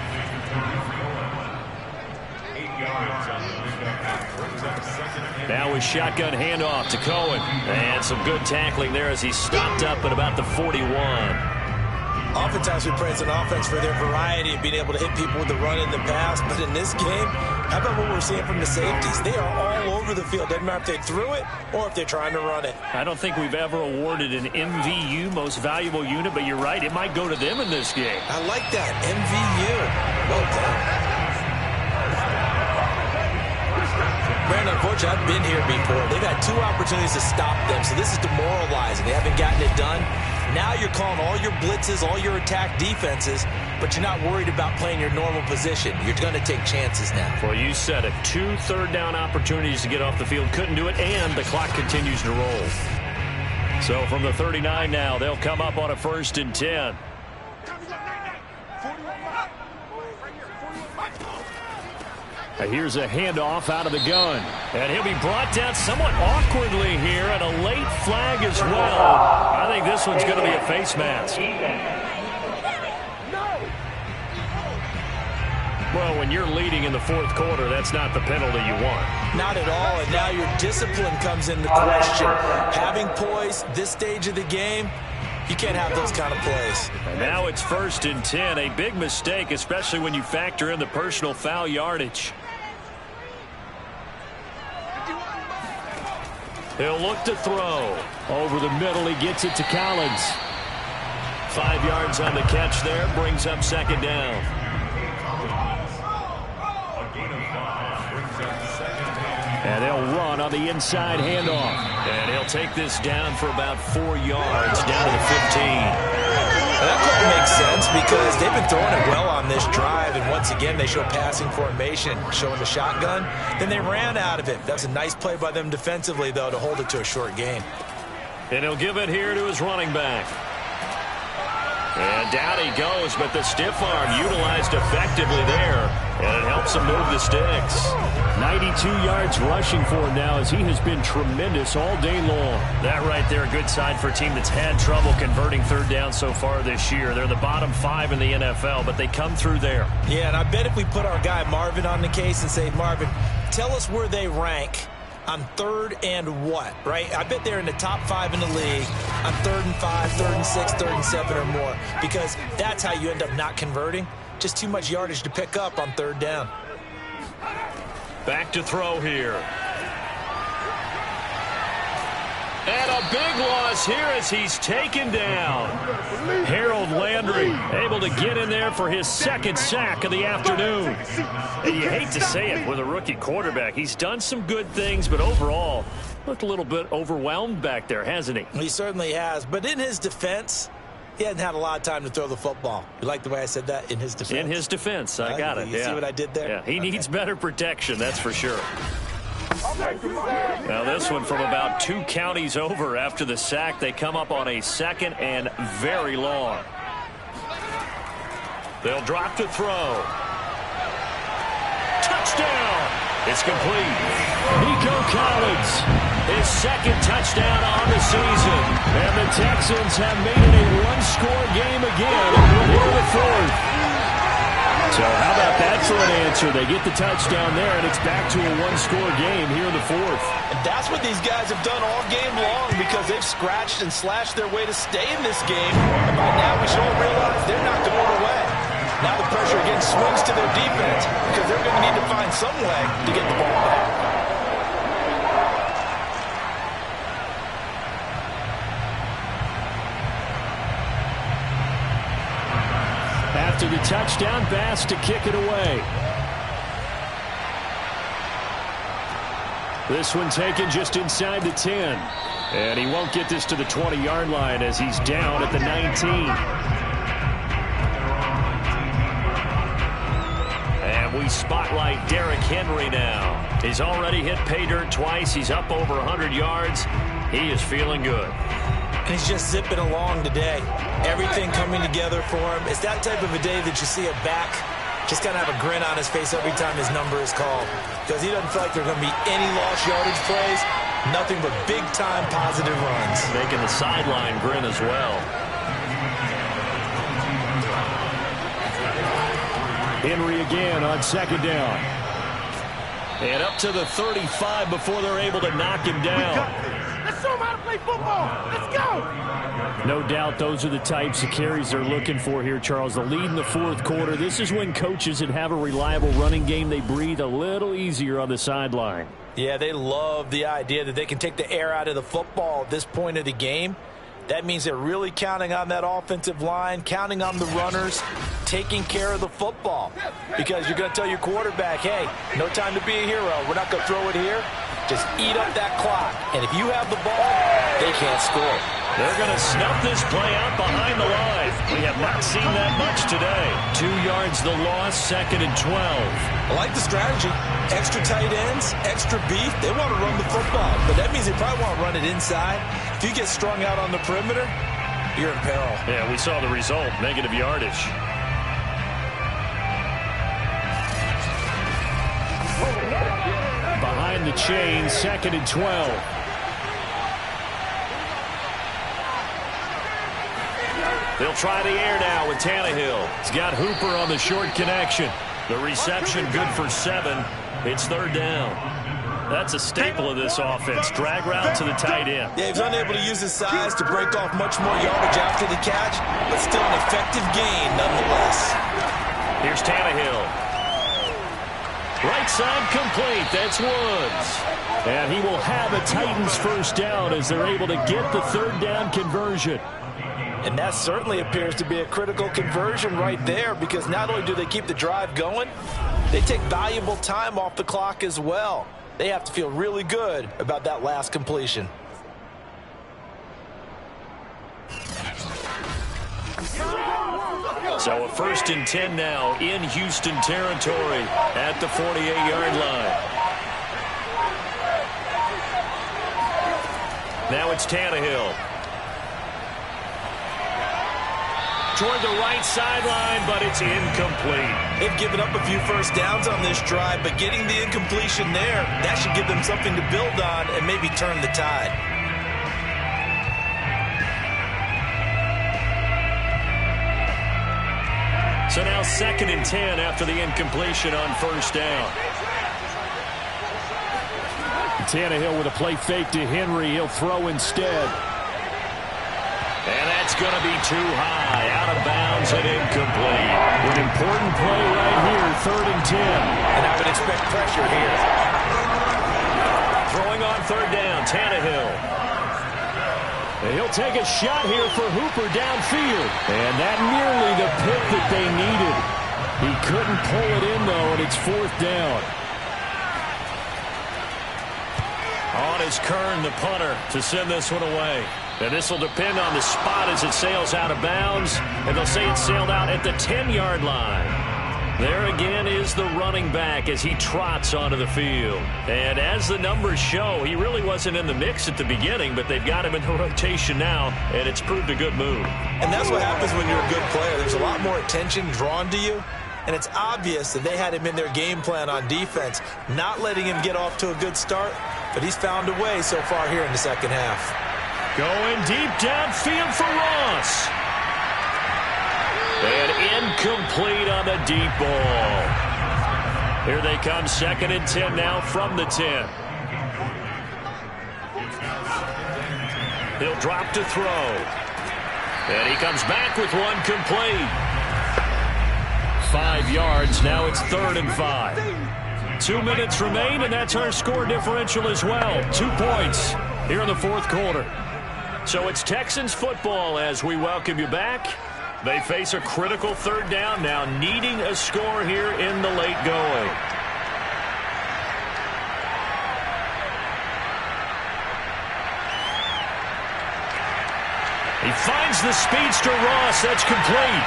Speaker 8: 8 yards on the pickup. Brings up 2nd.
Speaker 1: Now a shotgun handoff to Cohen. And some good tackling there as he stopped up at about the 41.
Speaker 2: Oftentimes we praise an offense for their variety of being able to hit people with the run in the pass, but in this game, how about what we're seeing from the safeties? They are all over the field. Doesn't matter if they threw it or if they're trying to run it.
Speaker 1: I don't think we've ever awarded an MVU, most valuable unit, but you're right, it might go to them in this game.
Speaker 2: I like that, MVU. Well done. Brandon, unfortunately, I've been here before. They've had 2 opportunities to stop them, so this is demoralizing. They haven't gotten it done. Now you're calling all your blitzes, all your attack defenses, but you're not worried about playing your normal position. You're going to take chances now.
Speaker 1: Well, you said it. 2 third-down opportunities to get off the field. Couldn't do it, and the clock continues to roll. So from the 39 now, they'll come up on a 1st and 10. Here's a handoff out of the gun. And he'll be brought down somewhat awkwardly here, and a late flag as well. I think this one's going to be a face mask. Well, when you're leading in the 4th quarter, that's not the penalty you want.
Speaker 2: Not at all, and now your discipline comes into question. Having poise this stage of the game, you can't have those kind of plays.
Speaker 1: And now it's 1st and 10. A big mistake, especially when you factor in the personal foul yardage. He'll look to throw. Over the middle, he gets it to Collins. 5 yards on the catch there, brings up 2nd down. And they'll run on the inside handoff. And he'll take this down for about 4 yards, down to the 15.
Speaker 2: That call makes sense because they've been throwing it well on this drive, and once again they show passing formation, showing the shotgun. Then they ran out of it. That's a nice play by them defensively, though, to hold it to a short gain.
Speaker 1: And he'll give it here to his running back. And down he goes, but the stiff arm utilized effectively there. And it helps him move the sticks.
Speaker 4: 92 yards rushing for him now as he has been tremendous all day long.
Speaker 1: That right there, a good sign for a team that's had trouble converting third down so far this year. They're the bottom 5 in the NFL, but they come through there.
Speaker 2: Yeah, and I bet if we put our guy Marvin on the case and say, Marvin, tell us where they rank on third and what, right? I bet they're in the top 5 in the league on 3rd and 5, 3rd and 6, 3rd and 7 or more, because that's how you end up not converting. Just too much yardage to pick up on third down.
Speaker 1: Back to throw here. And a big loss here as he's taken down. Harold Landry able to get in there for his second sack of the afternoon. And you hate to say it with a rookie quarterback. He's done some good things, but overall looked a little bit overwhelmed back there, hasn't he?
Speaker 2: He certainly has. But in his defense, he hadn't had a lot of time to throw the football. You like the way I said that? In his defense?
Speaker 1: In his defense. I got it.
Speaker 2: You see what I did there?
Speaker 1: Yeah, he needs better protection, that's for sure. Now this one from about 2 counties over after the sack. They come up on a second and very long. They'll drop to throw. Touchdown! It's complete.
Speaker 4: Nico Collins,
Speaker 1: His second touchdown on the season.
Speaker 4: and the Texans have made it a one-score game again in the fourth. So how about that for an answer? They get the touchdown there, and it's back to a one-score game here in the fourth.
Speaker 2: And that's what these guys have done all game long, because they've scratched and slashed their way to stay in this game. And by now we should all realize they're not going away. Now the pressure again swings to their defense, because they're going to need to find some way to get the ball back.
Speaker 4: After the touchdown pass to kick it away. This one taken just inside the 10. And he won't get this to the 20-yard line as he's down at the 19.
Speaker 1: And we spotlight Derrick Henry now. He's already hit pay dirt twice. He's up over 100 yards. He is feeling good.
Speaker 2: And he's just zipping along today. Everything coming together for him. It's that type of a day that you see a back just kind of have a grin on his face every time his number is called, because he doesn't feel like there are going to be any lost yardage plays. Nothing but big-time positive runs.
Speaker 1: Making the sideline grin as well.
Speaker 4: Henry again on second down.
Speaker 1: And up to the 35 before they're able to knock him down.
Speaker 6: Let's show them how to play football. Let's go.
Speaker 4: No doubt those are the types of carries they're looking for here, Charles. The lead in the fourth quarter. This is when coaches that have a reliable running game, they breathe a little easier on the sideline.
Speaker 2: Yeah, they love the idea that they can take the air out of the football at this point of the game. That means they're really counting on that offensive line, counting on the runners, taking care of the football. Because you're going to tell your quarterback, hey, no time to be a hero. We're not going to throw it here. Just eat up that clock. And if you have the ball, they can't score.
Speaker 1: They're going to snuff this play out behind the line. We have not seen that much today. 2 yards the loss, second and 12.
Speaker 2: I like the strategy. Extra tight ends, extra beef. They want to run the football, but that means they probably want to run it inside. If you get strung out on the perimeter, you're in peril.
Speaker 1: Yeah, we saw the result, negative yardage.
Speaker 4: Behind the chain, second and 12.
Speaker 1: They'll try the air now with Tannehill. He's got Hooper on the short connection. The reception good for 7. It's third down. That's a staple of this offense. Drag route to the tight end.
Speaker 2: Yeah, he's unable to use his size to break off much more yardage after the catch, but still an effective gain nonetheless.
Speaker 1: Here's Tannehill. Right side complete. That's Woods.
Speaker 4: And he will have a Titans first down as they're able to get the third down conversion.
Speaker 2: And that certainly appears to be a critical conversion right there, because not only do they keep the drive going, they take valuable time off the clock as well. They have to feel really good about that last completion.
Speaker 1: So a first and 10 now in Houston territory at the 48-yard line. Now it's Tannehill. toward the right sideline, but it's incomplete.
Speaker 2: They've given up a few first downs on this drive, but getting the incompletion there, that should give them something to build on and maybe turn the tide.
Speaker 1: So now 2nd and 10 after the incompletion on first down.
Speaker 4: Tannehill with a play fake to Henry. He'll throw instead.
Speaker 1: And that's going to be too high. Out of bounds and incomplete.
Speaker 4: An important play right here, 3rd and 10.
Speaker 2: And I would expect pressure here.
Speaker 1: Throwing on 3rd down, Tannehill.
Speaker 4: And he'll take a shot here for Hooper downfield. And that nearly the pick that they needed. He couldn't pull it in, though, and it's 4th down.
Speaker 1: On is Kern, the punter, to send this one away. And this will depend on the spot as it sails out of bounds. And they'll say it sailed out at the 10-yard line. There again is the running back as he trots onto the field. And as the numbers show, he really wasn't in the mix at the beginning, but they've got him in the rotation now, and it's proved a good move.
Speaker 2: And that's what happens when you're a good player. There's a lot more attention drawn to you, and it's obvious that they had him in their game plan on defense, not letting him get off to a good start, but he's found a way so far here in the second half.
Speaker 1: Going deep downfield for Ross. And incomplete on the deep ball. Here they come, 2nd and 10 now from the 10. He'll drop to throw. And he comes back with one complete. 5 yards, now it's 3rd and 5. 2 minutes remain, and that's our score differential as well. 2 points here in the 4th quarter. So it's Texans football as we welcome you back. They face a critical 3rd down now, needing a score here in the late going. He finds the speedster Ross. That's complete.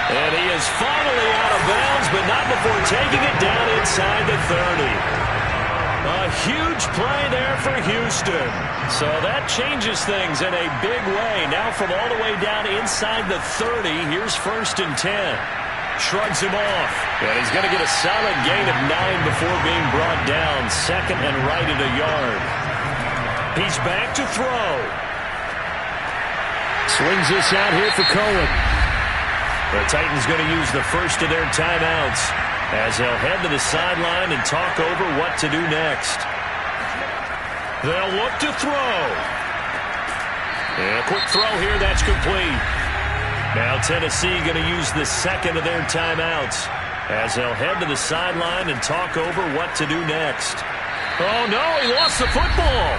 Speaker 1: And he is finally out of bounds, but not before taking it down inside the 30. A huge play there for Houston. So that changes things in a big way. Now from all the way down inside the 30, here's 1st and 10. Shrugs him off. And he's going to get a solid gain of 9 before being brought down. 2nd and right at a yard. He's back to throw.
Speaker 4: Swings this out here for Cohen.
Speaker 1: The Titans going to use the first of their timeouts as they'll head to the sideline and talk over what to do next. They'll look to throw. And a quick throw here, that's complete. Now Tennessee going to use the 2nd of their timeouts as they'll head to the sideline and talk over what to do next. Oh no, he lost the football.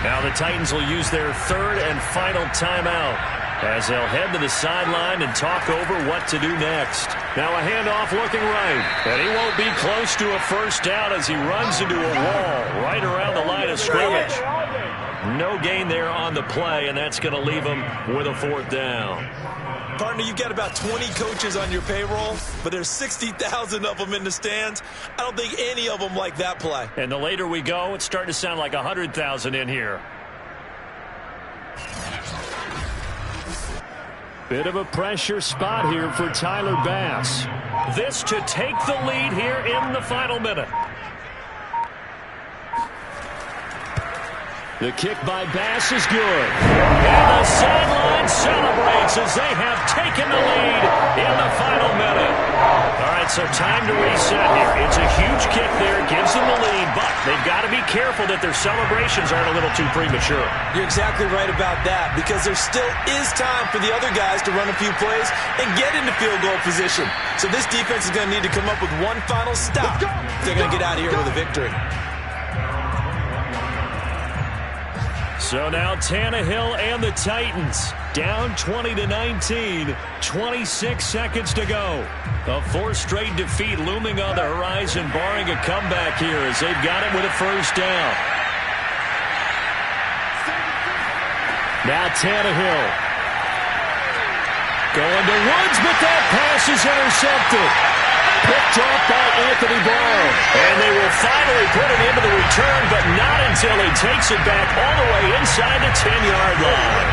Speaker 1: Now the Titans will use their 3rd and final timeout as they'll head to the sideline and talk over what to do next. Now a handoff looking right. And he won't be close to a first down as he runs into a wall right around the line of scrimmage. No gain there on the play, and that's going to leave him with a 4th down.
Speaker 2: Partner, you've got about 20 coaches on your payroll, but there's 60,000 of them in the stands. I don't think any of them like that play.
Speaker 1: And the later we go, it's starting to sound like 100,000 in here.
Speaker 4: Bit of a pressure spot here for Tyler Bass.
Speaker 1: This to take the lead here in the final minute.
Speaker 4: The kick by Bass is good.
Speaker 1: And the sideline celebrates as they have taken the lead in the final minute. All right, so time to reset here. It's a huge kick there. Gives them the lead, but they've got to be careful that their celebrations aren't a little too premature.
Speaker 2: You're exactly right about that, because there still is time for the other guys to run a few plays and get into field goal position. So this defense is going to need to come up with one final stop. They're going to get out of here with a victory.
Speaker 1: So now Tannehill and the Titans down 20-19, 26 seconds to go. A 4th straight defeat looming on the horizon, barring a comeback here as they've got it with a first down.
Speaker 4: Now Tannehill.
Speaker 1: Going to Woods, but that pass is intercepted. Picked off by Anthony Brown. And they will finally put it into the return, but not until he takes it back all the way inside the 10-yard line.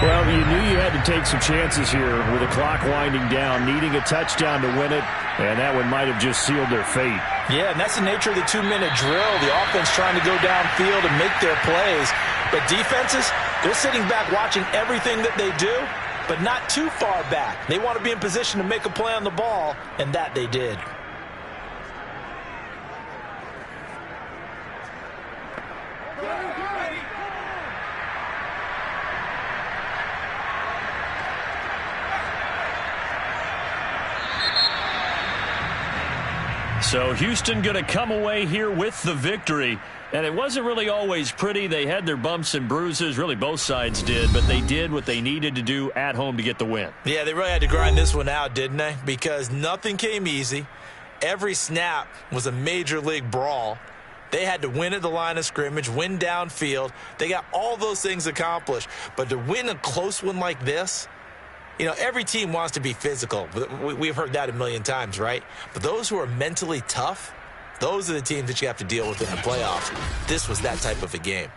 Speaker 4: Well,
Speaker 1: you knew you had to take some chances here with the clock winding down, needing a touchdown to win it, and that one might have just sealed their fate.
Speaker 2: Yeah, and that's the nature of the 2-minute drill. The offense trying to go downfield and make their plays. But defenses, they're sitting back watching everything that they do, but not too far back. They want to be in position to make a play on the ball, and that they did.
Speaker 1: So Houston going to come away here with the victory. And it wasn't really always pretty. They had their bumps and bruises. Really, both sides did. But they did what they needed to do at home to get the win.
Speaker 2: Yeah, they really had to grind this one out, didn't they? Because nothing came easy. Every snap was a major league brawl. They had to win at the line of scrimmage, win downfield. They got all those things accomplished. But to win a close one like this, you know, every team wants to be physical. We've heard that a million times, right? But those who are mentally tough, those are the teams that you have to deal with in the playoffs. This was that type of a game.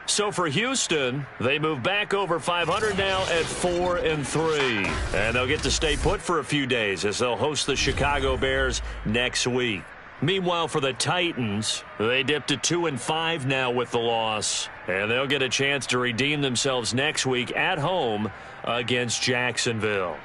Speaker 1: So for Houston, they move back over 500 now at 4-3. And they'll get to stay put for a few days as they'll host the Chicago Bears next week. Meanwhile, for the Titans, they dipped to 2-5 now with the loss. And they'll get a chance to redeem themselves next week at home against Jacksonville.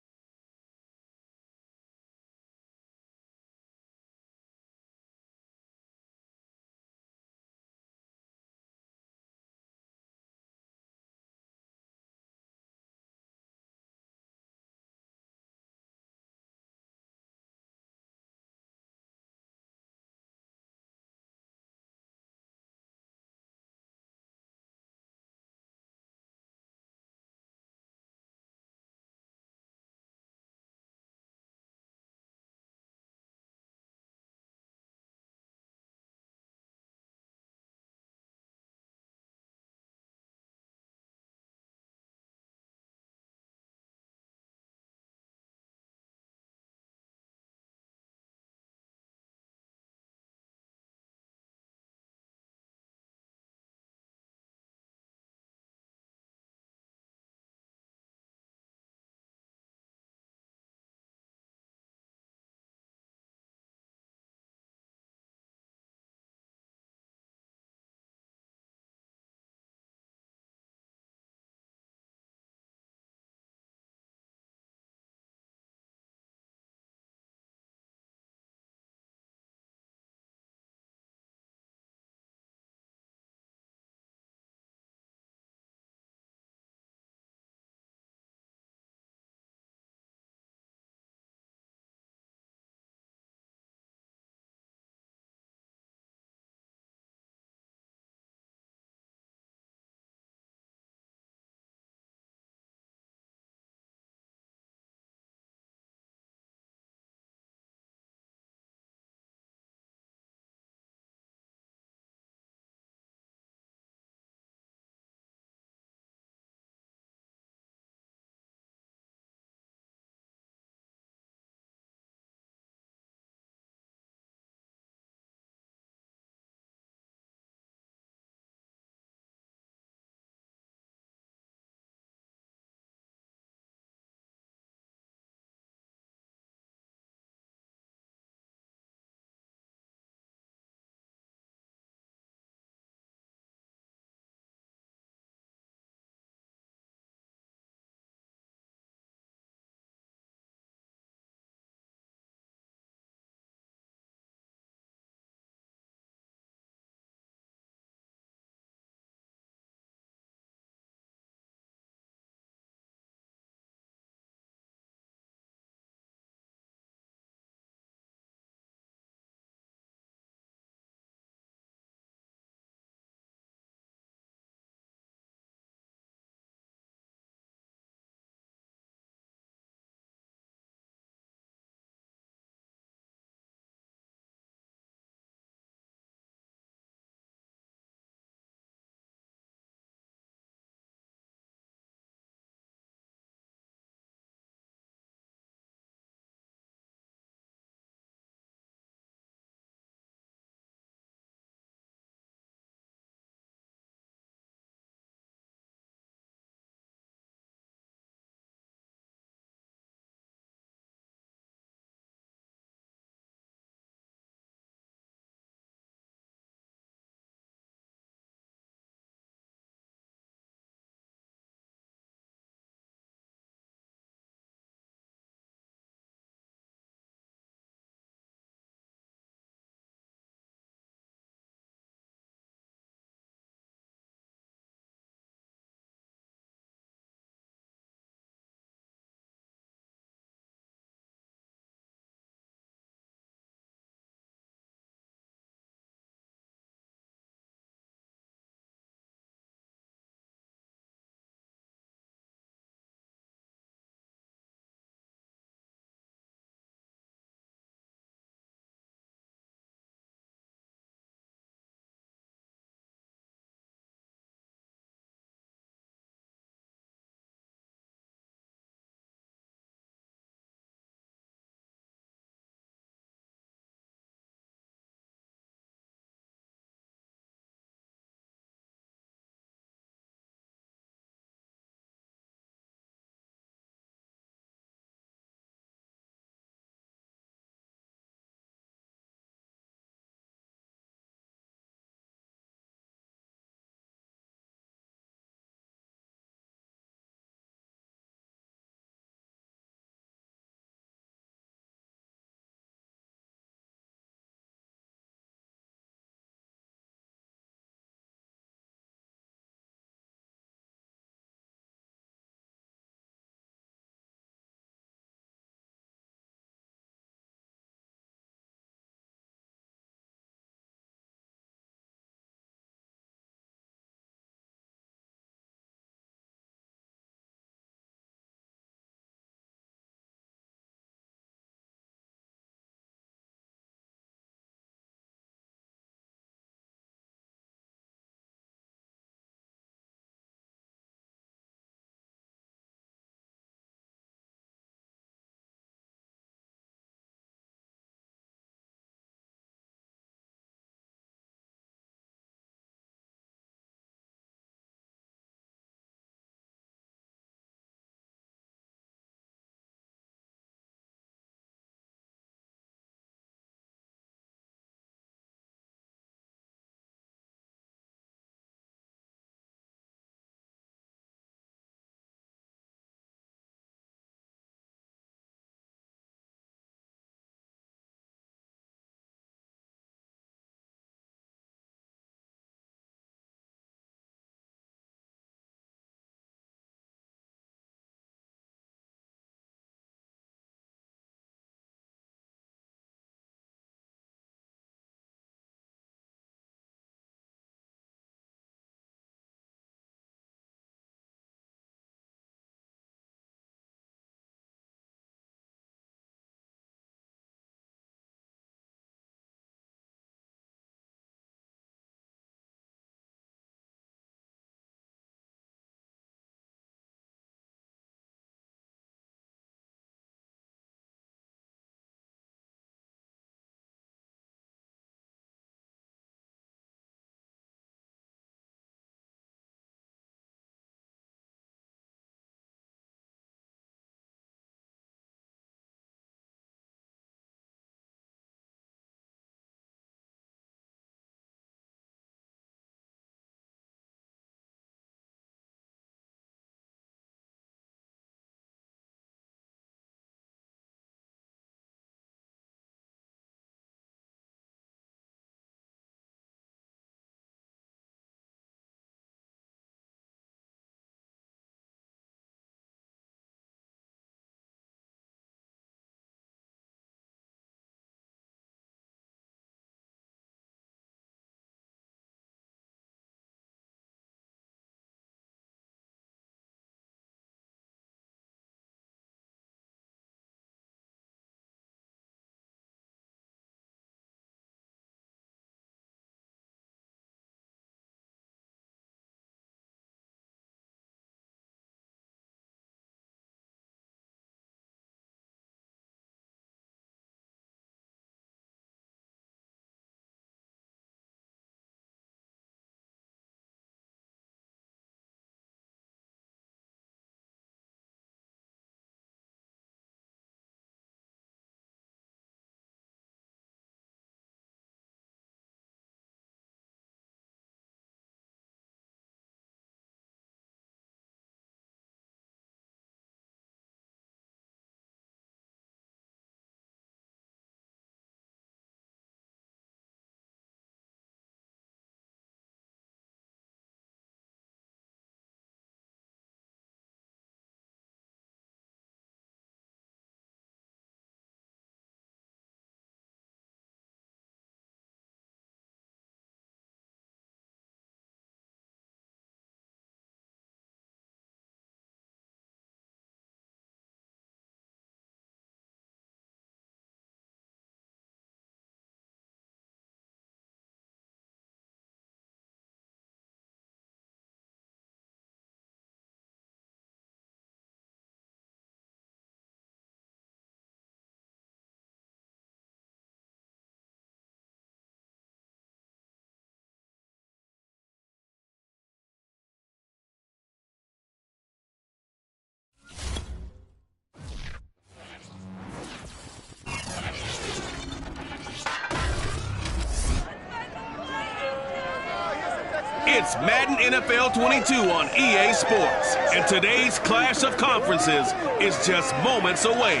Speaker 7: It's Madden NFL 22 on EA Sports. And today's clash of conferences is just moments away.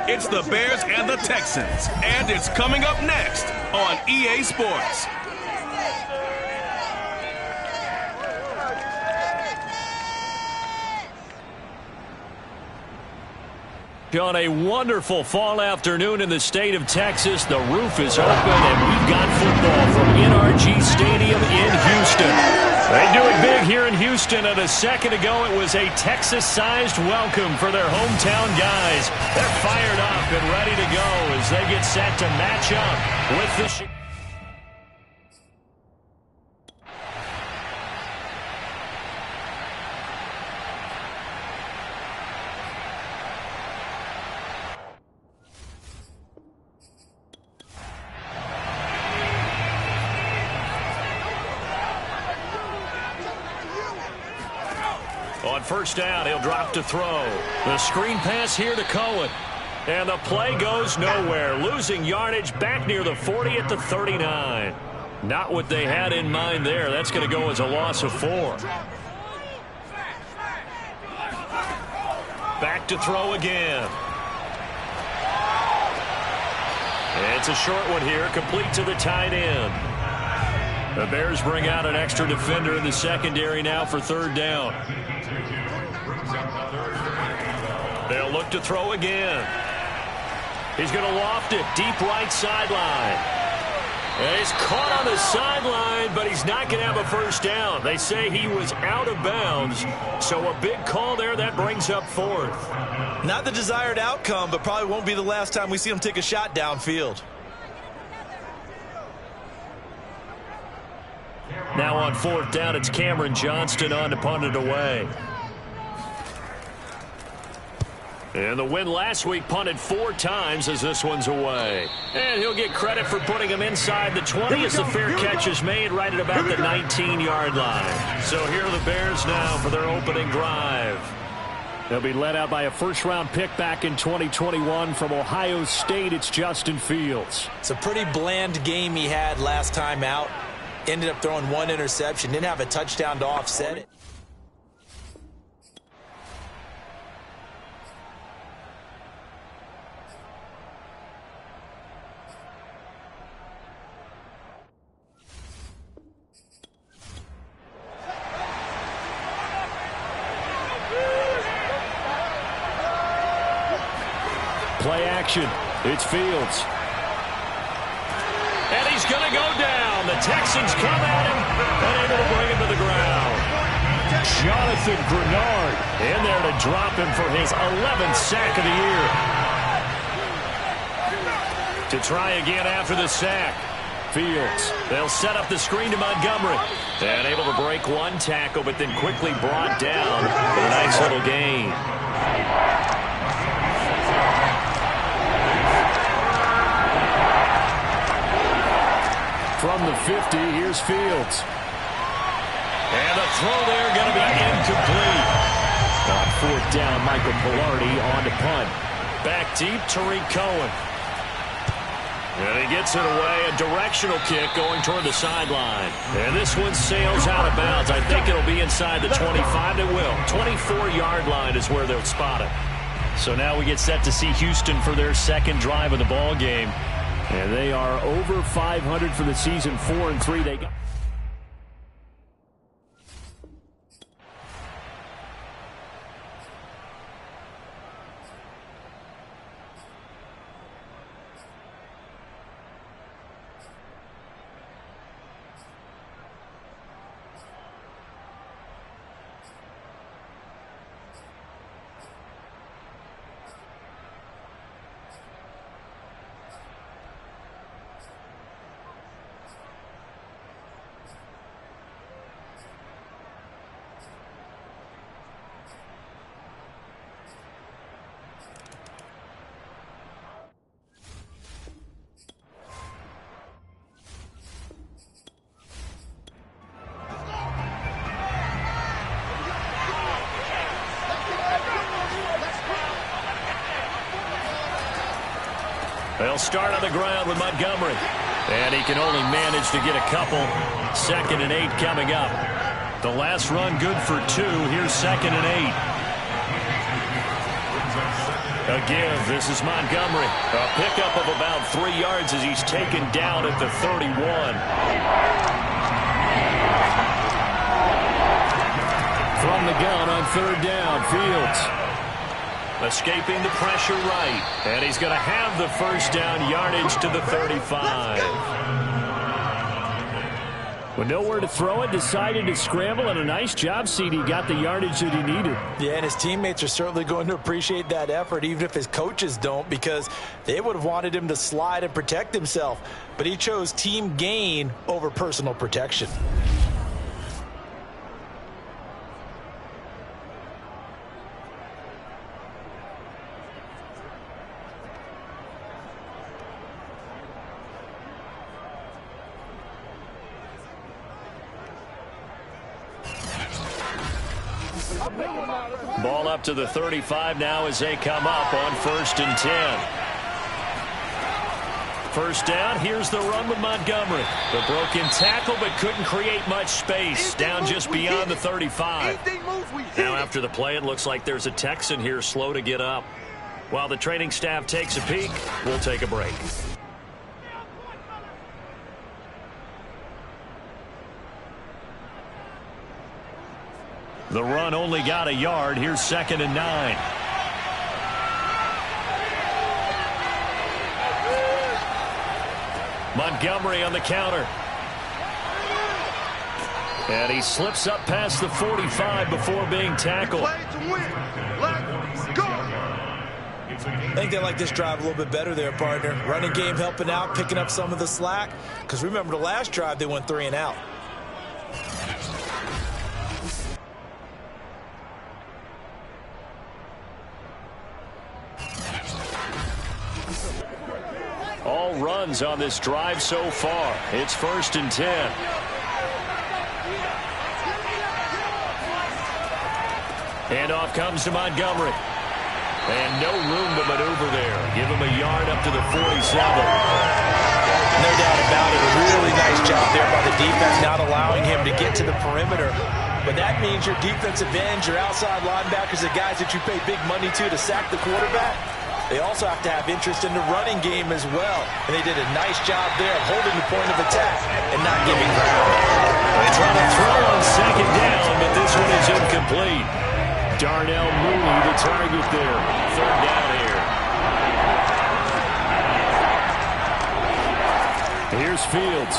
Speaker 7: It's the Bears and the Texans. And it's coming up next on EA Sports.
Speaker 1: On a wonderful fall afternoon in the state of Texas, the roof is open, and we've got football from NRG Stadium in Houston. They do it big here in Houston, and a second ago it was a Texas-sized welcome for their hometown guys. They're fired up and ready to go as they get set to match up with the... On first down, he'll drop to throw. The screen pass here to Cohen. And the play goes nowhere. Losing yardage back near the 40 at the 39. Not what they had in mind there. That's going to go as a loss of 4. Back to throw again. It's a short one here, complete to the tight end. The Bears bring out an extra defender in the secondary now for third down. They'll look to throw again. He's going to loft it deep right sideline. And he's caught on the sideline, but he's not going to have a first down. They say he was out of bounds, so a big call there that brings up fourth.
Speaker 3: Not the desired outcome, but probably won't be the last time we see him take a shot downfield.
Speaker 1: Now on fourth down, it's Cameron Johnston on to punt it away. And the win last week punted 4 times as this one's away. And he'll get credit for putting him inside the 20 as the fair catch is made right at about the 19-yard line. So here are the Bears now for their opening drive. They'll be led out by a first-round pick back in 2021 from Ohio State. It's Justin Fields.
Speaker 2: It's a pretty bland game he had last time out. Ended up throwing 1 interception. Didn't have a touchdown to offset it.
Speaker 1: Play action. It's Fields. And he's going to go down. The Texans come at him and able to bring him to the ground. Jonathan Grenard in there to drop him for his 11th sack of the year. To try again after the sack. Fields. They'll set up the screen to Montgomery. And able to break 1 tackle, but then quickly brought down with a nice little gain. From the 50, here's Fields. And the throw there going to be incomplete. On fourth down, Michael Pilardi on to punt. Back deep, Tariq Cohen. And he gets it away, a directional kick going toward the sideline. And this one sails out of bounds. I think it'll be inside the 25. It will. 24-yard line is where they'll spot it. So now we get set to see Houston for their second drive of the ball game. And they are over 500 for the season, 4-3. They got... They'll start on the ground with Montgomery. And he can only manage to get a couple. 2nd and 8 coming up. The last run good for 2. Here's 2nd and 8. A give. This is Montgomery. A pickup of about 3 yards as he's taken down at the 31. From the gun on 3rd down, Fields. Escaping the pressure right. And he's going to have the first down, yardage to the 35. With nowhere to throw it, decided to scramble, and a nice job, CD. Got the yardage that he needed.
Speaker 2: Yeah, and his teammates are certainly going to appreciate that effort, even if his coaches don't, because they would have wanted him to slide and protect himself. But he chose team gain over personal protection.
Speaker 1: Ball up to the 35 now as they come up on 1st and 10. First down, here's the run with Montgomery. The broken tackle, but couldn't create much space. Down just beyond the 35. Now after the play, it looks like there's a Texan here slow to get up. While the training staff takes a peek, we'll take a break. The run only got a yard. Here's 2nd and 9. Montgomery on the counter. And he slips up past the 45 before being tackled.
Speaker 2: I think they like this drive a little bit better there, partner. Running game helping out, picking up some of the slack. Because remember, the last drive, they went 3 and out.
Speaker 1: All runs on this drive so far. It's 1st and 10. Handoff comes to Montgomery. And no room to maneuver there. Give him a yard up to the 47.
Speaker 2: No doubt about it. A really nice job there by the defense, not allowing him to get to the perimeter. But that means your defensive ends, your outside linebackers, the guys that you pay big money to sack the quarterback, they also have to have interest in the running game as well. And they did a nice job there of holding the point of attack and not giving ground.
Speaker 1: They try to throw on 2nd down, but this one is incomplete. Darnell Mooney, the target there. 3rd down here. Here's Fields.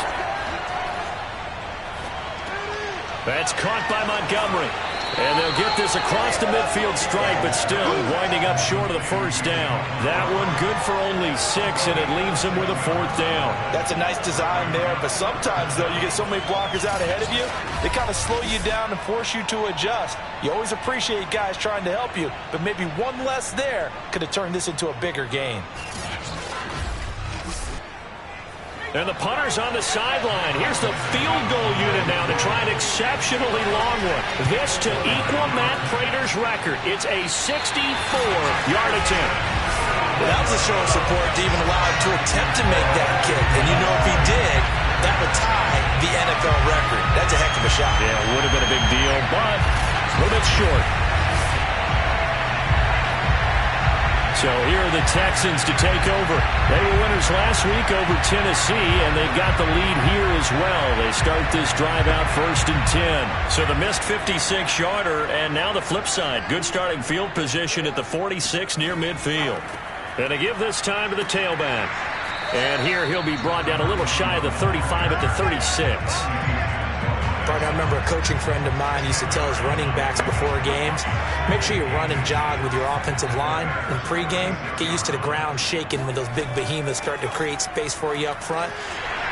Speaker 1: That's caught by Montgomery. And they'll get this across the midfield stripe, but still winding up short of the first down. That one good for only 6, and it leaves them with a 4th down.
Speaker 2: That's a nice design there, but sometimes, though, you get so many blockers out ahead of you, they kind of slow you down and force you to adjust. You always appreciate guys trying to help you, but maybe one less there could have turned this into a bigger gain.
Speaker 1: And the punter's on the sideline. Here's the field goal unit now to try an exceptionally long one. This to equal Matt Prater's record. It's a 64-yard attempt.
Speaker 2: Well, that was a show of support to even allow him to attempt to make that kick. And you know if he did, that would tie the NFL record. That's a heck of a shot.
Speaker 1: Yeah, it would have been a big deal, but a little bit short. So here are the Texans to take over. They were winners last week over Tennessee, and they've got the lead here as well. They start this drive out 1st and 10. So the missed 56-yarder, and now the flip side. Good starting field position at the 46 near midfield. And they give this time to the tailback. And here he'll be brought down a little shy of the 35 at the 36.
Speaker 2: I remember a coaching friend of mine used to tell his running backs before games, make sure you run and jog with your offensive line in pregame. Get used to the ground shaking when those big behemoths start to create space for you up front.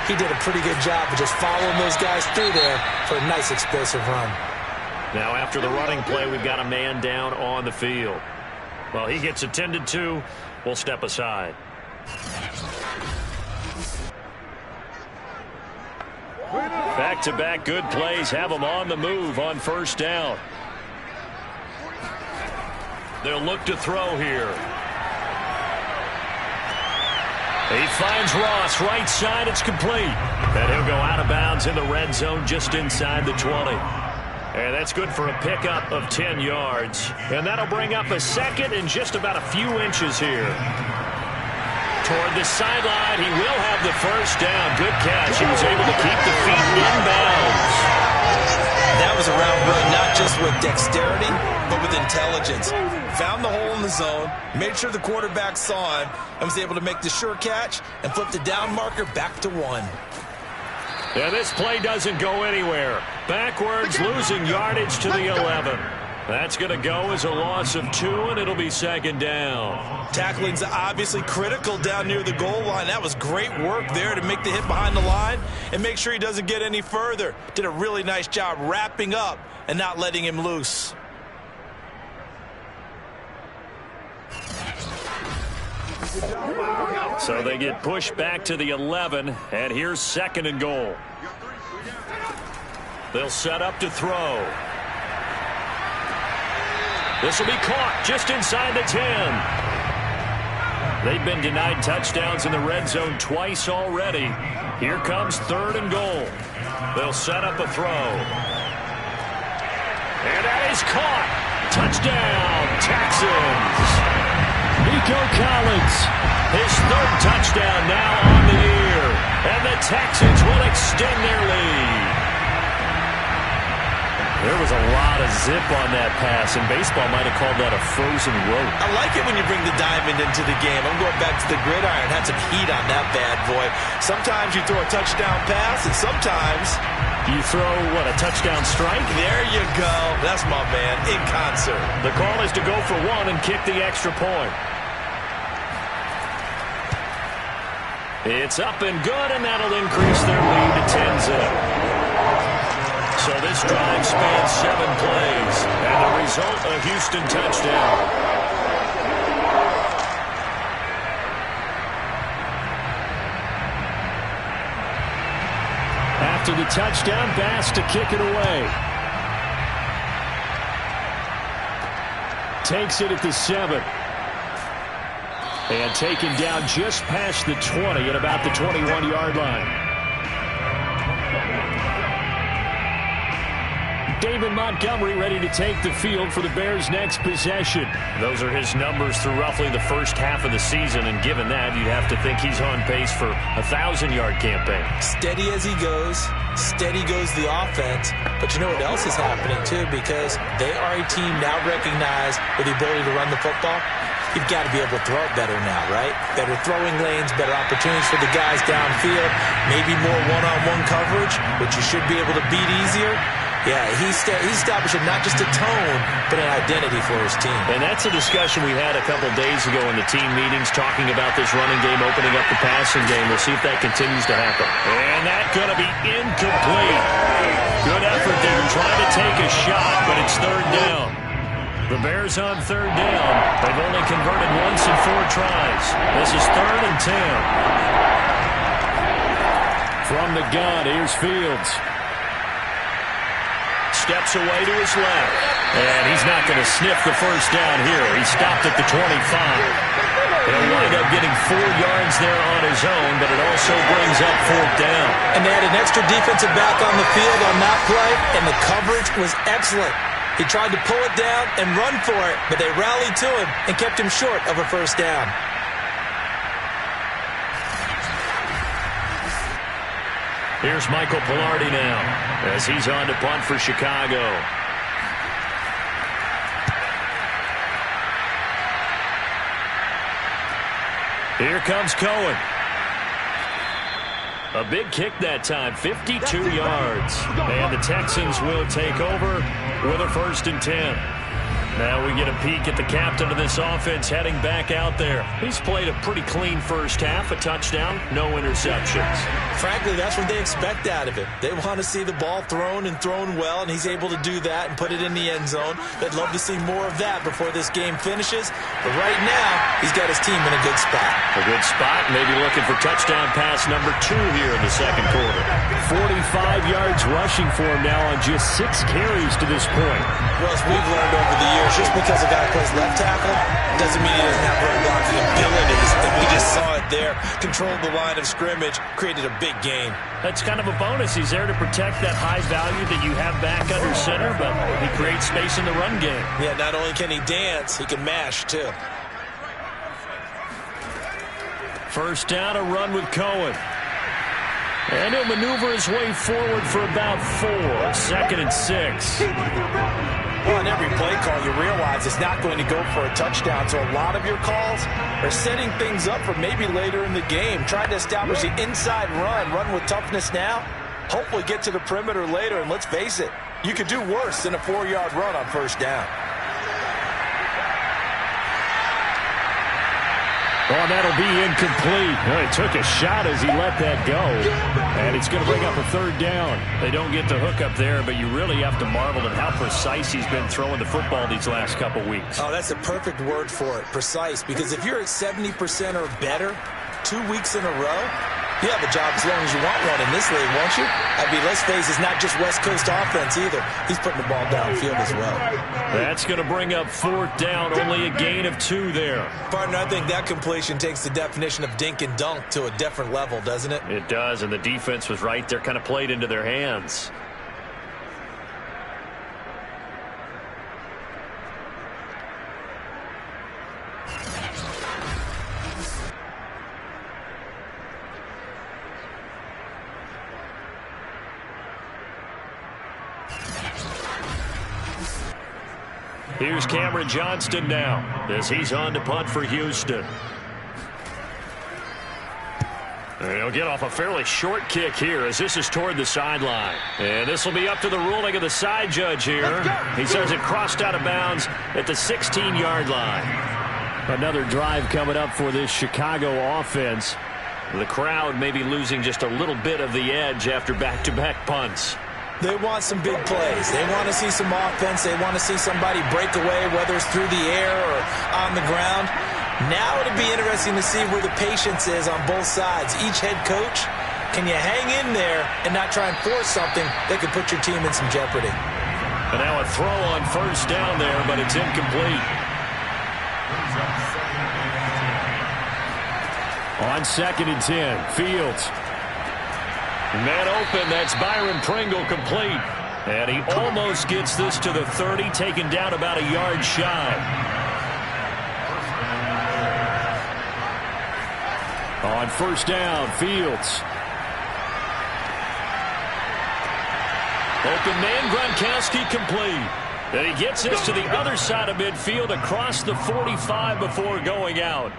Speaker 2: He did a pretty good job of just following those guys through there for a nice explosive run.
Speaker 1: Now after the running play, we've got a man down on the field. Well, he gets attended to. We'll step aside. Back-to-back good plays have them on the move on 1st down. They'll look to throw here. He finds Ross right side. It's complete. And he'll go out of bounds in the red zone just inside the 20. And that's good for a pickup of 10 yards. And that'll bring up a second and just about a few inches here. Toward the sideline, he will have the first down. Good catch. He was able to keep the feet inbounds.
Speaker 3: That was a route run, not just with dexterity, but with intelligence. Found the hole in the zone, made sure the quarterback saw him, and was able to make the sure catch and flip the down marker back to 1.
Speaker 1: And this play doesn't go anywhere. Backwards, losing yardage to the 11. That's going to go as a loss of 2, and it'll be second down.
Speaker 3: Tackling's obviously critical down near the goal line. That was great work there to make the hit behind the line and make sure he doesn't get any further. Did a really nice job wrapping up and not letting him loose.
Speaker 1: So they get pushed back to the 11, and here's second and goal. They'll set up to throw. This will be caught just inside the 10. They've been denied touchdowns in the red zone twice already. Here comes third and goal. They'll set up a throw. And that is caught. Touchdown, Texans. Nico Collins, his third touchdown now on the year. And the Texans will extend their lead. There was a lot of zip on that pass, and baseball might have called that a frozen rope.
Speaker 3: I like it when you bring the diamond into the game. I'm going back to the gridiron. Had some heat on that bad boy. Sometimes you throw a touchdown pass, and sometimes
Speaker 1: you throw, what, a touchdown strike?
Speaker 3: There you go. That's my man, in concert.
Speaker 1: The call is to go for 1 and kick the extra point. It's up and good, and that'll increase their lead to 10-zip. So this drive spans 7 plays, and the result, a Houston touchdown. After the touchdown, Bass to kick it away. Takes it at the 7. And taken down just past the 20 at about the 21-yard line. David Montgomery ready to take the field for the Bears' next possession. Those are his numbers through roughly the first half of the season, and given that, you'd have to think he's on pace for a 1,000-yard campaign.
Speaker 3: Steady as he goes, steady goes the offense. But you know what else is happening, too, because they are a team now recognized with the ability to run the football. You've got to be able to throw it better now, right? Better throwing lanes, better opportunities for the guys downfield, maybe more one-on-one coverage, which you should be able to beat easier. Yeah, he's establishing not just a tone, but an identity for his team.
Speaker 1: And that's a discussion we had a couple days ago in the team meetings, talking about this running game, opening up the passing game. We'll see if that continues to happen. And that's going to be incomplete. Good effort there, trying to take a shot, but it's third down. The Bears on third down. They've only converted once in 4 tries. This is 3rd and 10. From the gun, here's Fields. Steps away to his left. And he's not going to sniff the first down here. He stopped at the 25. He'll wind up getting 4 yards there on his own, but it also brings up 4th down.
Speaker 3: And they had an extra defensive back on the field on that play, and the coverage was excellent. He tried to pull it down and run for it, but they rallied to him and kept him short of a first down.
Speaker 1: Here's Michael Pilardi now as he's on to punt for Chicago. Here comes Cohen. A big kick that time, 52 yards. And the Texans will take over with a 1st and 10. Now we get a peek at the captain of this offense heading back out there. He's played a pretty clean first half, a touchdown, no interceptions.
Speaker 3: Frankly, that's what they expect out of him. They want to see the ball thrown and thrown well, and he's able to do that and put it in the end zone. They'd love to see more of that before this game finishes. But right now, he's got his team in a good spot.
Speaker 1: A good spot, maybe looking for touchdown pass number 2 here in the second quarter. 45 yards rushing for him now on just 6 carries to this point.
Speaker 2: Well, as we've learned over the years, just because a guy plays left tackle doesn't mean he doesn't have run blocking abilities. And we just saw it there. Controlled the line of scrimmage, created a big gain.
Speaker 1: That's kind of a bonus. He's there to protect that high value that you have back under center, but he creates space in the run game.
Speaker 2: Yeah, not only can he dance, he can mash, too.
Speaker 1: First down, a run with Cohen. And he'll maneuver his way forward for about 4. 2nd and 6.
Speaker 2: Well, on every play call, you realize it's not going to go for a touchdown. So a lot of your calls are setting things up for maybe later in the game, trying to establish the inside run with toughness now, hopefully get to the perimeter later. And let's face it, you could do worse than a 4-yard run on first down.
Speaker 1: Oh, that'll be incomplete. Well, he took a shot as he let that go. And it's going to bring up a 3rd down. They don't get the hook up there, but you really have to marvel at how precise he's been throwing the football these last couple weeks.
Speaker 2: Oh, that's a perfect word for it, precise. Because if you're at 70% or better 2 weeks in a row, you have a job as long as you want one in this league, won't you? I mean, let's face it, it's not just West Coast offense either. He's putting the ball downfield as well.
Speaker 1: That's going to bring up 4th down, only a gain of 2 there.
Speaker 2: Partner, I think that completion takes the definition of dink and dunk to a different level, doesn't it?
Speaker 1: It does, and the defense was right there, kind of played into their hands. Here's Cameron Johnston now as he's on to punt for Houston. And he'll get off a fairly short kick here as this is toward the sideline. And this will be up to the ruling of the side judge here. He says it crossed out of bounds at the 16-yard line. Another drive coming up for this Chicago offense. The crowd may be losing just a little bit of the edge after back-to-back punts.
Speaker 2: They want some big plays. They want to see some offense. They want to see somebody break away, whether it's through the air or on the ground. Now it'll be interesting to see where the patience is on both sides. Each head coach, can you hang in there and not try and force something that could put your team in some jeopardy?
Speaker 1: And now a throw on first down there, but it's incomplete. On 2nd and 10, Fields. Man open, that's Byron Pringle complete. And he almost gets this to the 30, taken down about a yard shy. On first down, Fields. Open man, Gronkowski complete. And he gets this to the other side of midfield across the 45 before going out.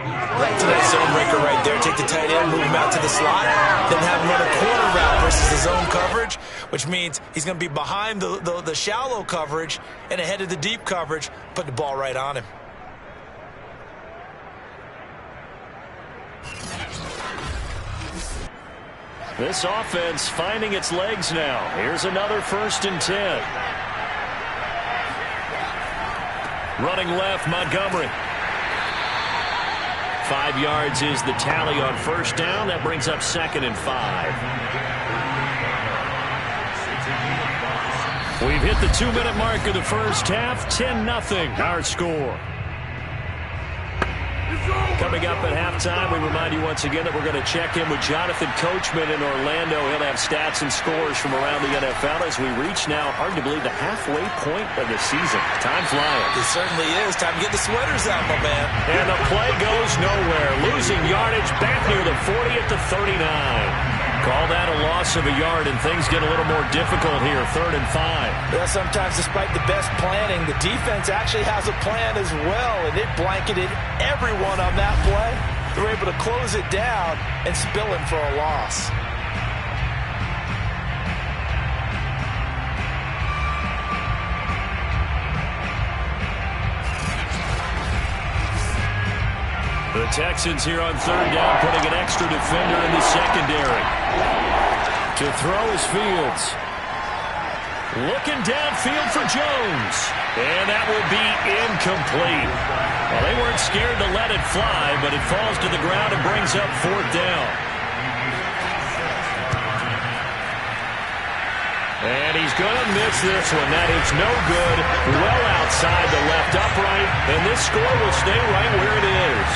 Speaker 2: Right to that zone breaker right there. Take the tight end, move him out to the slot, then have him run a corner route versus the zone coverage, which means he's going to be behind the shallow coverage and ahead of the deep coverage, put the ball right on him.
Speaker 1: This offense finding its legs now. Here's another 1st and 10. Running left, Montgomery. 5 yards is the tally on first down. That brings up 2nd and 5. We've hit the 2-minute mark of the first half. 10-0 our score. Coming up at halftime, we remind you once again that we're going to check in with Jonathan Coachman in Orlando. He'll have stats and scores from around the NFL as we reach now, hard to believe, the halfway point of the season. Time flying.
Speaker 2: It certainly is. Time to get the sweaters out, my man.
Speaker 1: And the play goes nowhere. Losing yardage back near the 40 at the 39. Call that a loss of a yard, and things get a little more difficult here. 3rd and 5.
Speaker 2: Well, sometimes despite the best planning, the defense actually has a plan as well, and it blanketed everyone on that play. They were able to close it down and spill him for a loss.
Speaker 1: The Texans here on 3rd down, putting an extra defender in the secondary. To throw is Fields. Looking downfield for Jones. And that will be incomplete. Well, they weren't scared to let it fly, but it falls to the ground and brings up 4th down. And he's going to miss this one. That is no good. Well outside the left upright. And this score will stay right where it is.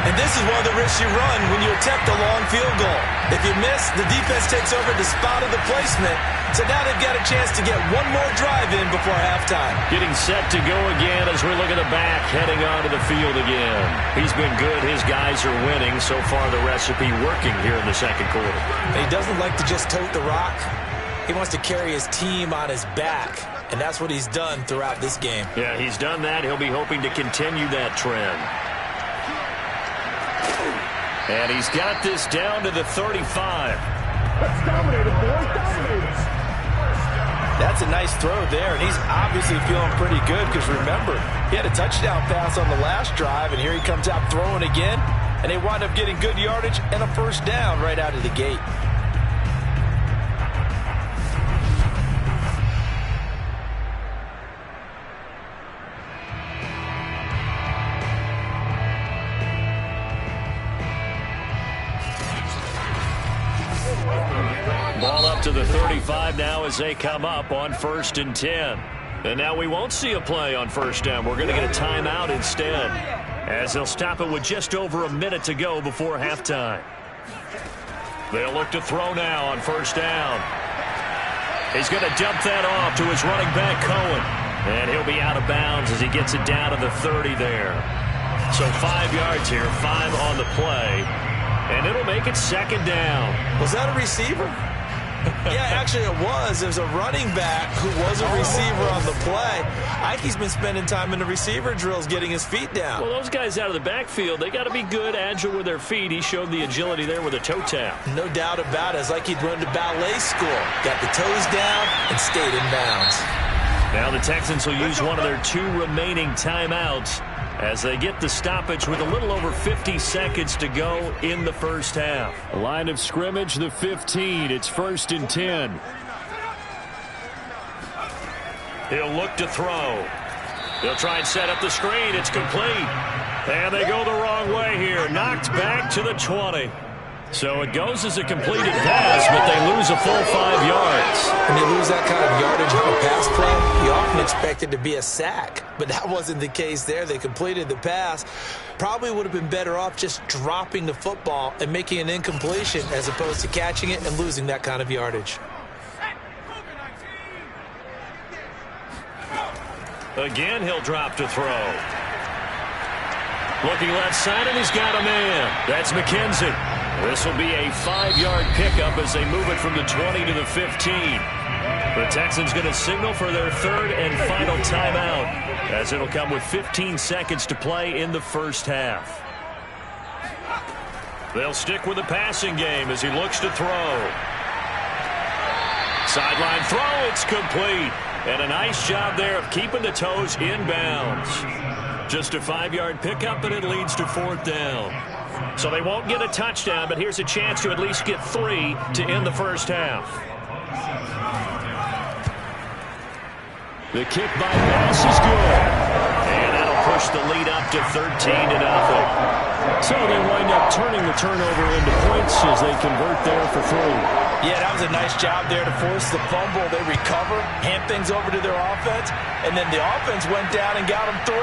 Speaker 2: And this is one of the risks you run when you attempt a long field goal. If you miss, the defense takes over the spot of the placement. So now they've got a chance to get one more drive in before halftime.
Speaker 1: Getting set to go again as we look at the back, heading onto the field again. He's been good. His guys are winning. So far, the recipe working here in the second quarter.
Speaker 2: He doesn't like to just tote the rock. He wants to carry his team on his back. And that's what he's done throughout this game.
Speaker 1: Yeah, he's done that. He'll be hoping to continue that trend. And he's got this down to the 35.
Speaker 6: Let's dominate it, boys. Dominate it.
Speaker 3: That's a nice throw there, and he's obviously feeling pretty good because, remember, he had a touchdown pass on the last drive, and here he comes out throwing again, and they wind up getting good yardage and a first down right out of the gate.
Speaker 1: Ball up to the 35 now as they come up on 1st and 10. And now we won't see a play on first down. We're going to get a timeout instead, as they'll stop it with just over a minute to go before halftime. They'll look to throw now on first down. He's going to dump that off to his running back, Cohen. And he'll be out of bounds as he gets it down to the 30 there. So 5 yards here, 5 on the play. And it'll make it second down.
Speaker 2: Was that a receiver? Yeah, actually it was. There's a running back who was a receiver on the play. Ike's been spending time in the receiver drills getting his feet down.
Speaker 1: Well, those guys out of the backfield, they got to be good, agile with their feet. He showed the agility there with a toe tap.
Speaker 2: No doubt about it. It's like he'd run to ballet school. Got the toes down and stayed in bounds.
Speaker 1: Now the Texans will use one of their 2 remaining timeouts as they get the stoppage with a little over 50 seconds to go in the first half. Line of scrimmage, the 15. It's 1st and 10. He'll look to throw. He'll try and set up the screen. It's complete. And they go the wrong way here. Knocked back to the 20. So it goes as a completed pass, but they lose a full 5 yards.
Speaker 2: When you lose that kind of yardage on a pass play, you often expect it to be a sack. But that wasn't the case there. They completed the pass. Probably would have been better off just dropping the football and making an incompletion as opposed to catching it and losing that kind of yardage.
Speaker 1: Again, he'll drop to throw. Looking left side, and he's got a man. That's McKenzie. This will be a 5-yard pickup as they move it from the 20 to the 15. The Texans going to signal for their 3rd and final timeout, as it'll come with 15 seconds to play in the first half. They'll stick with the passing game as he looks to throw. Sideline throw, it's complete. And a nice job there of keeping the toes in bounds. Just a 5-yard pickup, and it leads to 4th down. So they won't get a touchdown, but here's a chance to at least get 3 to end the first half. The kick by Bass is good. And that'll push the lead up to 13-0. So they wind up turning the turnover into points as they convert there for 3.
Speaker 2: Yeah, that was a nice job there to force the fumble. They recover, hand things over to their offense, and then the offense went down and got them 3.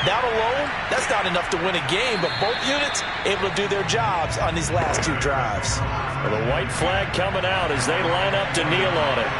Speaker 2: That alone, that's not enough to win a game, but both units able to do their jobs on these last 2 drives.
Speaker 1: Well, the white flag coming out as they line up to kneel on it.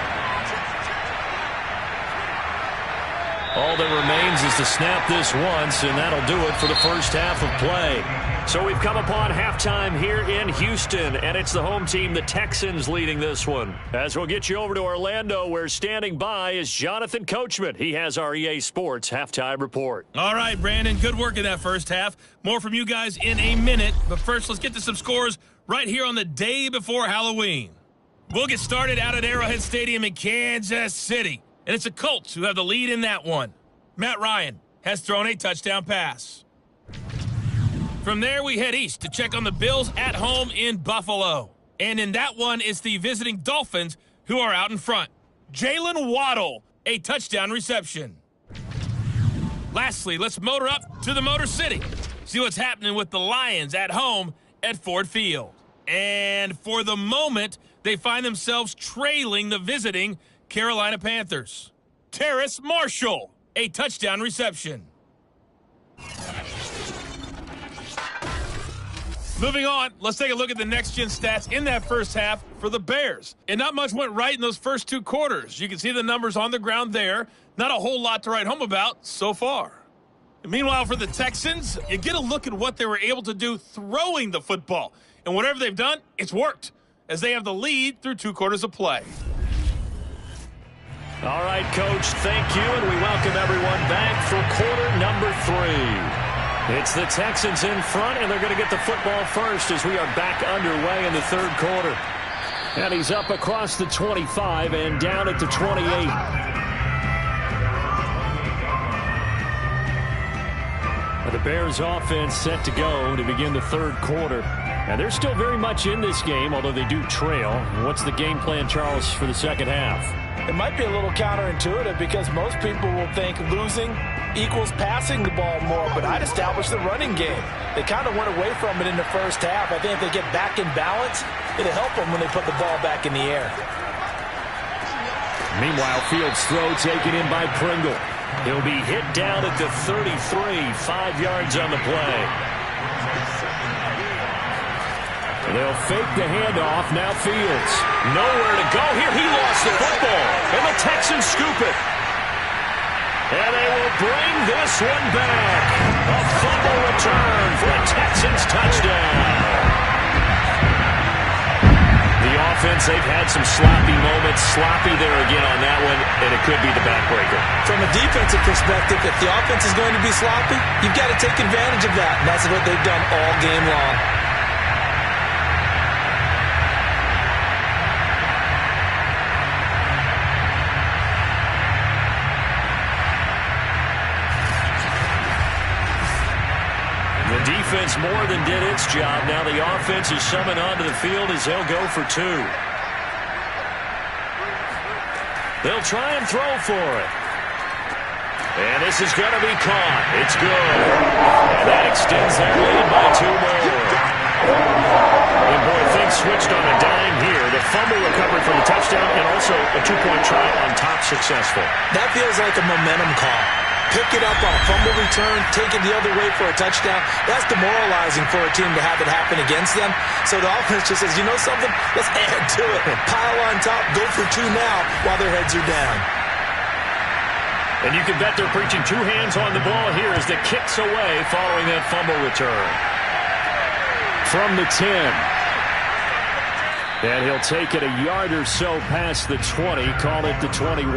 Speaker 1: All that remains is to snap this once, and that'll do it for the first half of play. So we've come upon halftime here in Houston, and it's the home team, the Texans, leading this one. As we'll get you over to Orlando, where standing by is Jonathan Coachman. He has our EA Sports halftime report.
Speaker 5: All right, Brandon, good work in that first half. More from you guys in a minute, but first let's get to some scores right here on the day before Halloween. We'll get started out at Arrowhead Stadium in Kansas City, and it's the Colts who have the lead in that one. Matt Ryan has thrown a touchdown pass. From there, we head east to check on the Bills at home in Buffalo. And in that one, it's the visiting Dolphins who are out in front. Jalen Waddle, a touchdown reception. Lastly, let's motor up to the Motor City. See what's happening with the Lions at home at Ford Field. And for the moment, they find themselves trailing the visiting Carolina Panthers. Terrace Marshall, a touchdown reception. Moving on, let's take a look at the next-gen stats in that first half for the Bears. And not much went right in those first 2 quarters. You can see the numbers on the ground there. Not a whole lot to write home about so far. And meanwhile, for the Texans, you get a look at what they were able to do throwing the football. And whatever they've done, it's worked, as they have the lead through 2 quarters of play.
Speaker 1: All right, Coach, thank you, and we welcome everyone back for quarter number 3. It's the Texans in front, and they're going to get the football first as we are back underway in the 3rd quarter. And he's up across the 25 and down at the 28. The Bears offense set to go to begin the 3rd quarter. And they're still very much in this game, although they do trail. What's the game plan, Charles, for the second half?
Speaker 2: It might be a little counterintuitive because most people will think losing equals passing the ball more, but I'd establish the running game. They kind of went away from it in the first half. I think if they get back in balance, it'll help them when they put the ball back in the air.
Speaker 1: Meanwhile, Fields' throw taken in by Pringle. He'll be hit down at the 33, 5 yards on the play. They'll fake the handoff. Now Fields. Nowhere to go here. He lost the football. And the Texans scoop it. And they will bring this one back. A fumble return for a Texans touchdown. The offense, they've had some sloppy moments. Sloppy there again on that one, and it could be the backbreaker.
Speaker 2: From a defensive perspective, if the offense is going to be sloppy, you've got to take advantage of that. And that's what they've done all game long.
Speaker 1: Defense more than did its job. Now the offense is summoned onto the field as they'll go for 2. They'll try and throw for it. And this is going to be caught. It's good. And that extends their lead by 2 more. And boy, things switched on a dime here. The fumble recovery for the touchdown and also a 2-point try on top successful.
Speaker 2: That feels like a momentum call. Pick it up on a fumble return, take it the other way for a touchdown. That's demoralizing for a team to have it happen against them. So the offense just says, you know something? Let's add to it. Pile on top, go for 2 now while their heads are down.
Speaker 1: And you can bet they're preaching 2 hands on the ball here as the kick's away following that fumble return. From the 10. And he'll take it a yard or so past the 20, call it the 21.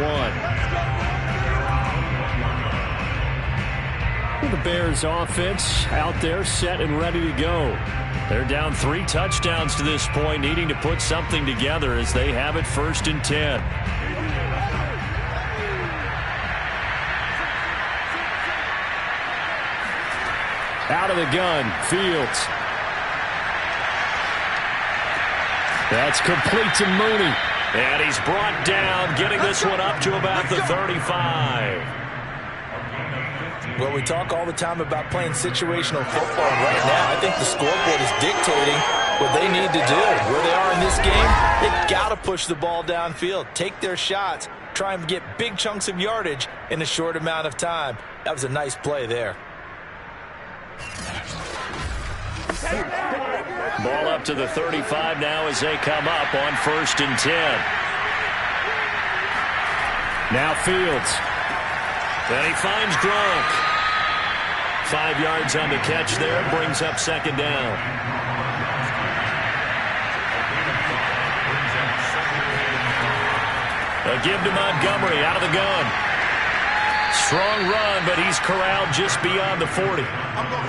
Speaker 1: The Bears offense out there set and ready to go. They're down 3 touchdowns to this point, needing to put something together as they have it 1st and 10. Out of the gun, Fields. That's complete to Mooney. And he's brought down, getting this one up to about the 35.
Speaker 2: Well, we talk all the time about playing situational football. Right now, I think the scoreboard is dictating what they need to do. Where they are in this game, they've got to push the ball downfield, take their shots, try and get big chunks of yardage in a short amount of time. That was a nice play there.
Speaker 1: Ball up to the 35 now as they come up on 1st and 10. Now Fields. Then he finds Gronk. 5 yards on the catch there. Brings up 2nd down. A give to Montgomery out of the gun. Strong run, but he's corralled just beyond the 40.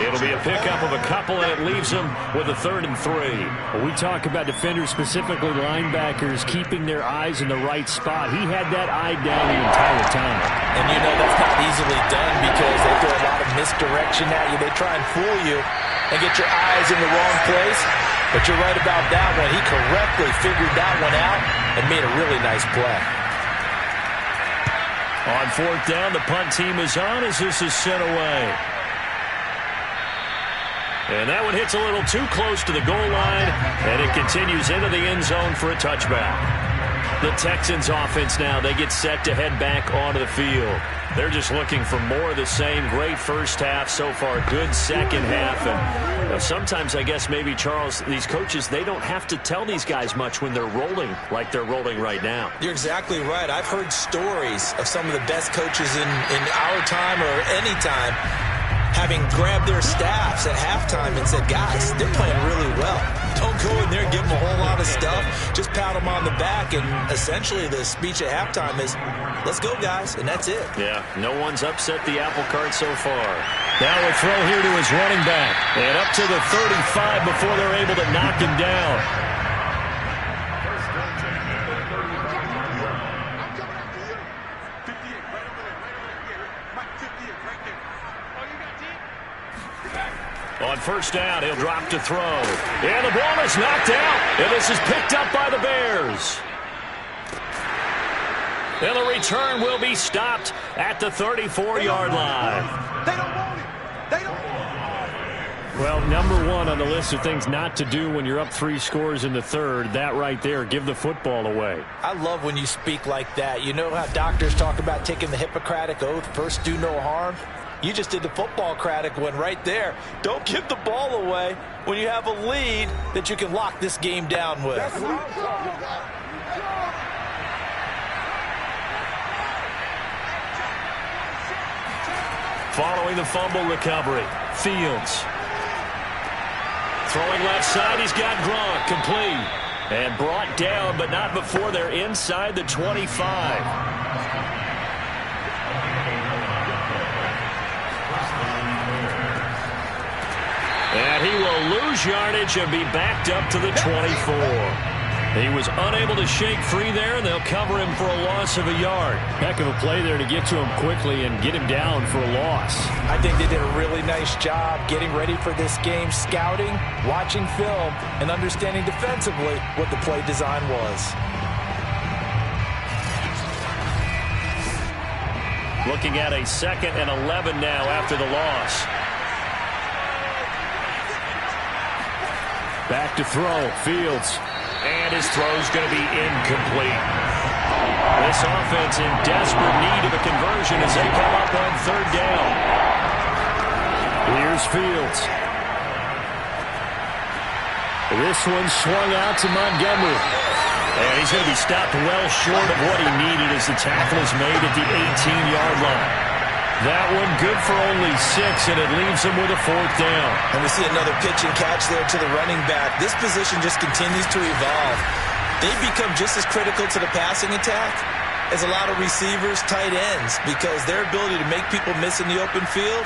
Speaker 1: It'll be a pickup of a couple, and it leaves him with a 3rd and 3.
Speaker 4: Well, we talk about defenders, specifically linebackers, keeping their eyes in the right spot. He had that eye down the entire time.
Speaker 2: And you know that's not easily done because they throw a lot of misdirection at you. They try and fool you and get your eyes in the wrong place. But you're right about that one. He correctly figured that one out and made a really nice play.
Speaker 1: On 4th down, the punt team is on as this is sent away. And that one hits a little too close to the goal line, and it continues into the end zone for a touchback. The Texans offense now, they get set to head back onto the field. They're just looking for more of the same. Great first half so far, good second half. And sometimes, I guess, maybe, Charles, these coaches, they don't have to tell these guys much when they're rolling like they're rolling right now.
Speaker 2: You're exactly right. I've heard stories of some of the best coaches in our time or any time having grabbed their staffs at halftime and said, guys, they're playing really well. Don't go in there and give them a whole lot of stuff. Just pat them on the back. And essentially the speech at halftime is, let's go, guys. And that's it.
Speaker 1: Yeah, no one's upset the apple cart so far. Now a throw here to his running back. And up to the 35 before they're able to knock him down. On first down, he'll drop to throw. And the ball is knocked out. And this is picked up by the Bears. And the return will be stopped at the 34-yard line.
Speaker 6: They don't want it. They don't want it.
Speaker 1: Well, number one on the list of things not to do when you're up 3 scores in the third, that right there, give the football away.
Speaker 2: I love when you speak like that. You know how doctors talk about taking the Hippocratic Oath, first do no harm? You just did the football-cratic one right there. Don't give the ball away when you have a lead that you can lock this game down with.
Speaker 1: Following the fumble recovery, Fields. Throwing left side, he's got Gronk, complete. And brought down, but not before they're inside the 25. And he will lose yardage and be backed up to the 24. He was unable to shake free there, and they'll cover him for a loss of a yard. Heck of a play there to get to him quickly and get him down for a loss.
Speaker 2: I think they did a really nice job getting ready for this game, scouting, watching film, and understanding defensively what the play design was.
Speaker 1: Looking at a 2nd and 11 now after the loss. Back to throw, Fields. And his throw's going to be incomplete. This offense in desperate need of a conversion as they come up on 3rd down. Here's Fields. This one swung out to Montgomery. And he's going to be stopped well short of what he needed as the tackle is made at the 18-yard line. That one good for only 6, and it leaves him with a 4th down.
Speaker 2: And we see another pitch and catch there to the running back. This position just continues to evolve. They become just as critical to the passing attack as a lot of receivers, tight ends, because their ability to make people miss in the open field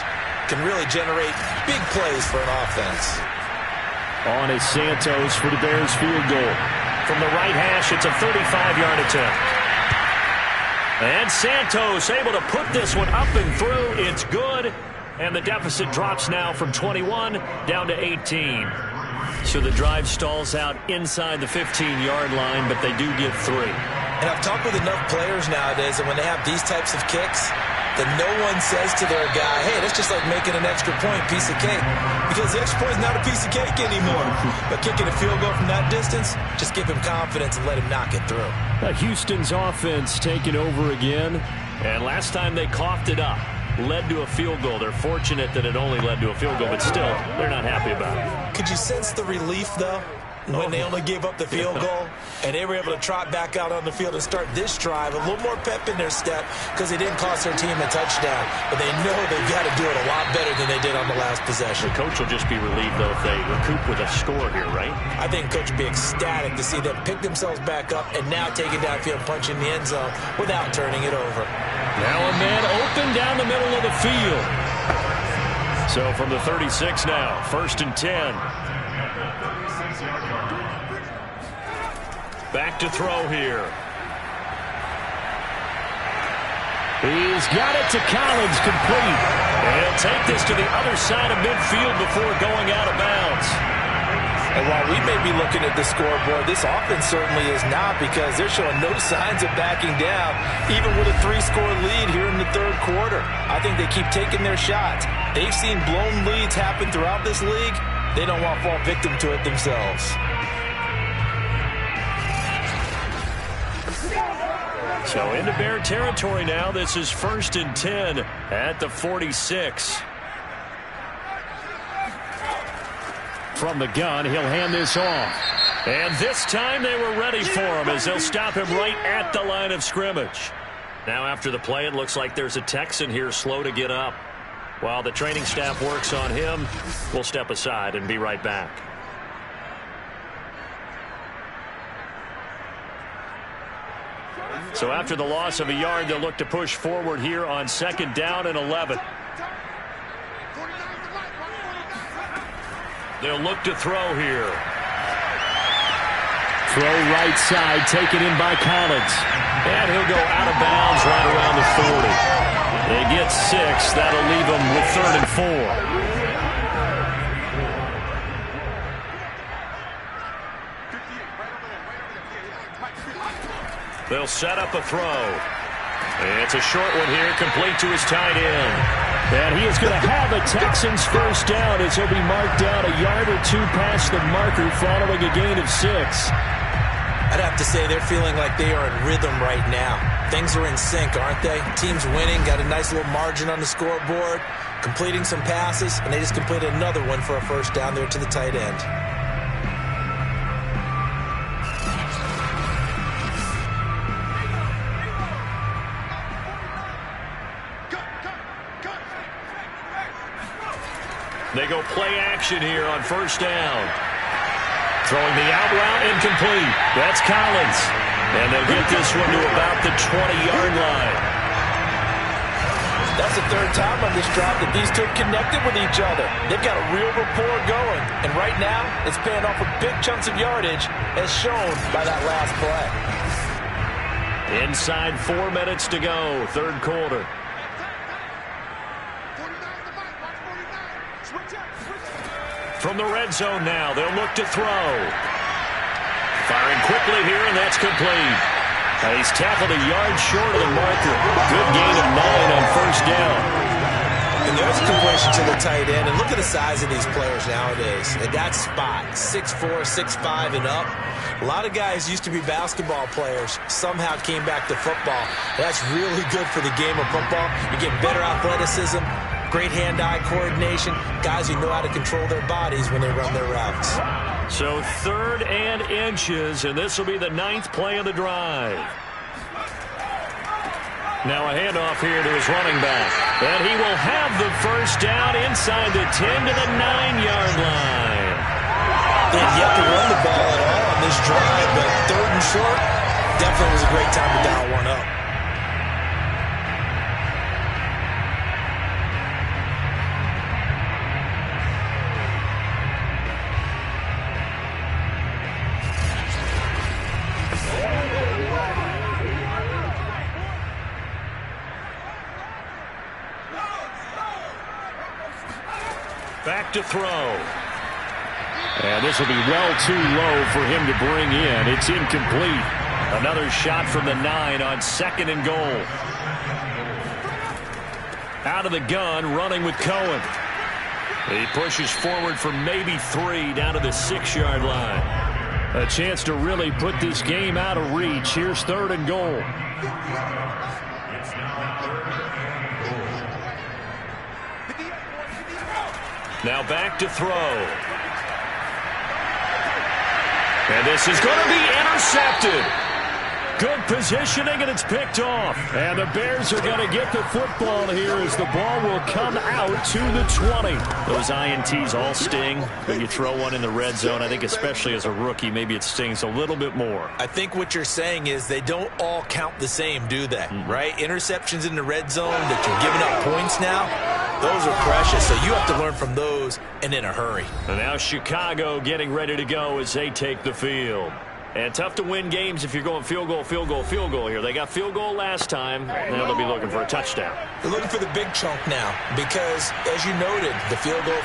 Speaker 2: can really generate big plays for an offense.
Speaker 1: On is Santos for the Bears field goal. From the right hash, it's a 35-yard attempt. And Santos able to put this one up and through. It's good. And the deficit drops now from 21 down to 18. So the drive stalls out inside the 15-yard line, but they do get 3.
Speaker 2: And I've talked with enough players nowadays, and when they have these types of kicks, that no one says to their guy, hey, that's just like making an extra point, piece of cake. Because the extra point is not a piece of cake anymore. But kicking a field goal from that distance, just give him confidence and let him knock it through.
Speaker 1: Houston's offense taking over again. And last time they coughed it up, led to a field goal. They're fortunate that it only led to a field goal, but still, they're not happy about it.
Speaker 2: Could you sense the relief, though, when they only gave up the field goal and they were able to trot back out on the field and start this drive, a little more pep in their step because they didn't cost their team a touchdown, but they know they've got to do it a lot better than they did on the last possession.
Speaker 1: The coach will just be relieved, though, if they recoup with a score here, right?
Speaker 2: I think coach will be ecstatic to see them pick themselves back up and now take it downfield, punch in the end zone without turning it over.
Speaker 1: Now a man open down the middle of the field. So from the 36 now, 1st and 10. Back to throw here. He's got it to Collins, complete. And he'll take this to the other side of midfield before going out of bounds.
Speaker 2: And while we may be looking at the scoreboard, this offense certainly is not, because they're showing no signs of backing down, even with a 3-score lead here in the third quarter. I think they keep taking their shots. They've seen blown leads happen throughout this league. They don't want to fall victim to it themselves.
Speaker 1: So into Bear territory now. This is 1st and 10 at the 46. From the gun, he'll hand this off. And this time they were ready for him, as they'll stop him right at the line of scrimmage. Now after the play, it looks like there's a Texan here slow to get up. While the training staff works on him, we'll step aside and be right back. So after the loss of a yard, they'll look to push forward here on 2nd down and 11. They'll look to throw here. Throw right side, taken in by Collins. And he'll go out of bounds right around the 40. They get 6. That'll leave them with 3rd and 4. They'll set up a throw. It's a short one here, complete to his tight end. And he is going to have a Texans first down, as he'll be marked down a yard or 2 past the marker following a gain of 6.
Speaker 2: I'd have to say they're feeling like they are in rhythm right now. Things are in sync, aren't they? Team's winning, got a nice little margin on the scoreboard, completing some passes, and they just completed another one for a first down there to the tight end.
Speaker 1: They go play action here on 1st down. Throwing the out route, incomplete. That's Collins. And they'll get this one to about the 20-yard line.
Speaker 2: That's the 3rd time on this drive that these two connected with each other. They've got a real rapport going. And right now, it's paying off with big chunks of yardage, as shown by that last play.
Speaker 1: Inside 4 minutes to go, 3rd quarter. From the red zone now, they'll look to throw. Firing quickly here, and that's complete. And he's tackled a yard short of the marker. Good gain of 9 on 1st down.
Speaker 2: And there's a completion to the tight end. And look at the size of these players nowadays. At that spot, 6'4", 6'5", and up. A lot of guys used to be basketball players, somehow came back to football. That's really good for the game of football. You get better athleticism, great hand-eye coordination, guys who know how to control their bodies when they run their routes.
Speaker 1: So 3rd and inches, and this will be the 9th play of the drive. Now a handoff here to his running back. And he will have the first down inside the 10 to the 9-yard line.
Speaker 2: They had yet to run the ball at all on this drive, but 3rd and short definitely was a great time to dial one up.
Speaker 1: Back to throw. And this will be well too low for him to bring in. It's incomplete. Another shot from the 9 on 2nd and goal. Out of the gun, running with Cohen. He pushes forward for maybe 3 down to the 6-yard line. A chance to really put this game out of reach. Here's 3rd and goal. Now back to throw. And this is going to be intercepted. Good positioning, and it's picked off. And the Bears are going to get the football here as the ball will come out to the 20. Those INTs all sting when you throw one in the red zone. I think especially as a rookie, maybe it stings a little bit more.
Speaker 2: I think what you're saying is they don't all count the same, do they? Right? Interceptions in the red zone that you're giving up points now, those are precious. So you have to learn from those and in a hurry.
Speaker 1: And now Chicago getting ready to go as they take the field. And tough to win games if you're going field goal, field goal, field goal here. They got field goal last time. Now they'll be looking for a touchdown.
Speaker 2: They're looking for the big chunk now because, as you noted, the field goal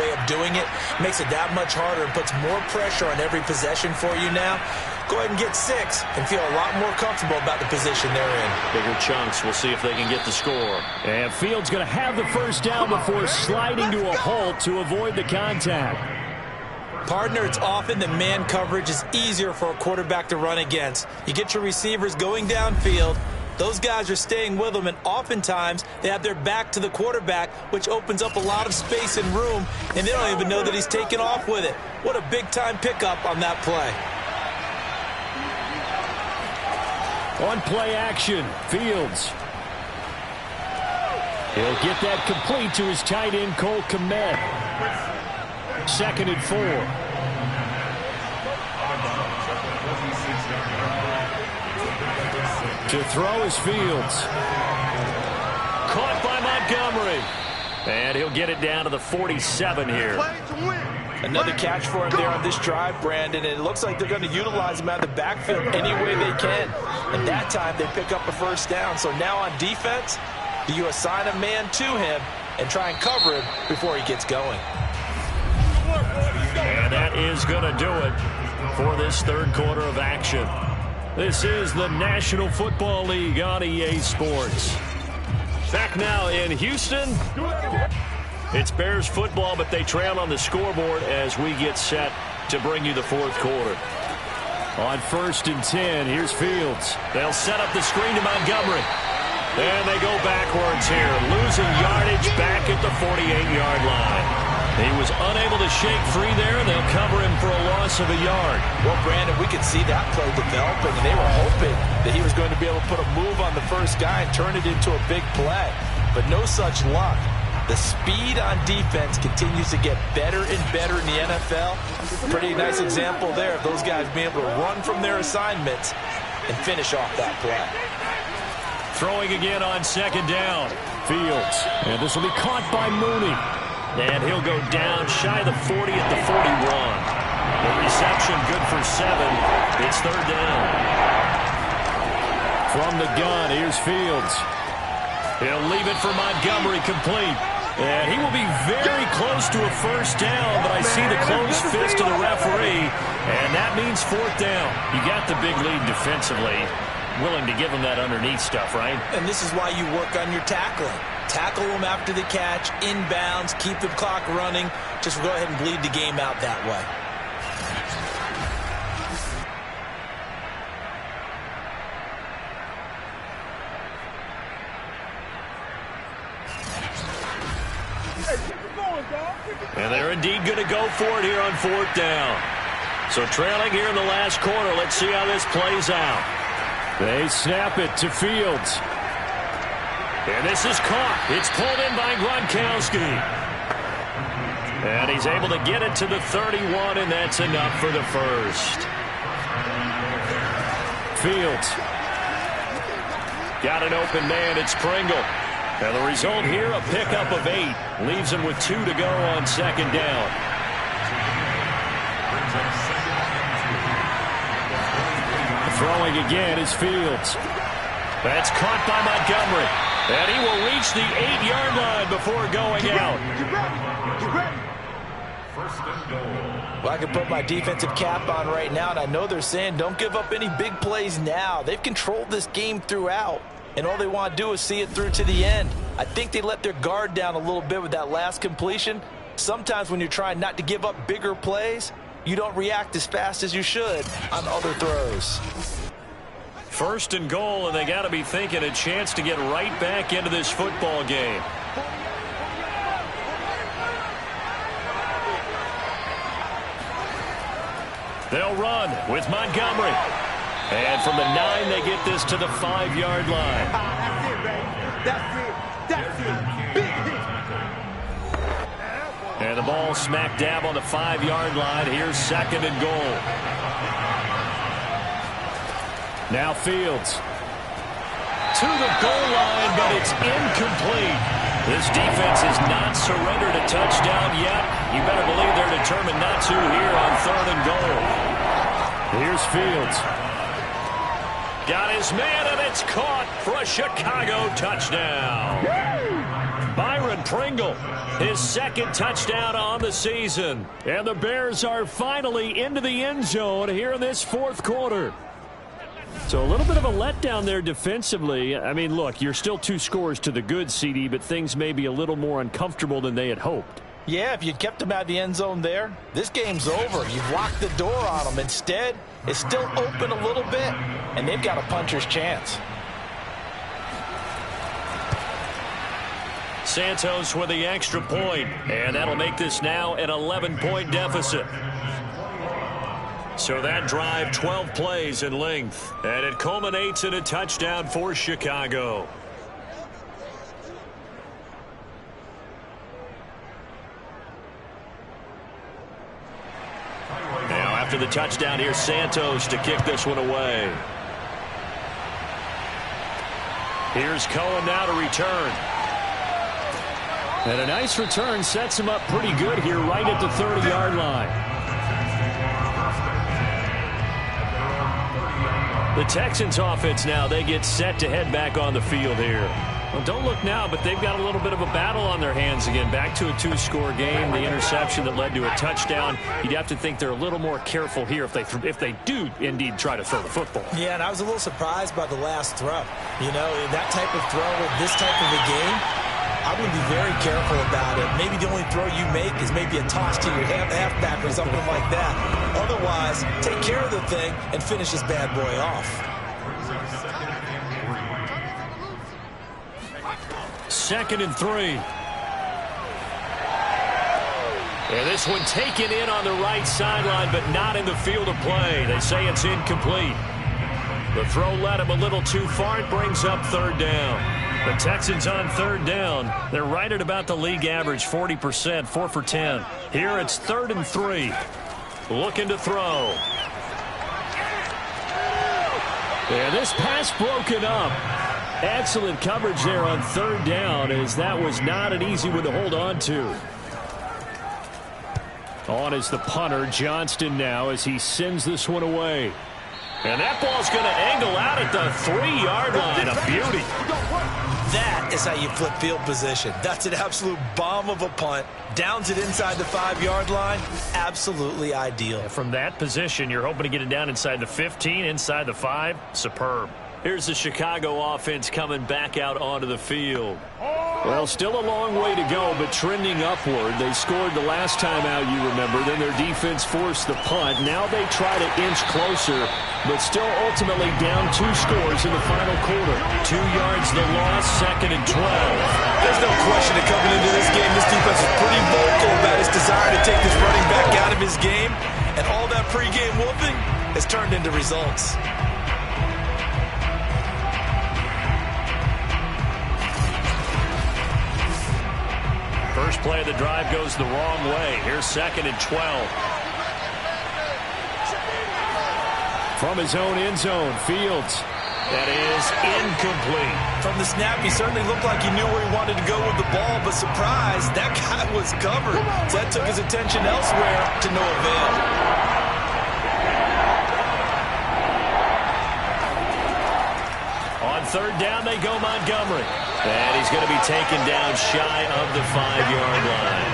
Speaker 2: way of doing it makes it that much harder and puts more pressure on every possession for you now. Go ahead and get 6 and feel a lot more comfortable about the position they're in.
Speaker 1: Bigger chunks. We'll see if they can get the score.
Speaker 4: And Fields going to have the first down before sliding to a halt to avoid the contact.
Speaker 2: Partner, it's often that man coverage is easier for a quarterback to run against. You get your receivers going downfield. Those guys are staying with them, and oftentimes they have their back to the quarterback, which opens up a lot of space and room, and they don't even know that he's taken off with it. What a big-time pickup on that play.
Speaker 4: On play action, Fields. He'll get that complete to his tight end, Cole Kmet. 2nd and 4. To throw is Fields.
Speaker 1: Caught by Montgomery. And he'll get it down to the 47 here.
Speaker 3: Another catch for him there on this drive, Brandon, and it looks like they're going to utilize him out of the backfield any way they can. And that time they pick up a first down. So now on defense, do you assign a man to him and try and cover him before he gets going?
Speaker 1: And that is going to do it for this third quarter of action. This is the National Football League on EA Sports. Back now in Houston. It's Bears football, but they trail on the scoreboard as we get set to bring you the fourth quarter.
Speaker 4: On 1st and 10, here's Fields.
Speaker 1: They'll set up the screen to Montgomery. And they go backwards here, losing yardage back at the 48-yard line. He was unable to shake free there, and they'll cover him for a loss of a yard.
Speaker 3: Well, Brandon, we could see that play developing, and they were hoping that he was going to be able to put a move on the first guy and turn it into a big play. But no such luck. The speed on defense continues to get better and better in the NFL. Pretty nice example there of those guys being able to run from their assignments and finish off that play.
Speaker 1: Throwing again on 2nd down.
Speaker 4: Fields. And this will be caught by Mooney.
Speaker 1: And he'll go down shy of the 40 at the 41. The reception good for 7. It's 3rd down.
Speaker 4: From the gun, here's Fields.
Speaker 1: He'll leave it for Montgomery complete. And he will be very close to a first down, but I see the closed fist of the referee, and that means 4th down. You got the big lead defensively. Willing to give him that underneath stuff, right?
Speaker 2: And this is why you work on your tackling. Tackle them after the catch, inbounds, keep the clock running. Just go ahead and bleed the game out that way.
Speaker 1: And they're indeed going to go for it here on 4th down. So trailing here in the last quarter. Let's see how this plays out.
Speaker 4: They snap it to Fields.
Speaker 1: And this is caught. It's pulled in by Gronkowski. And he's able to get it to the 31, and that's enough for the first.
Speaker 4: Fields.
Speaker 1: Got an open man. It's Pringle. And the result here, a pickup of 8. Leaves him with 2 to go on 2nd down.
Speaker 4: Throwing again is Fields.
Speaker 1: That's caught by Montgomery. And he will reach the 8-yard line before going out.
Speaker 3: Well, I can put my defensive cap on right now, and I know they're saying don't give up any big plays now. They've controlled this game throughout, and all they want to do is see it through to the end. I think they let their guard down a little bit with that last completion. Sometimes when you're trying not to give up bigger plays, you don't react as fast as you should on other throws.
Speaker 1: 1st and goal, and they got to be thinking a chance to get right back into this football game. They'll run with Montgomery. And from the 9, they get this to the 5-yard line.
Speaker 6: That's it, baby. That's it. That's it. Big hit.
Speaker 1: And the ball smack dab on the 5-yard line. Here's 2nd and goal.
Speaker 4: Now Fields.
Speaker 1: To the goal line, but it's incomplete. This defense has not surrendered a touchdown yet. You better believe they're determined not to here on 3rd and goal. Here's Fields. Got his man, and it's caught for a Chicago touchdown. Byron Pringle, his second touchdown on the season. And the Bears are finally into the end zone here in this fourth quarter. So a little bit of a letdown there defensively. I mean, look, you're still 2 scores to the good, CD, but things may be a little more uncomfortable than they had hoped.
Speaker 2: Yeah, if you'd kept them out of the end zone there, this game's over. You've locked the door on them. Instead, it's still open a little bit, and they've got a puncher's chance.
Speaker 1: Santos with the extra point, and that'll make this now an 11-point deficit. So that drive, 12 plays in length, and it culminates in a touchdown for Chicago. Now after the touchdown, here's Santos to kick this one away. Here's Cohen now to return. And a nice return sets him up pretty good here right at the 30-yard line. The Texans offense now, they get set to head back on the field here. Well, don't look now, but they've got a little bit of a battle on their hands again. Back to a 2-score game, the interception that led to a touchdown. You'd have to think they're a little more careful here if they do indeed try to throw the football.
Speaker 2: Yeah, and I was a little surprised by the last throw. You know, that type of throw with this type of a game, I'm going to be very careful about it. Maybe the only throw you make is maybe a toss to your halfback or something like that. Otherwise, take care of the thing and finish this bad boy off.
Speaker 1: Second and 3. And this one taken in on the right sideline, but not in the field of play. They say it's incomplete. The throw led him a little too far. It brings up third down. The Texans on third down. They're right at about the league average, 40%, 4 for 10. Here it's 3rd and 3. Looking to throw. And this pass broken up. Excellent coverage there on third down, as that was not an easy one to hold on to. On is the punter, Johnston now, as he sends this one away. And that ball's going to angle out at the 3-yard line. A beauty.
Speaker 2: That is how you flip field position. That's an absolute bomb of a punt. Downs it inside the 5-yard line. Absolutely ideal.
Speaker 1: From that position, you're hoping to get it down inside the 15, inside the 5. Superb. Here's the Chicago offense coming back out onto the field. Well, still a long way to go, but trending upward. They scored the last time out, you remember. Then their defense forced the punt. Now they try to inch closer, but still ultimately down 2 scores in the final quarter. 2 yards the loss, 2nd and 12.
Speaker 3: There's no question that coming into this game, this defense is pretty vocal about its desire to take this running back out of his game, and all that pregame whooping has turned into results.
Speaker 1: First play of the drive goes the wrong way. Here's 2nd and 12. From his own end zone, Fields. That is incomplete.
Speaker 2: From the snap, he certainly looked like he knew where he wanted to go with the ball, but surprise, that guy was covered. So that took his attention elsewhere to no avail.
Speaker 1: On third down, they go Montgomery. And he's going to be taken down shy of the 5-yard line.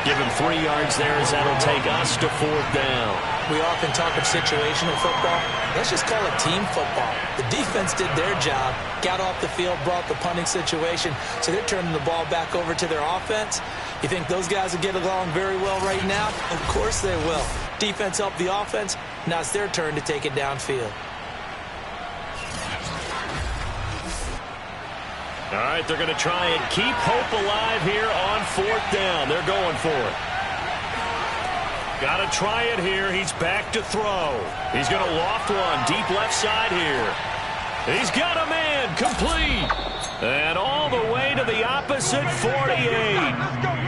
Speaker 1: Give him 3 yards there, as that'll take us to 4th down.
Speaker 2: We often talk of situational football. Let's just call it team football. The defense did their job, got off the field, brought the punting situation, so they're turning the ball back over to their offense. You think those guys will get along very well right now? Of course they will. Defense helped the offense. Now it's their turn to take it downfield.
Speaker 1: All right, they're going to try and keep hope alive here on 4th down. They're going for it. Got to try it here. He's back to throw. He's going to loft one deep left side here. He's got a man, complete. And all the way to the opposite 48.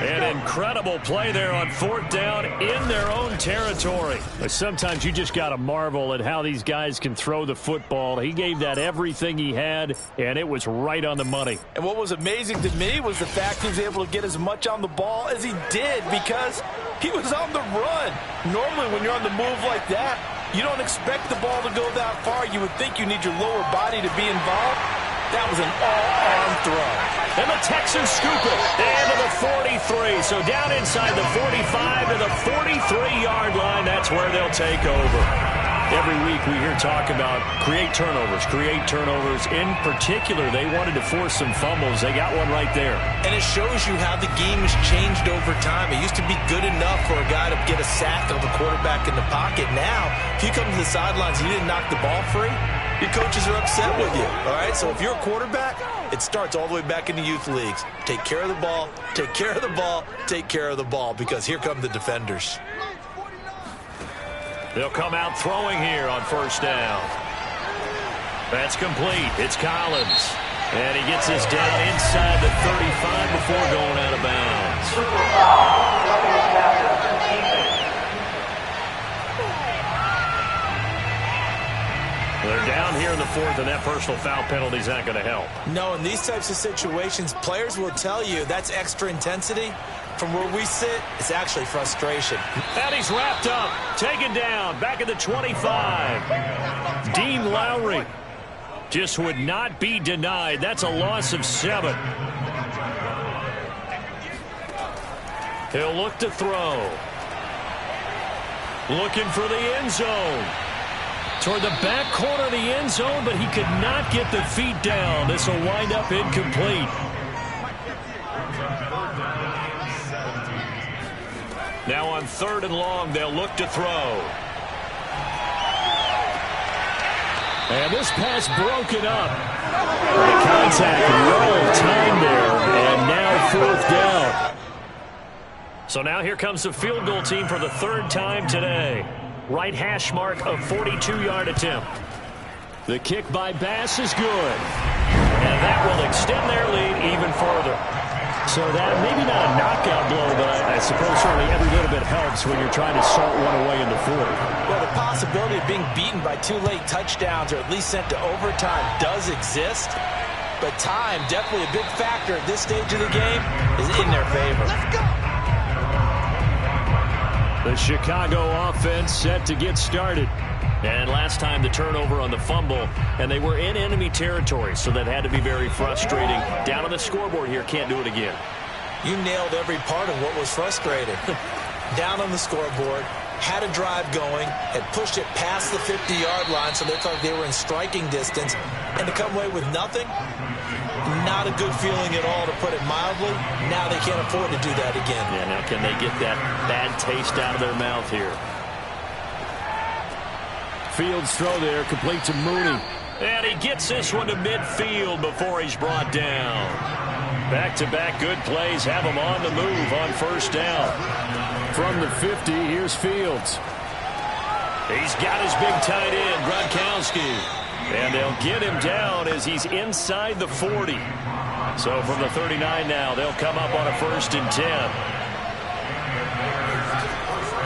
Speaker 1: An incredible play there on 4th down in their own territory. Sometimes you just got to marvel at how these guys can throw the football. He gave that everything he had, and it was right on the money.
Speaker 2: And what was amazing to me was the fact he was able to get as much on the ball as he did, because he was on the run. Normally when you're on the move like that, You don't expect the ball to go that far. You would think you need your lower body to be involved. That was an all-arm throw.
Speaker 1: And the Texans scoop it into the 43. So down inside the 45 to the 43-yard line. That's where they'll take over. Every week we hear talk about create turnovers. In particular, they wanted to force some fumbles. They got one right there.
Speaker 2: And it shows you how the game has changed over time. It used to be good enough for a guy to get a sack of a quarterback in the pocket. Now, if you come to the sidelines and you didn't knock the ball free, your coaches are upset with you, all right? So if you're a quarterback, it starts all the way back in the youth leagues. Take care of the ball, take care of the ball, take care of the ball, because here come the defenders.
Speaker 1: They'll come out throwing here on first down. That's complete. It's Collins. And he gets this down inside the 35 before going out of bounds. They're down here in the fourth, and that personal foul penalty is not going to help.
Speaker 2: No, in these types of situations, players will tell you that's extra intensity. From where we sit, it's actually frustration.
Speaker 1: And he's wrapped up, taken down, back at the 25. Dean Lowry just would not be denied. That's a loss of 7. He'll look to throw. Looking for the end zone. Toward the back corner of the end zone, but he could not get the feet down. This will wind up incomplete. Now on 3rd and long, they'll look to throw. And this pass broken up. The contact, well timed there, and now 4th down. So now here comes the field goal team for the 3rd time today. Right hash mark of 42-yard attempt. The kick by Bass is good. And that will extend their lead even further. So that maybe not a knockout blow, but I suppose certainly every little bit helps when you're trying to salt one away in the 4th.
Speaker 2: Well, the possibility of being beaten by 2 late touchdowns or at least sent to overtime does exist. But time, definitely a big factor at this stage of the game, is in their favor. Let's go!
Speaker 1: The Chicago offense set to get started. And last time the turnover on the fumble, and they were in enemy territory, so that had to be very frustrating. Down on the scoreboard here, can't do it again.
Speaker 2: You nailed every part of what was frustrating. Down on the scoreboard, had a drive going, had pushed it past the 50-yard line, so they thought they were in striking distance, and to come away with nothing, not a good feeling at all, to put it mildly. Now they can't afford to do that again.
Speaker 1: Yeah, now can they get that bad taste out of their mouth here? Fields throw there, complete to Mooney. And he gets this one to midfield before he's brought down. Back-to-back good plays have him on the move on 1st down. From the 50, here's Fields. He's got his big tight end, Gronkowski. And they'll get him down as he's inside the 40. So from the 39 now, they'll come up on a 1st and 10.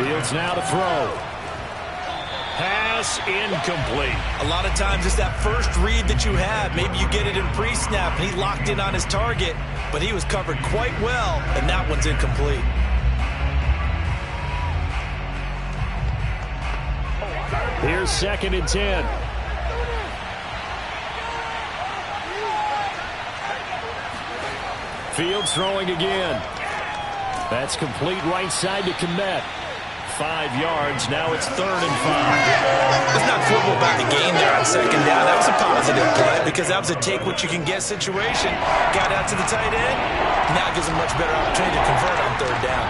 Speaker 1: Fields now to throw. Pass incomplete.
Speaker 2: A lot of times it's that first read that you have. Maybe you get it in pre-snap, and he locked in on his target, but he was covered quite well, and that one's incomplete.
Speaker 1: Here's 2nd and 10. Fields throwing again. That's complete right side to Kmet. 5 yards. Now it's 3rd and 5.
Speaker 2: Let's not quibble about the game there on 2nd down. That was a positive play because that was a take-what-you-can-get situation. Got out to the tight end. Now gives him a much better opportunity to convert on 3rd down.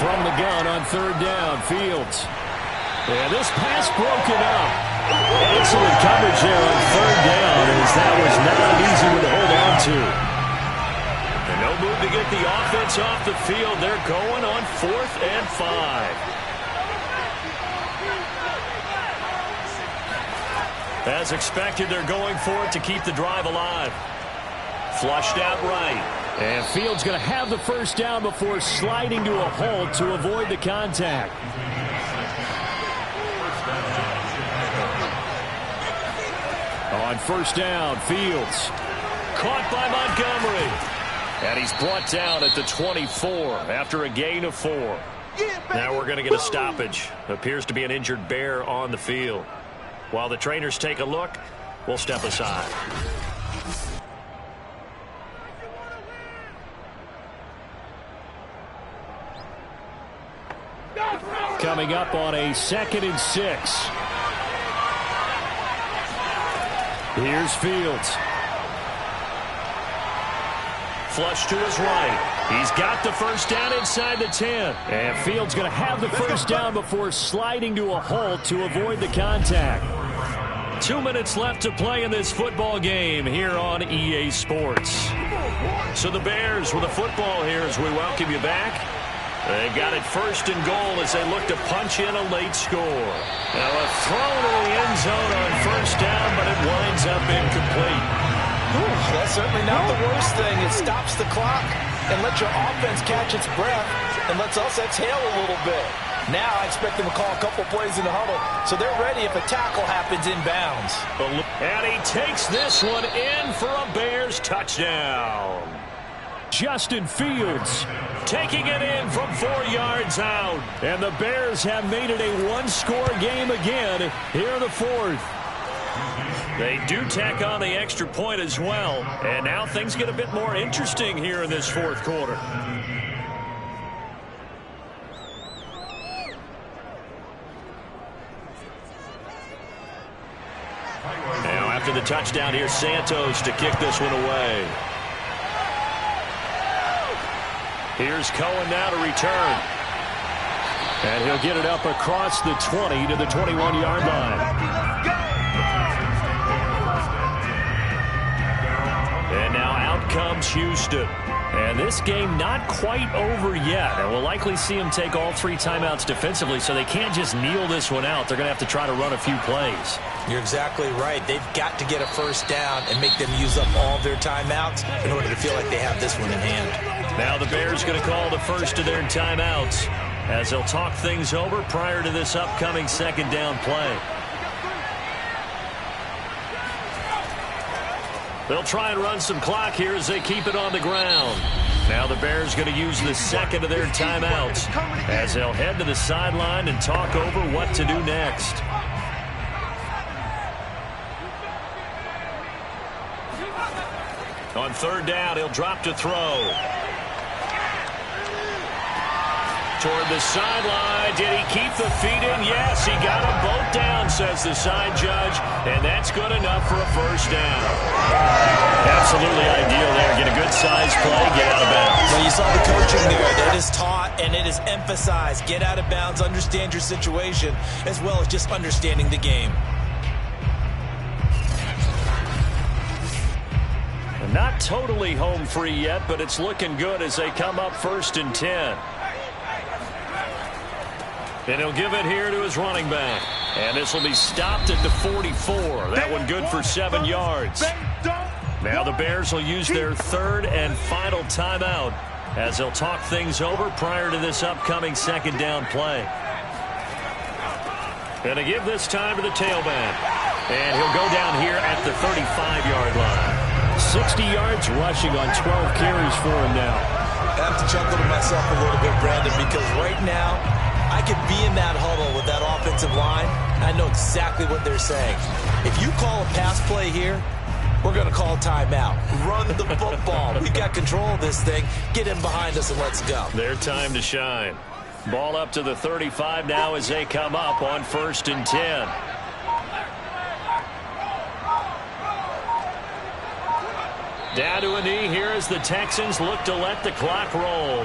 Speaker 1: From the gun on 3rd down, Fields. And this pass broken up. Excellent coverage there on 3rd down, as that was not an easy one to hold on to. And no move to get the offense off the field. They're going on 4th and 5. As expected, they're going for it to keep the drive alive. Flushed out right. And Fields going to have the 1st down before sliding to a halt to avoid the contact. On 1st down, Fields. Caught by Montgomery. And he's brought down at the 24 after a gain of 4. Now we're going to get a stoppage. Appears to be an injured Bear on the field. While the trainers take a look, we'll step aside.
Speaker 4: Coming up on a 2nd and 6. Here's Fields.
Speaker 1: Flush to his right. He's got the first down inside the 10.
Speaker 4: And Fields going to have the first down before sliding to a halt to avoid the contact.
Speaker 1: 2 minutes left to play in this football game here on EA Sports. So the Bears with a football here as we welcome you back. They got it 1st and goal as they look to punch in a late score. Now a throw to the end zone on 1st down, but it winds up incomplete.
Speaker 2: That's certainly not the worst thing. It stops the clock and lets your offense catch its breath and lets us exhale a little bit. Now I expect them to call a couple plays in the huddle so they're ready if a tackle happens inbounds.
Speaker 1: And he takes this one in for a Bears touchdown.
Speaker 4: Justin Fields
Speaker 1: taking it in from 4 yards out.
Speaker 4: And the Bears have made it a one-score game again here in the 4th.
Speaker 1: They do tack on the extra point as well. And now things get a bit more interesting here in this 4th quarter. Now after the touchdown, here's Santos to kick this one away. Here's Cohen now to return.
Speaker 4: And he'll get it up across the 20 to the 21-yard line.
Speaker 1: And now out comes Houston. And this game not quite over yet. And we'll likely see them take all 3 timeouts defensively, so they can't just kneel this one out. They're going to have to try to run a few plays.
Speaker 2: You're exactly right. They've got to get a first down and make them use up all their timeouts in order to feel like they have this one in hand.
Speaker 1: Now the Bears going to call the first of their timeouts as they'll talk things over prior to this upcoming 2nd down play. They'll try and run some clock here as they keep it on the ground. Now the Bears going to use the 2nd of their timeouts as they'll head to the sideline and talk over what to do next. On 3rd down, he'll drop to throw. Toward the sideline. Did he keep the feet in? Yes, he got them both down, says the side judge. And that's good enough for a first down. Absolutely ideal there. Get a good size play, get out of bounds.
Speaker 2: Well, you saw the coaching there. That is taught and it is emphasized. Get out of bounds, understand your situation, as well as just understanding the game.
Speaker 1: Not totally home free yet, but it's looking good as they come up 1st and 10. And he'll give it here to his running back. And this will be stopped at the 44. That one good for 7 yards. Now the Bears will use their 3rd and final timeout as they'll talk things over prior to this upcoming 2nd down play. And to give this time to the tailback. And he'll go down here at the 35-yard line.
Speaker 4: 60 yards rushing on 12 carries for him now.
Speaker 2: I have to chuckle to myself a little bit, Brandon, because right now I could be in that huddle with that offensive line. I know exactly what they're saying. If you call a pass play here, we're going to call timeout. Run the football. We've got control of this thing. Get in behind us and let's go.
Speaker 1: Their time to shine. Ball up to the 35 now as they come up on 1st and 10. Down to a knee here as the Texans look to let the clock roll.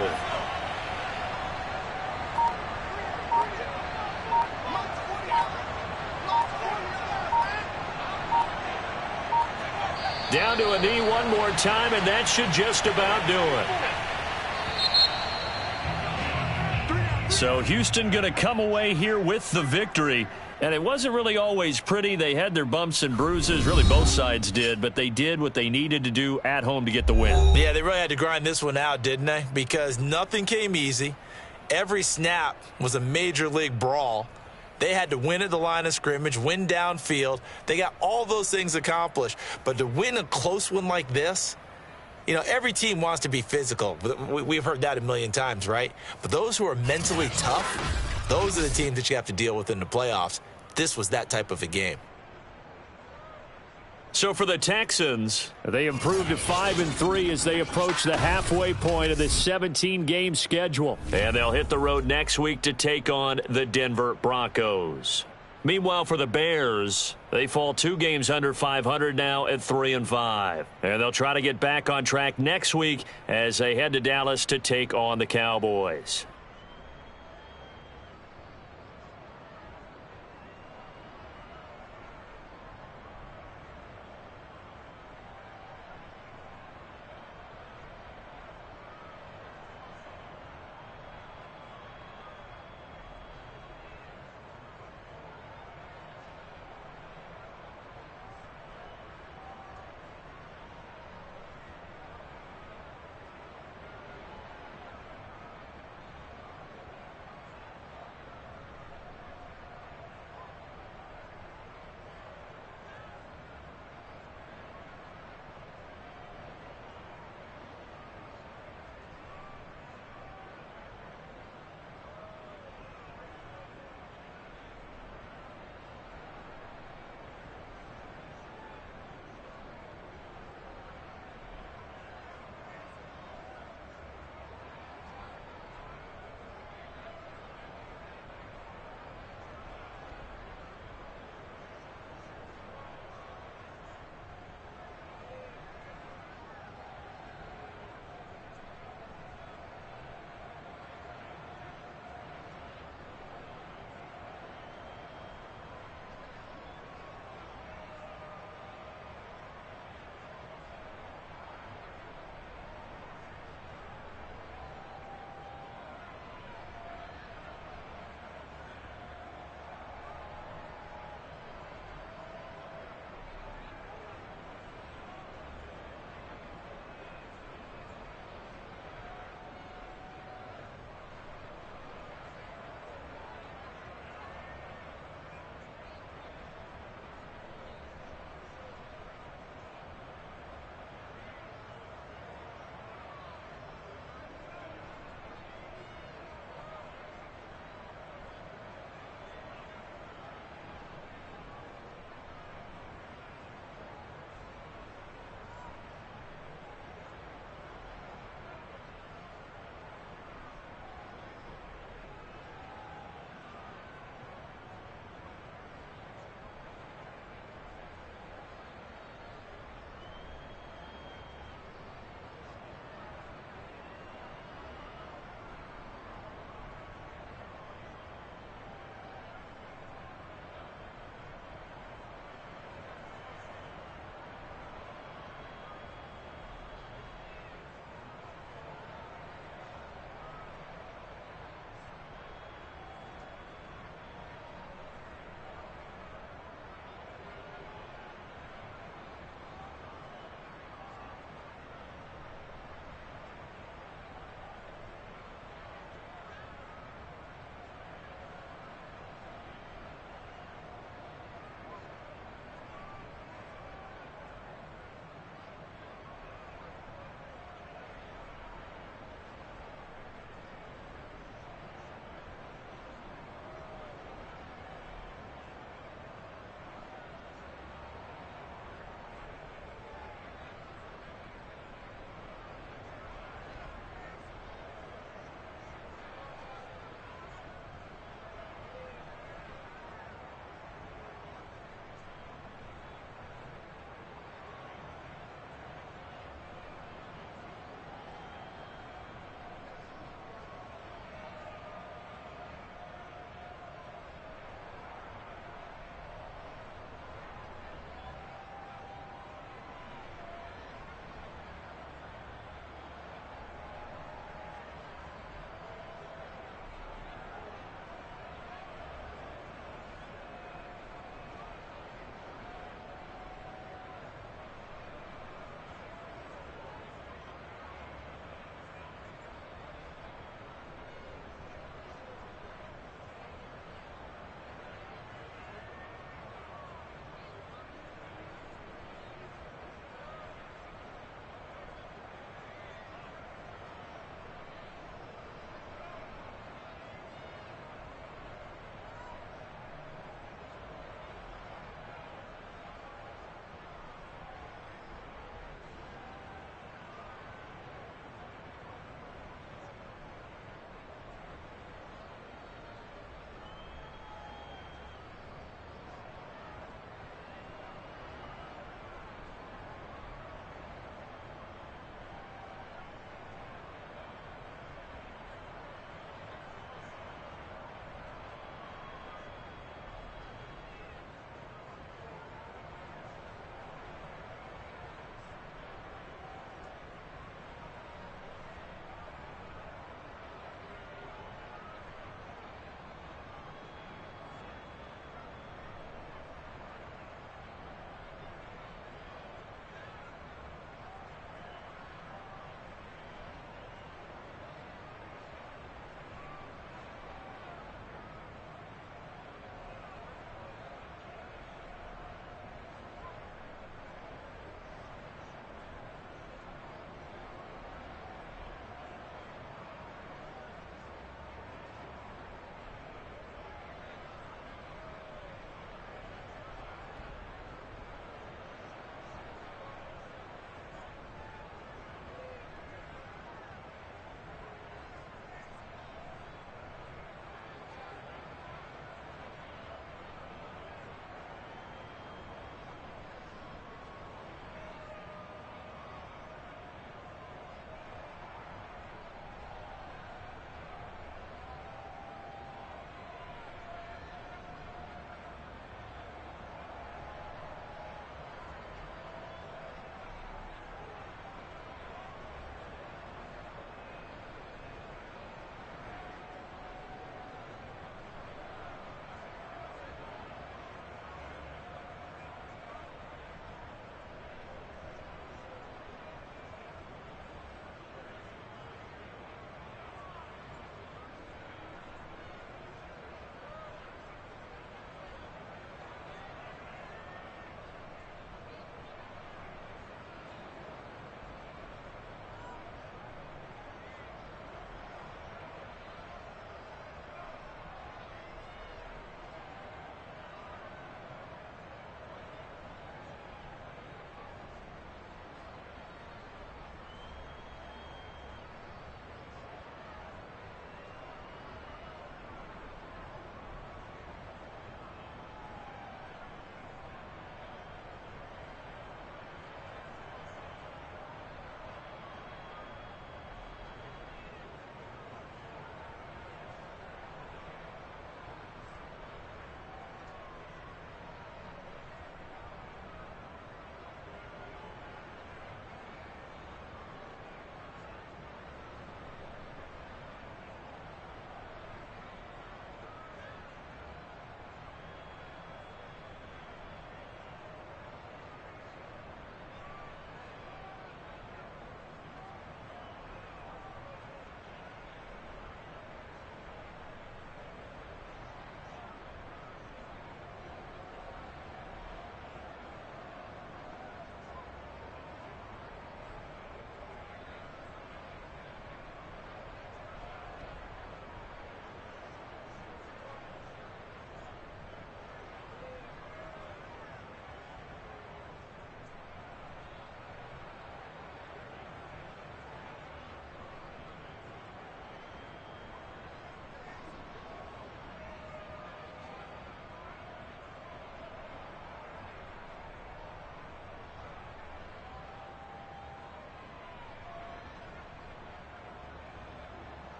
Speaker 1: Down to a knee one more time, and that should just about do it. So Houston going to come away here with the victory. And it wasn't really always pretty. They had their bumps and bruises. Really, both sides did. But they did what they needed to do at home to get the win.
Speaker 2: Yeah, they really had to grind this one out, didn't they? Because nothing came easy. Every snap was a major league brawl. They had to win at the line of scrimmage, win downfield. They got all those things accomplished. But to win a close one like this, You know, every team wants to be physical. We've heard that a million times, right? But those who are mentally tough, those are the teams that you have to deal with in the playoffs. This was that type of a game.
Speaker 1: So for the Texans, they improved to 5-3 as they approach the halfway point of this 17-game schedule. And they'll hit the road next week to take on the Denver Broncos. Meanwhile, for the Bears, they fall 2 games under 500 now at 3-5. And they'll try to get back on track next week as they head to Dallas to take on the Cowboys.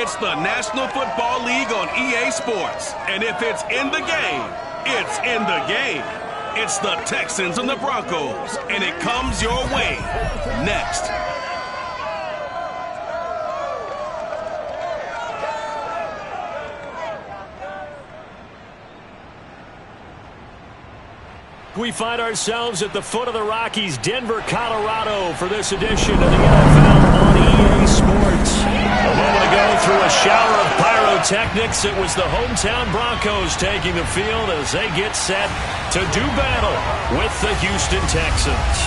Speaker 7: It's the National Football League on EA Sports. And if it's in the game, it's in the game. It's the Texans and the Broncos. And it comes your way next.
Speaker 1: We find ourselves at the foot of the Rockies, Denver, Colorado, for this edition of the NFL on EA Sports. A moment ago, through a shower of pyrotechnics, it was the hometown Broncos taking the field as they get set to do battle with the Houston Texans.